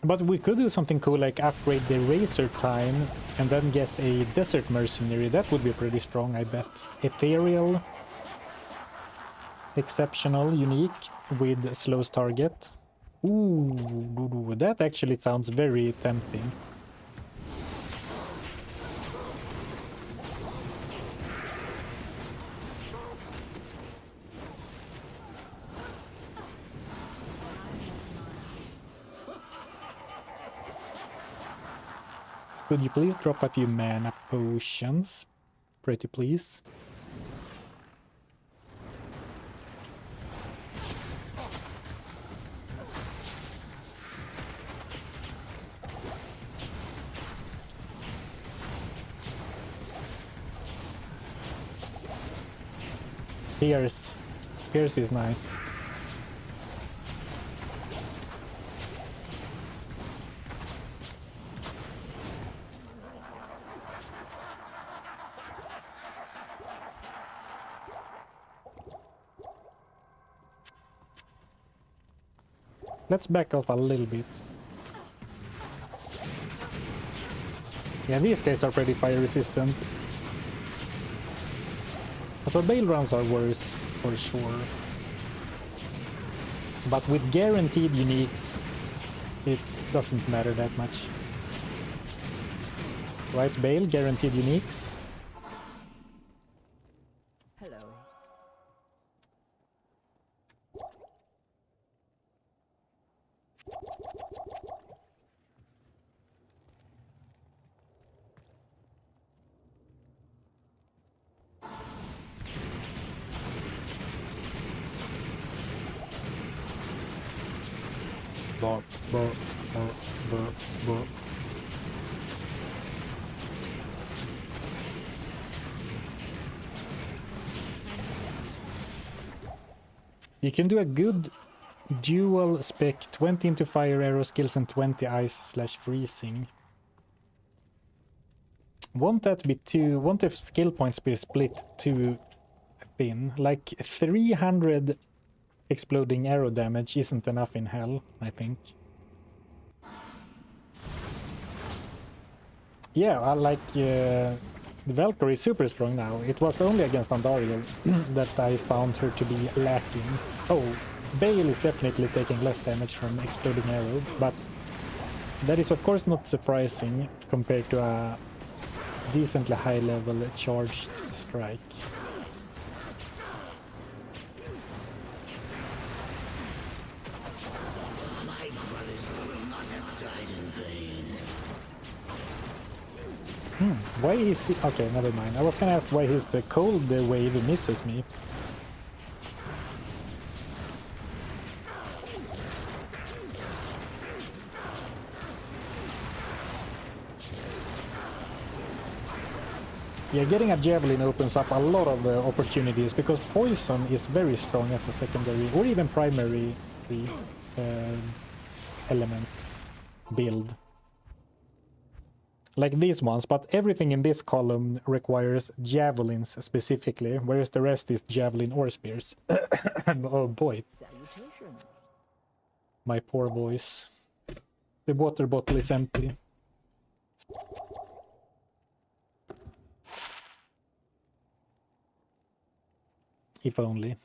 But we could do something cool like upgrade the Razor time and then get a Desert Mercenary. That would be pretty strong, I bet. Ethereal, exceptional, unique with slows target. Ooh, that actually sounds very tempting. Could you please drop a few mana potions? Pretty please. Pierce is nice. Let's back off a little bit. Yeah, these guys are pretty fire resistant. So Bale runs are worse, for sure. But with guaranteed uniques, it doesn't matter that much. Right, Bale? Guaranteed uniques? Hello. Bo, bo, bo, bo, bo. You can do a good dual spec 20 into fire arrow skills and 20 ice/freezing. Won't the skill points be split too thin? Like 300 exploding arrow damage isn't enough in hell, I think. Yeah, I like the Valkyrie is super strong now. It was only against Andariel that I found her to be lacking. Oh, Bale is definitely taking less damage from exploding arrow, but that is of course not surprising compared to a decently high level charged strike. My brothers will not have died in vain. Why is he... Okay, never mind. I was gonna ask why his cold wave misses me. Yeah, getting a javelin opens up a lot of opportunities because poison is very strong as a secondary or even primary element build. Like these ones, but everything in this column requires javelins specifically, whereas the rest is javelin or spears. Oh boy. Salutations. My poor voice. The water bottle is empty. If only.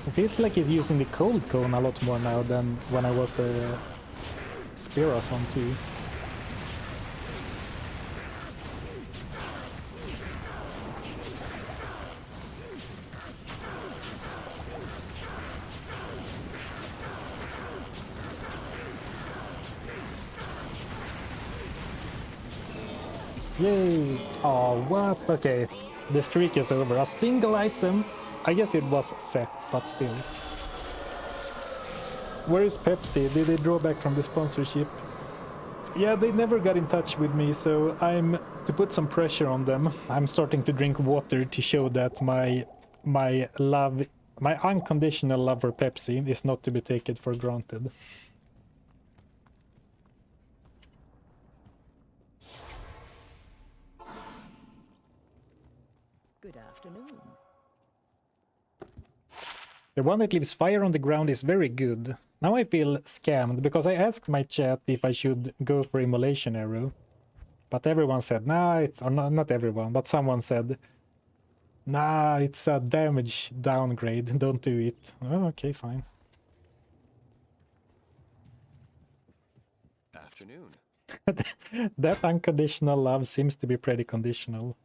It feels like he's using the cold cone a lot more now than when I was a Spearos on 2. Yay! Oh, what? Okay, the streak is over. A single item. I guess it was set, but still. Where is Pepsi? Did they draw back from the sponsorship? Yeah, they never got in touch with me, so to put some pressure on them, I'm starting to drink water to show that my unconditional love for Pepsi is not to be taken for granted. Good afternoon. The one that leaves fire on the ground is very good. Now I feel scammed because I asked my chat if I should go for Immolation Arrow. But everyone said, nah, or not everyone, but someone said, Nah, it's a damage downgrade. Don't do it. Oh, okay, fine. Afternoon. That unconditional love seems to be pretty conditional.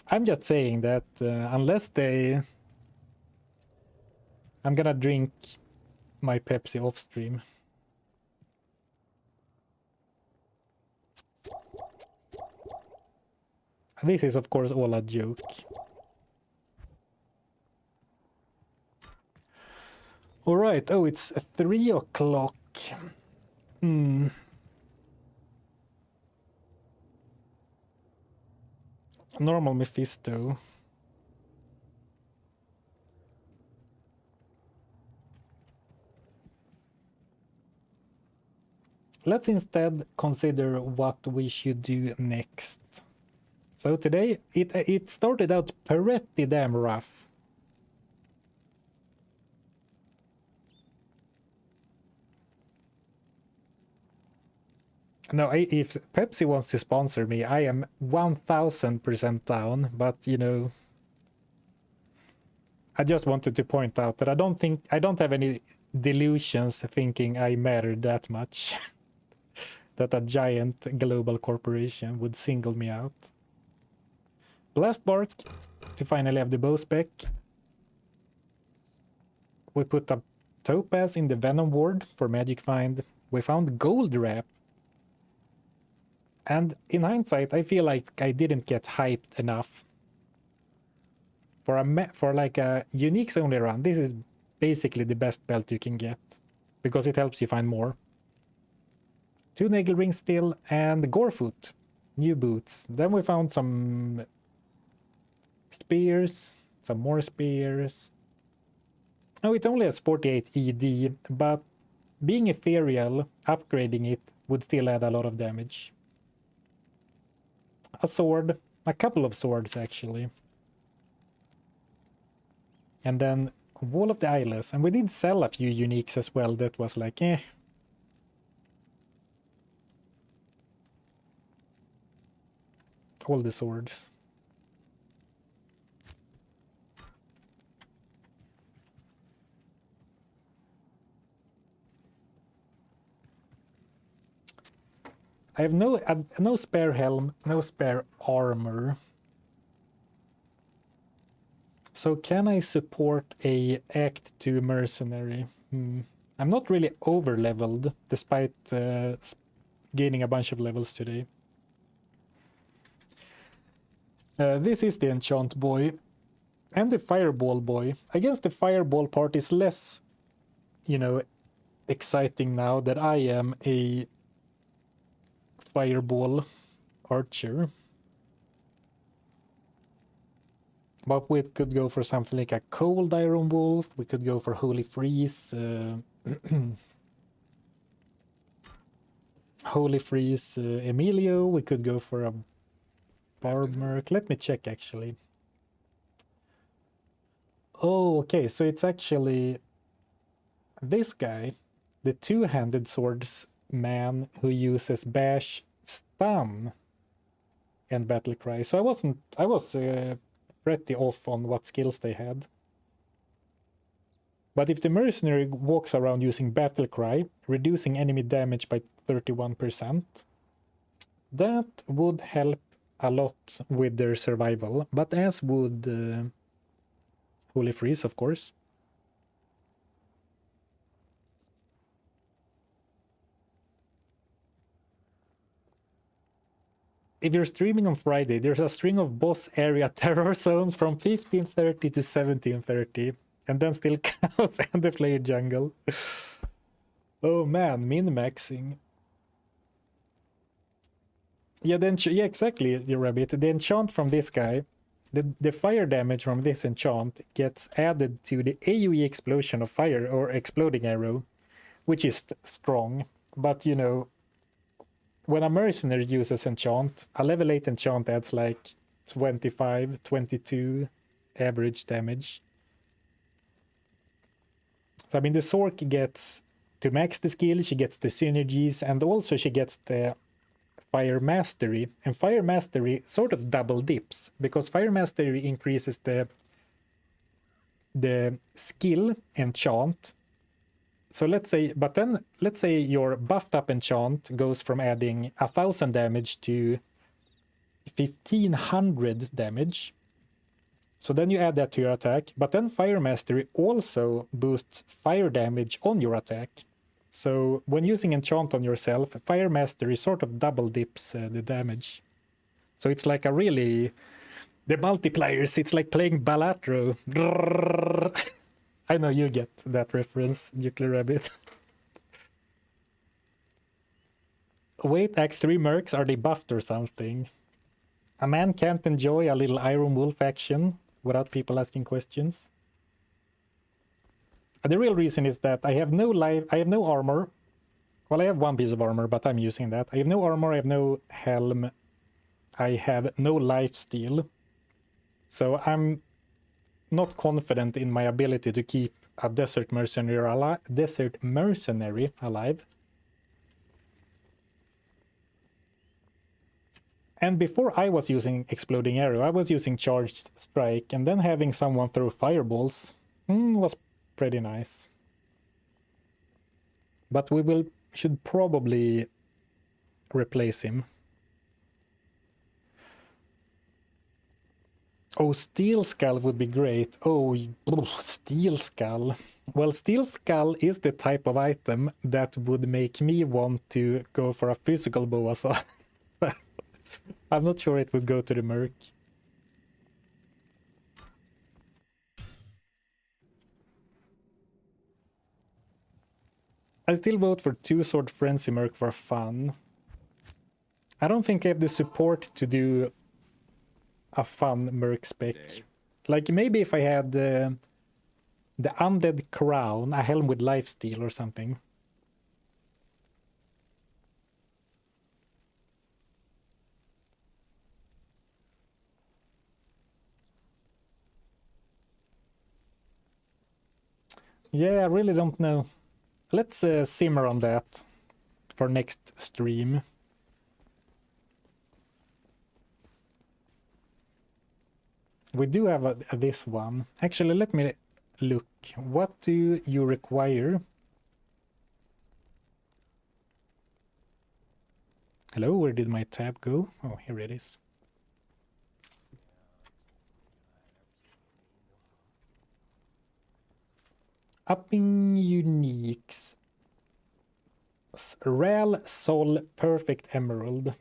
I'm just saying that unless they... I'm gonna drink my Pepsi off stream. This is of course all a joke. Alright, oh, it's 3 o'clock. Normal Mephisto. Let's instead consider what we should do next. So today it started out pretty damn rough. No, if Pepsi wants to sponsor me, I am 1000% down, but you know, I just wanted to point out that I don't have any delusions thinking I matter that much. That a giant global corporation would single me out. Blast Bark to finally have the bow spec. We put a Topaz in the Venom Ward for Magic Find. We found Gold Wrap. And in hindsight, I feel like I didn't get hyped enough. For like a uniques only run, this is basically the best belt you can get. Because it helps you find more. 2 Nagle Rings still, and Gorefoot. New boots. Then we found some spears, some more spears. Oh, it only has 48 ED, but being ethereal, upgrading it would still add a lot of damage. A sword, a couple of swords actually. And then Wall of the Eyeless, and we did sell a few uniques as well that was like, eh. All the swords. I have no spare helm, no spare armor. So can I support a Act 2 mercenary? I'm not really over leveled despite gaining a bunch of levels today. This is the Enchant Boy and the Fireball Boy. I guess the Fireball part is less, you know, exciting now that I am a Fireball archer. But we could go for something like a Cold Iron Wolf. We could go for Holy Freeze. Holy Freeze Emilio. We could go for a Barbmerk. Let me check actually. Oh, okay. So it's actually this guy, the two-handed swords man who uses Bash, Stun, and Battle Cry. So I was pretty off on what skills they had. But if the mercenary walks around using Battle Cry, reducing enemy damage by 31%, that would help a lot with their survival, but as would Holy Freeze, of course. If you're streaming on Friday, there's a string of boss area terror zones from 1530 to 1730, and then still count and the player jungle. Oh man, min-maxing. Yeah, yeah, exactly, the rabbit. The enchant from this guy, the fire damage from this enchant gets added to the AoE explosion of fire or exploding arrow, which is strong. But you know, when a mercenary uses enchant, a level 8 enchant adds like 25, 22 average damage. So I mean, the Sork gets to max the skill, she gets the synergies, and also she gets the Fire Mastery, and Fire Mastery sort of double dips, because Fire Mastery increases the skill enchant. So let's say your buffed up enchant goes from adding 1000 damage to 1500 damage. So then you add that to your attack, but then Fire Mastery also boosts fire damage on your attack. So when using enchant on yourself, Fire Mastery sort of double dips the damage. So it's like a really... The multipliers, it's like playing Balatro. I know you get that reference, Nuclear Rabbit. Wait, Act 3 mercs, are they buffed or something? A man can't enjoy a little Iron Wolf action without people asking questions. The real reason is that I have no armor. Well, I have one piece of armor, but I'm using that. I have no armor, I have no helm. I have no lifesteal. So I'm not confident in my ability to keep a desert mercenary alive. And before I was using Exploding Arrow, I was using Charged Strike, and then having someone throw fireballs was pretty nice. But we should probably replace him. Oh, Steel Skull would be great. Oh, Steel Skull. Well, Steel Skull is the type of item that would make me want to go for a physical bow assault. I'm not sure it would go to the Merc. I still vote for 2-sword Frenzy Merc for fun. I don't think I have the support to do a fun Merc spec. Like maybe if I had the Undead Crown, a helm with lifesteal or something. Yeah, I really don't know. Let's simmer on that for next stream. We do have this one. Actually, let me look. What do you require? Hello, where did my tab go? Oh, here it is. Upping uniques. Rare Soul Perfect Emerald.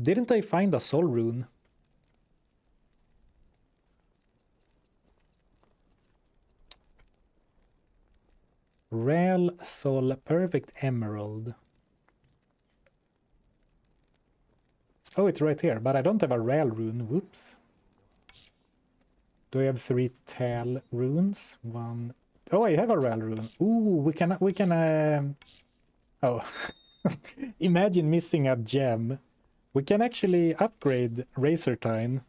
Didn't I find a soul rune? Rare Soul Perfect Emerald. Oh, it's right here, but I don't have a rare rune. Whoops. Do I have 3 tail runes? 1. Oh, I have a rare rune. Ooh, we can. Oh, imagine missing a gem. We can actually upgrade Resurrected.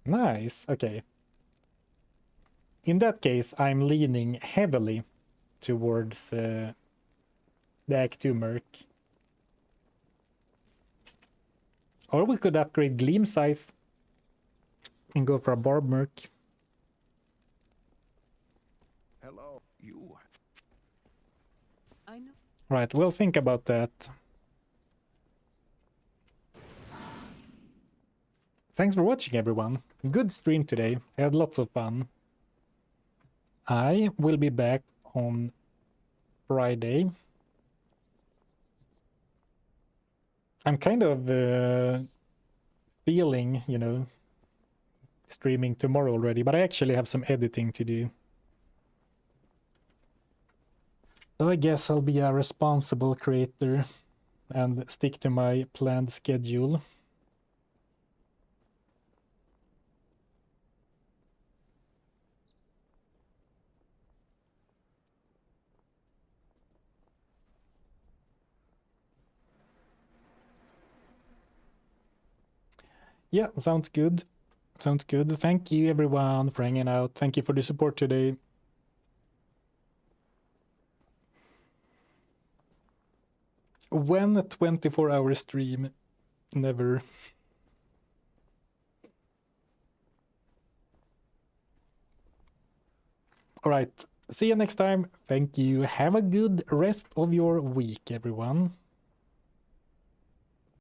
Nice. Okay. In that case, I'm leaning heavily towards the Act 2 Merc. Or we could upgrade Gleam Scythe and go for a Barb Merc. Hello, you. I know. Right, we'll think about that. Thanks for watching, everyone. Good stream today. I had lots of fun. I will be back on Friday. I'm kind of feeling, you know, streaming tomorrow already, but I actually have some editing to do. So I guess I'll be a responsible creator and stick to my planned schedule. Yeah, sounds good. Sounds good. Thank you everyone for hanging out. Thank you for the support today. When a 24-hour stream? Never. All right. See you next time. Thank you. Have a good rest of your week, everyone.